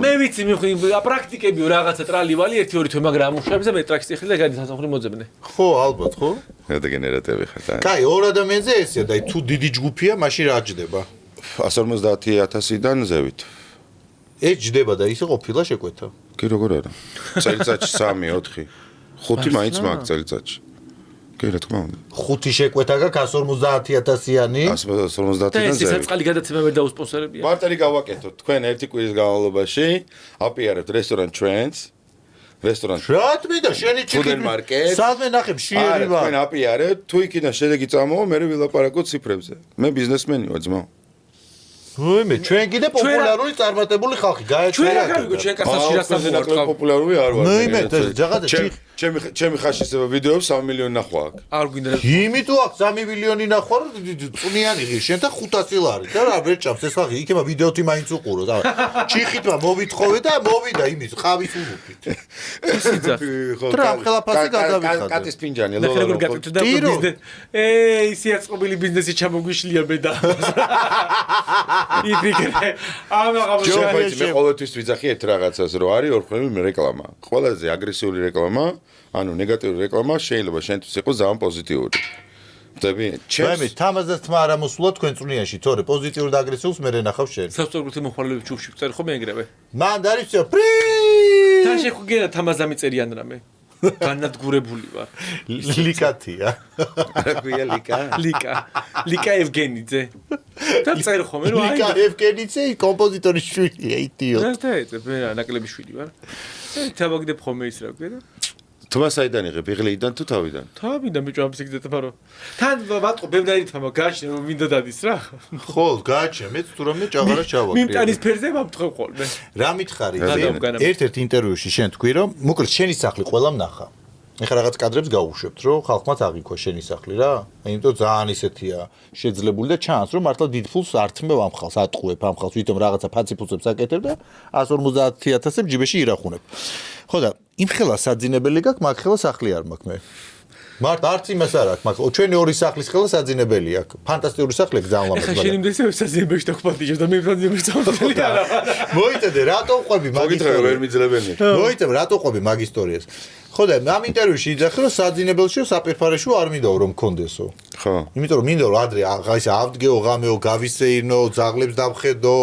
მე ვიცი მიხი პრაქტიკებიო რაღაცა ტრალივალი 1-2 თვე მაგრამ ამუშავებს და მე ტრაქს ეხლა გადის სასამხრი მოძებნე.
ხო, ალბათ, ხო?
დეგენერატები ხარ.
კაი, ორ ადამიანზე ესეა და თუ დიდი ჯგუფია, მაშინ რა ჯდება?
150,000-დან ზევით.
ეს ჯდება და ისე ყოფილა შეკვეთა.
კი როგორ არა? წელიწადში 3-4 5 მაინც მაგ წელიწადში. კი რა თქმა უნდა.
5 შეკვეთა გაქვს 150,000-იანი.
150,000-დან
ეს საწყალი გადაცემა ვერ დაუსპონსორებია.
მარტერი გავაკეთოთ. თქვენ ერთი კვირის განმავლობაში აპიარებთ რესტორან Trends. რესტორან
რა თქმა შენი
ჩიქი
სადმე ნახებ შიერი ვარ.
თქვენ აპიარებთ თუ იქიდან შედეგი წამოვა მე ვილაპარაკო ციფრებზე. მე ბიზნესმენი ვარ ძმაო.
ვაიმე, ჩვენ კიდე პოპულარული წარმატებული ხალხი,
ჩვენ რა გავიგო, ჩვენ კაცაში რა
ნაკლებ პოპულარული არ ვარ.
ვაიმე, ჯაღადა
ჩემი ხაშის ვიდეოებს 3 მილიონი ნახვა აქვს.
არ გვინდა.
იმიტომ აქვს 3 მილიონი ნახვა, რომ წუნიანი ღირს, შენ და 500 ლარი და რა ვერ ჭამს ეს ხალხი, იქება ვიდეოთი მაინც უყურო. ჩიხითმა მოვითხოვე და მოვიდა იმის ყავის ურუქით.
ისიძა.
ტრამ ხელაფასი გადავიხადა.
კატის ფინჯანი
და ხელ როგორ გაკეთდა ბიზნესი. სიაწყობილი ბიზნესი ჩამოგვიშლია მე და. იფიქრე.
ჯოხოიც მე ყოველთვის ვიძახი ერთ რაღაცას, რომ არის ორხმიანი რეკლამა. ყველაზე აგრესიული რეკლამა, ანუ ნეგატიური რეკლამა შეიძლება შენთვის იყოს ძალიან პოზიტიური. ვთები?
ჩემი თამაზას თმა არ ამოსულა თქვენ წვნიაში, თორე პოზიტიურ და აგრესიულს მე რენახავ შენ.
სასწორგრუთი მოხვალეები ჯგუფში წერ ხომ ეგრევე?
მან დაიწია პრი!
თან შეხუგენა თამაზამი წერიან რამე. განადგურებული ვარ.
ლიკათია.
რა ქვია ლიკა?
ლიკა ევგენიძე. და წერ ხომ რომ აი
ლიკა ევგენიძე კომპოზიტორის შვილია, იდიოტ.
და მე ნაკლები შვილი ვარ. თავაგდებ ხომ ის რა ქვია და
თმა საიდან იღებ? იღლეიდან თუ თავიდან?
თავიდან ბიჭო ამ სიგრძე თარო. თან ვატყო ბევრი თამა გააჩნია რომ მინდა დადის რა.
ხო, გააჩნია. მეც თუ რომ მე ჭაღარა ჩავაკრე.
მიმტანის ფერზე ვამთხევ ხოლმე.
რა მითხარი? ერთ-ერთ ინტერვიუში შენ თქვი რომ მოკლედ შენი სახლი ყველამ ნახა. ეხლა რაღაც კადრებს გავუშვებთ რომ ხალხმაც აღიქვა შენი სახლი რა. იმიტომ ძალიან ისეთია შეძლებული და ჩანს რომ მართლა დიდ ფულს ართმევ ამ ხალხს, ატყუებ ამ ხალხს, ვითომ რაღაცა ფაციფუცებს აკეთებ და 150.000-ს ჯიბეში ირახუნებ. ხო და იმ ხელა საძინებელი გაქვს, მაგ ხელა სახლი არ მაქვს მე. მართ არც იმას არ აქვს, მაგრამ ჩვენი ორი სახლის ხელა საძინებელი აქვს. ფანტასტიკური სახლი ძალიან ლამაზია.
ეხლა შენ იმდენს საძინებელში დაგხვდიჭებ და მე საძინებელში წავდები არა.
მოიწედე, რატო ყვები მაგ ისტორიას?
ვერ მიძლებენი.
მოიწევ, რატო ყვები მაგ ისტორიას? ხო და ამ ინტერვიუში იძახი რომ საძინებელში საპირფარეშო არ მინდაო რომ მქონდესო.
ხო.
იმიტომ რომ მინდა რომ ადრე ისე ავდგეო, ღამეო, გავისეირნო, ძაღლებს დავხედო,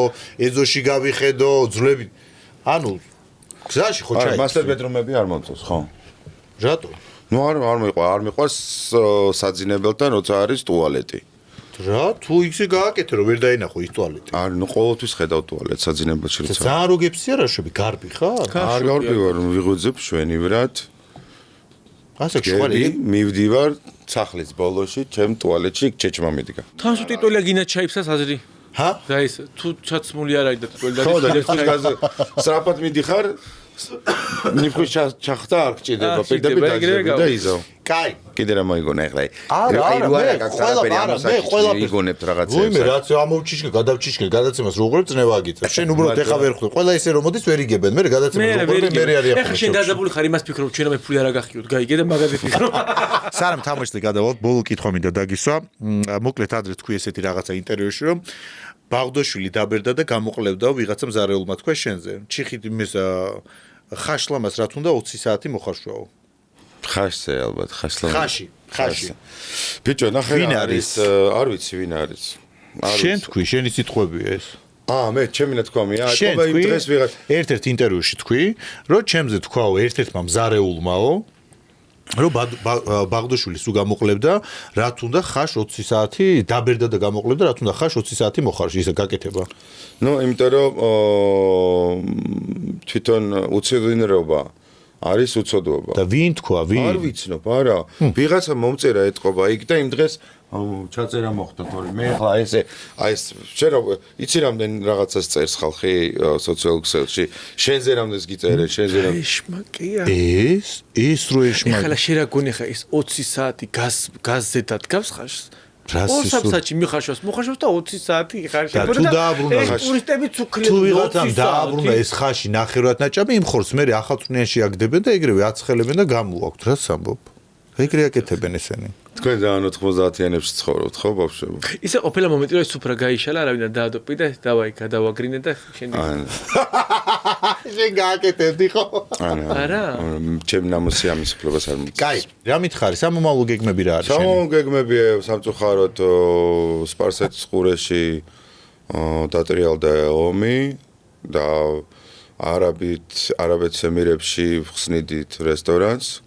ეზოში გავიხედო, ძვლები. ანუ გზაში ხო ჩაი.
არა, მასტერ ბედრუმები არ მომწონს, ხო?
რატო?
ნუ არ მიყვარს საძინებელთან როცა არის ტუალეტი.
რა, თუ ისე გააკეთე რომ ვერ დაინახო ის ტუალეტი.
არ, ნუ ყოველთვის ხედავ ტუალეტს საძინებელში როცა.
ძალიან რო გეფსია რა შვები, გარბი ხარ?
არ გარბი ვარ, ვიღუძებ შვენივრად.
ასე შვარი
მივდივარ სახლის ბოლოში, ჩემ ტუალეტში ჩეჩმა მიდგა.
თან სულ ტიტოლია გინა ჩაიფსას აზრი.
ჰა?
და ის თუ ჩაცმული არ არის და ტიტოლი და
ხო და ნიფხის გაზი სრაფად მიდიხარ ნიფხის ჩახტა არ გჭირდება პირდაპირ და იზო.
კაი.
კიდე რა მოიგონა ეხლა.
არა, მე ყველაფერს
იგონებთ რაღაცებს.
ვიმე რაც ამოვჩიშკე, გადავჩიშკე, გადაცემას რო უყურებ წნევა აგიწევ. შენ უბრალოდ ეხა ვერ ხვდები. ყველა ესე რომ მოდის ვერ იგებენ. მე გადაცემას რო უყურებ მე არის ახლა.
ეხლა შენ დაძაბული ხარ იმას ფიქრობ, ჩვენ ამე ფული არ აგახიოთ, გაიგე და მაგაზე ფიქრობ.
სანამ თამაშზე გადავალთ, ბოლო კითხვა მინდა დაგისვა. მოკლედ ადრე თქვი ესეთი რაღაცა ინტერვიუში რომ ბაღდოშვილი დაბერდა და გამოყლებდა ვიღაცა მზარეულმა თქვა შენზე. ჩიხით იმის ხაშლამას რა თუნდა 20 საათი მოხარშვაო.
ხაშზე ალბათ, ხაშლამა.
ხაში.
ბიჭო, ნახე არის, არ ვიცი ვინ არის.
შენ თქვი, შენი სიტყვებია ეს.
მე ჩემი ნათქვამია,
ყობა იმ დღეს ვიღაც ერთ-ერთ ინტერვიუში თქვი, რომ ჩემზე თქვაო ერთ-ერთმა მზარეულმაო, რომ ბაღდოშვილი სულ გამოყლებდა, რა თუნდა ხაშ 20 საათი დაბერდა და გამოყლებდა, რა თუნდა ხაშ 20 საათი მოხარში, ისე გაკეთება.
ნუ, იმიტომ რომ თვითონ უცოდინრობა არის უცოდოობა.
და ვინ თქვა, ვინ?
არ ვიცნობ, არა. ვიღაცა მომწერა ეთყობა იქ და იმ დღეს ჩაწერა მოხდა, თორე მე ახლა ესე ეს შენ იცი რამდენ რაღაცას წერს ხალხი სოციალურ ქსელში. შენზე რამდენს გიწერე, შენზე რამდენ.
ეშმაკია.
ეს რო ეშმაკია.
ახლა შენ რა გონი ხა ეს 20 საათი გაზზე დადგავს ხაშს? ორსაბსაჩი მიხაშოს, მოხაშოს და 20 საათი იხარში.
და თუ დააბრუნა ხაში.
ტურისტები ცუქლენ.
თუ ვიღაცამ დააბრუნა ეს ხაში ნახევრად ნაჭამი, იმ ხორცს მე ახალწლიანში აგდებენ და ეგრევე აცხელებენ და გამოაქვთ, რა სამბობ. ეგრე აკეთებენ ესენი.
თქვენ ძალიან 90-იანებში ცხოვრობთ, ხო, ბავშვებო?
ისე ყოფილა მომენტი რომ სუფრა გაიშალა, არავინ დაადოპი და დავაი გადავაგრინე და შენ
შენ გააკეთებდი ხო?
არა.
ჩემ ნამოსი ამის უფლებას არ მიცემს.
კაი, რა მითხარი, სამომავლო გეგმები რა არის შენი?
სამომავლო გეგმები სამწუხაროდ სპარსეთის ყურეში დატრიალდა ომი და არაბეთს ემირებში ხსნიდით რესტორანს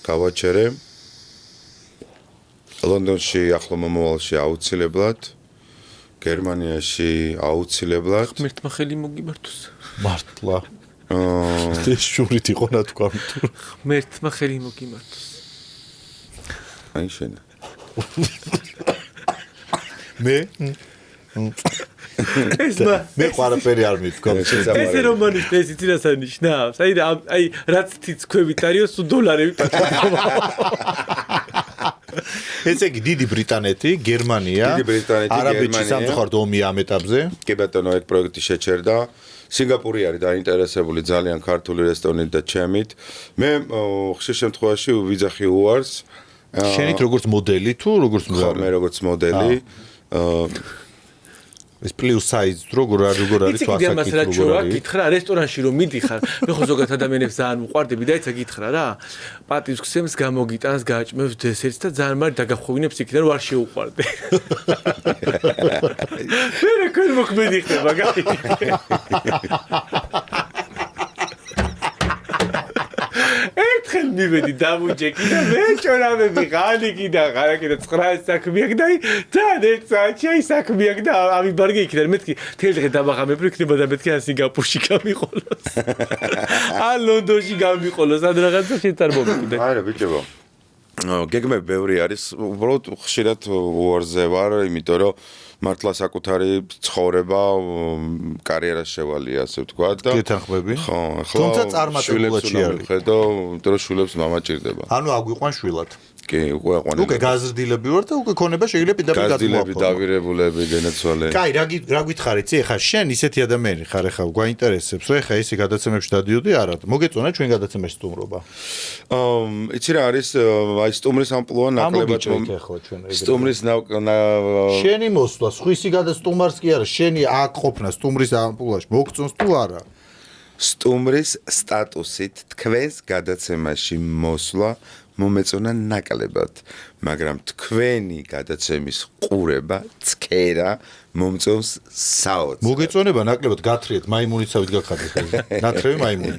გავაჩერე. ლონდონში ახლო მომავალში აუცილებლად, გერმანიაში აუცილებლად.
ღმერთმა ხელი მოგიმართოს.
მართლა. ეს შურით იყო ნათქვამ თუ.
ღმერთმა ხელი მოგიმართოს.
აი შენ.
მე მე ყარაფერი არ მithkom.
ეს რომანის ეს იცი რას ანიშნავს? აი რაც თიცქვებით არისო სულ დოლარები პატარა.
ესე იგი დიდი ბრიტანეთი, გერმანია, არაბეთში სამწუხაროდ ომი ამ ეტაპზე.
კი ბატონო, ეგ პროექტი შეჩერდა. სინგაპური არის დაინტერესებული ძალიან ქართული რესტორნით და ჩემით. მე ხშირ შემთხვევაში ვიძახი უარს.
შენით როგორც მოდელი თუ როგორც
მგზავრი? მე როგორც მოდელი.
ეს პლუს საიზ როგორ არის
ვასაკით როგორ არის? გითხრა რესტორანში რომ მიდიხარ, მე ხო ზოგადად ადამიანებს ძალიან უყვარდები და იცი გითხრა რა. პატივს ქსემს გამოგიტანს, გააჭმევს დესერტს და ძალიან მარტ დაგახვევინებს იქიდან რომ არ შეუყვარდე. მე რეკენ მოქმედი ხდება, გაიგე. ერთხელ მივედი დამუჯეკი და მე ჭორამები ღალიკი და ღალაკი და 9 საქმე აქვს და ძალიან ერთ საათში საქმე აქვს და ამიბარგე იქიდან მეთქი თელდღე დაბაღამები იქნება და მეთქი ან სინგაპურში გამიყოლოს ან ლონდონში გამიყოლოს ან რაღაცა შეწარმოვიდე
არა ბიჭებო გეგმები ბევრი არის უბრალოდ ხშირად უარზე ვარ იმიტომ რომ მართლა საკუთარი ცხოვრება კარიერას შევალია ასე ვთქვათ და
გეთანხმები
ხო
თუმცა წარმატებულად შეარი
ხედო იმიტომ რომ შვილებს მამა ჭირდება
ანუ აგვიყვან შვილად
კი უკვე აყვანილი
უკვე გაზრდილები ვარ და უკვე ქონება შეიძლება პირდაპირ
გაზრდილები დავირებულები გენაცვალე
კაი რა გითხარით იცი ეხა შენ ისეთი ადამიანი ხარ ეხა გვაინტერესებს რომ ეხა ესე გადაცემებში დადიოდი არა მოგეწონა ჩვენ გადაცემაში სტუმრობა
იცი რა არის აი სტუმრის ამპლუა ნაკლებად სტუმრის
შენი მოსვლა სხვისი გადასტუმარს კი არა შენი აქ ყოფნა სტუმრის ამპლუაში მოგწონს თუ არა
სტუმრის სტატუსით თქვენს გადაცემაში მოსვლა მომეწონა ნაკლებად, მაგრამ თქვენი გადაცემის ყურება, ცქერა მომწონს საოცრად.
მოგეწონება ნაკლებად გათრიეთ მაიმუნიცავით გახადეთ ნათრევი მაიმუნი.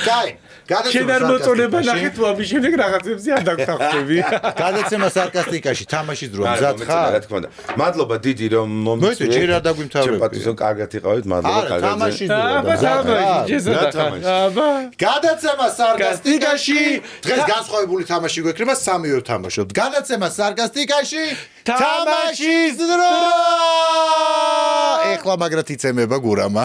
კაი,
შენ არ მოწონება ნახეთ თუ ამის შემდეგ რაღაცებზე არ დაგხვდები.
გადაცემა სარკასტიკაში თამაშის დრო მზად ხარ?
რა თქმა უნდა. მადლობა დიდი რომ
მომწონს. ჯერ არ დაგვიმთავრებია.
ჩემ პატივს კარგად იყავით, მადლობა კარგად.
თამაშის დრო. გადაცემა სარკასტიკაში დღეს განსხვავებული თამაში გვექნება სამივე თამაშობთ. გადაცემა სარკასტიკაში თამაშის დრო. ეხლა მაგრად იცემება გურამა.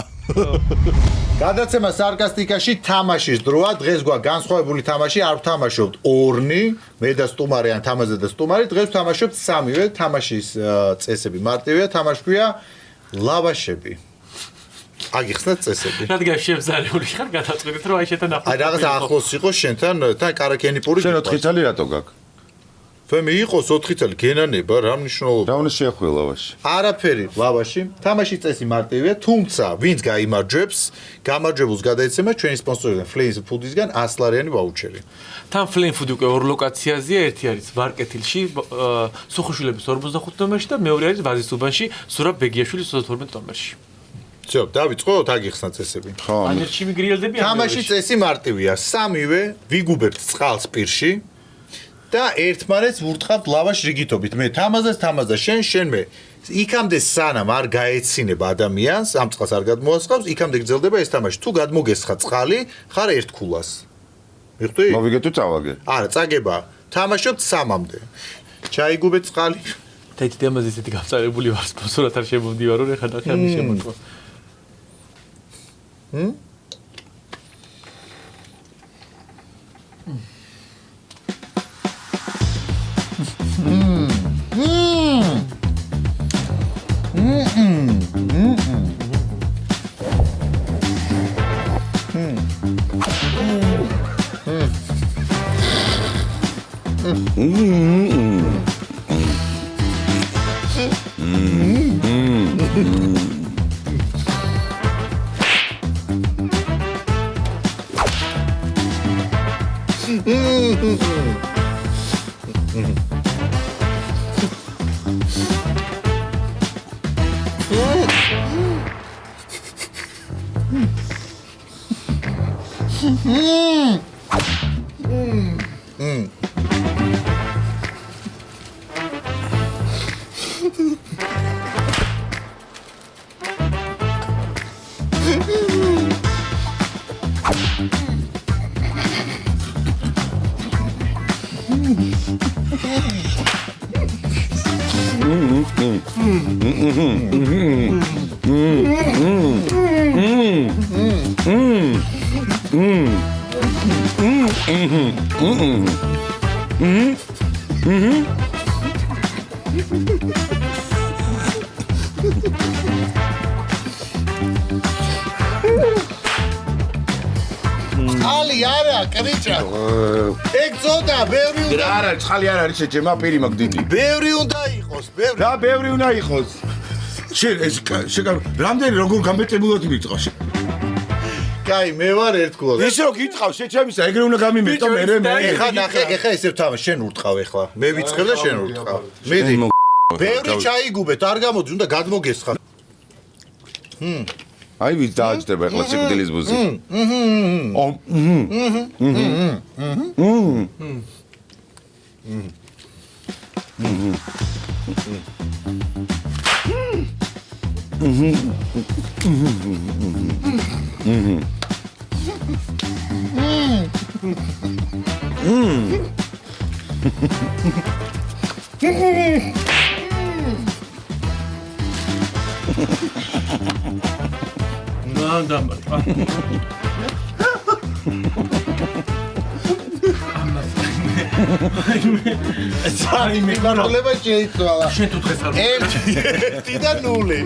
გადაცემა სარკასტიკაში თამაშის დროა. დღეს გვა განსხვავებული თამაში არ ვთამაშობთ ორნი, მე და სტუმარი ან თამაზე და სტუმარი. დღეს ვთამაშობთ სამივე. თამაშის წესები მარტივია, თამაში ქვია ლავაშები. აგიხსნათ წესები.
რადგან შევზარეული ხარ გადაწყვეტეთ რომ აი შენთან ახლოს.
აი რაღაც ახლოს იყოს შენთან თან კარაკენი პური.
შენ 4 წელი რატო გაქვს?
თვემი იყოს 4 წელი გენანება რა მნიშვნელობა?
რა უნდა შეხვი ლავაში?
არაფერი ლავაში. თამაშის წესი მარტივია, თუმცა ვინც გაიმარჯვებს, გამარჯვებულს გადაეცემა ჩვენი სპონსორიდან Flames Food-ისგან 100 ლარიანი ვაუჩერი.
თან Flame Food უკვე ორ ლოკაციაზეა, ერთი არის ვარკეთილში, სუხუშვილების 45 ნომერში და მეორე არის ვაზის უბანში, სურაბ ბეგიაშვილის 32 ნომერში.
всё, დავიწყოთ აგიხსნა წესები.
ხო.
ანერში მიგრიელდები
თამაშის წესი მარტივია, სამივე ვიგუბებთ წყალს პირში. და ერთმანეთს ვურტყავთ ლავაშ რიგითობით. მე თამაზას შენ მე. იქამდე სანამ არ გაეცინება ადამიანს, ამ წყალს არ გადმოასხავს, იქამდე გრძელდება ეს თამაში. თუ გადმოგესხა წყალი, ხარ ერთ ქულას. მიხვდი?
მოვიგე თუ წავაგე?
არა, წაგება. თამაშობთ 3-მდე. ჩაიგუბე წყალი.
თეთრი თამაზი ისეთი გავწარებული ვარ სპონსორად არ შემოვდივარ, რომ ეხლა ნახე ამის შემოტყვა.
Ali არა, კრიჭა. ეგ ზოდა, ბევრი უნდა.
რა არის, ხალი არ არის შეჭემა, პირი მაქვს დიდი.
ბევრი უნდა იყოს, ბევრი.
რა ბევრი უნდა იყოს. შენ ეს რამდენი როგორ გამეწებულად მიწყავს?
კაი, მე ვარ ერთგულად.
ისე რომ გიტყავს, შეჭემისა, ეგრე უნდა გამიმეტო მე.
ეხა ნახე, ეხა ესე ვთამაშ, შენ ურტყავ ეხლა. მე ვიწყებ და შენ ურტყავ. მედი. ბევრი ჩაიგუბეთ, არ გამოდი, უნდა გადმოგესხა.
აი ვიც დააჭდება ახლა სიკვდილის ბუზი.
Sorry, მე პრობლემა შეიცვალა.
შენ თუ დღეს არ
ერთი და 0.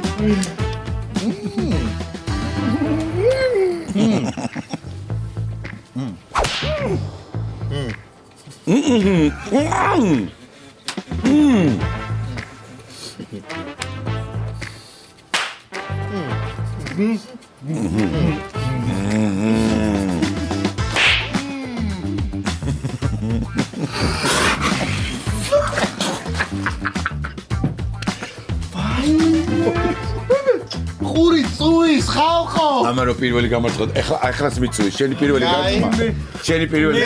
ხური წუის ხალხო
ამარო პირველი გამარჯვება ახლაც მიწუის შენი პირველი გამარჯვება შენი პირველი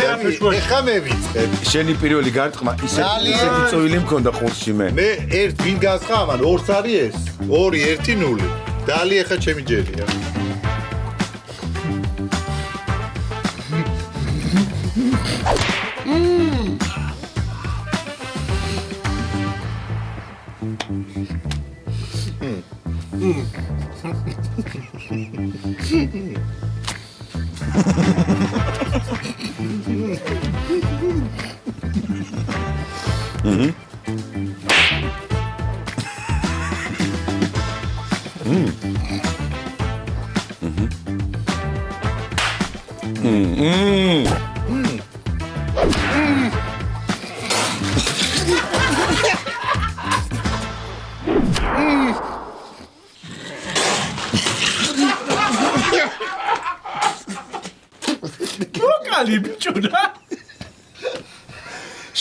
ეხა მე ვიწყებ
შენი პირველი გამარჯვება ისეთი წუილი მქონდა ხურში მე
ერთ ვინ გასხა ამან 2 არის ეს 2 1 0 დალი ეხა ჩემი ჯერია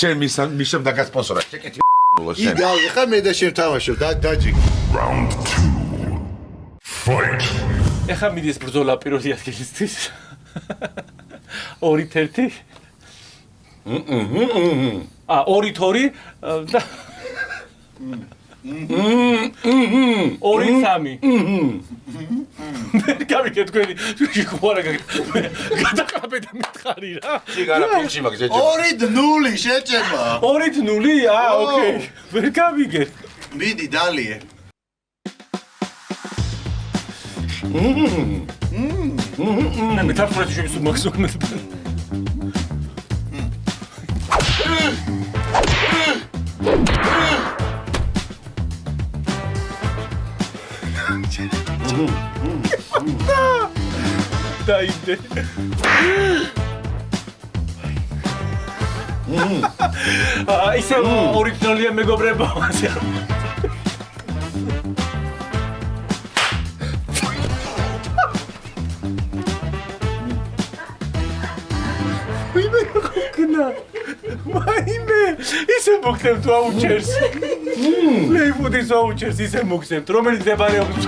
შენ მისამ დაგასპონსორა შეკეთი
იგავ ეხა მე და შენ თამაშობ დაჯი
Round 2 Fight
ეხა მიდის ბრძოლა პირველი ადგილისთვის 2-1 2-2 და 2-3 გავიქეთ თქვენი ხوارა გადაყაბე და მითხარი რა
შეგარა ფილში მაგ შეჭება
2-0 შეჭება
2-0 ოკეი ვერ გავიგე
მიდი დალიე
მე თაფრეთი შევისუ მაქსიმუმად დაიდე ისე ორიგინალია მეგობრებო მაიმე ისე მოგხსენებთ ვაუჩერს პლეიფუდის ვაუჩერს ისე მოგხსენებთ რომელიც მდებარეობს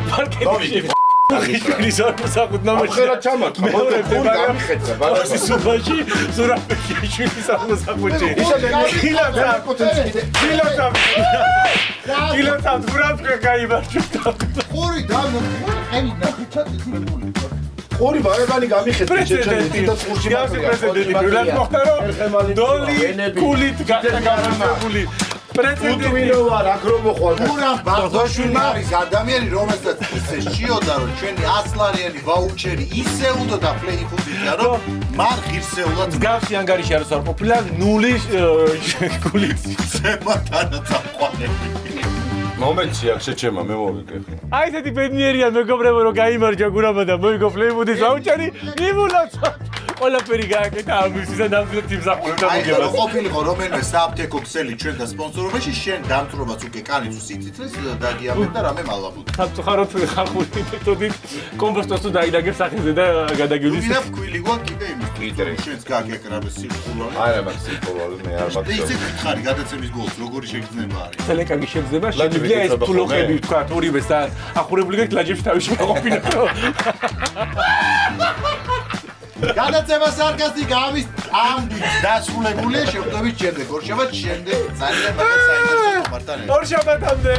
მარკეტინგში ის არ მოსაკუთნამაში
ახლა ჩამატყა მეორე გამიხეცა
ბარასი სუბაში ზურაბეში ის არ მოსაკუთნე კილოცა ბრატკა გაიმარჯვდა
ხური დამოყენი ნახე ჩატი
ორი ბარებანი გამიხეცა
პრეზიდენტი და ხურში პრეზიდენტი ბილად მოხდა რომ დოლი კულით გადაგამართებული პრეცედენტი
ვარ აქ რომ მოხვალ
გურამ ბაღდაშვილი არის ადამიანი რომელსაც ისე შიოდა რომ ჩვენი 100 ლარიანი ვაუჩერი ისეუდო და ფლეიფუდია რომ მან ღირსეულად
მსგავსი ანგარიში არის არ ყოფილა 0 გულით
ზემათანაც აყვანები
მომენტი აქ შეჩემა მე მოვიგე
აი ესეთი ბედნიერია მეგობრებო რომ გაიმარჯვა გურამა და მოიგო ფლეიფუდის ვაუჩერი ნიმულაცა ყველაფერი გააკეთა ამისისა ნამდვილად იმსახურებდა მოგებას.
აი, ყოფილიყო რომელიმე სააფთიაქო ქსელი ჩვენთან სპონსორობაში, შენ დამწრობას უკვე კანიც უსიციცრეს დაგიამებ და რამე მალაბუთ.
სამწუხაროდ ხალხური მეთოდით კომპოსტოს თუ დაიდაგებ სახეზე და გადაგივლის.
ვიდა ფქვილი გვა კიდე იმის ლიტერი. შენც გააკეკრა სირკულარი.
არა, მაგ სირკულარი მე არ მაქვს.
ისე გითხარი გადაცემის გოლს როგორი შეგრძნება არის.
სელეკაგი შეგრძნება, შეიძლება ეს ფულოხები თქვა, ორივეს და ახურებული გაქვს ლაჯებში თავში გაყოფინა.
გადაცემა სარკასტიკა ამის ამბით დასრულებულია შეხვდებით შემდეგ ორ შაბათს შემდეგ ძალიან მაგარ საინტერესო თემასთან.
ორ შაბათამდე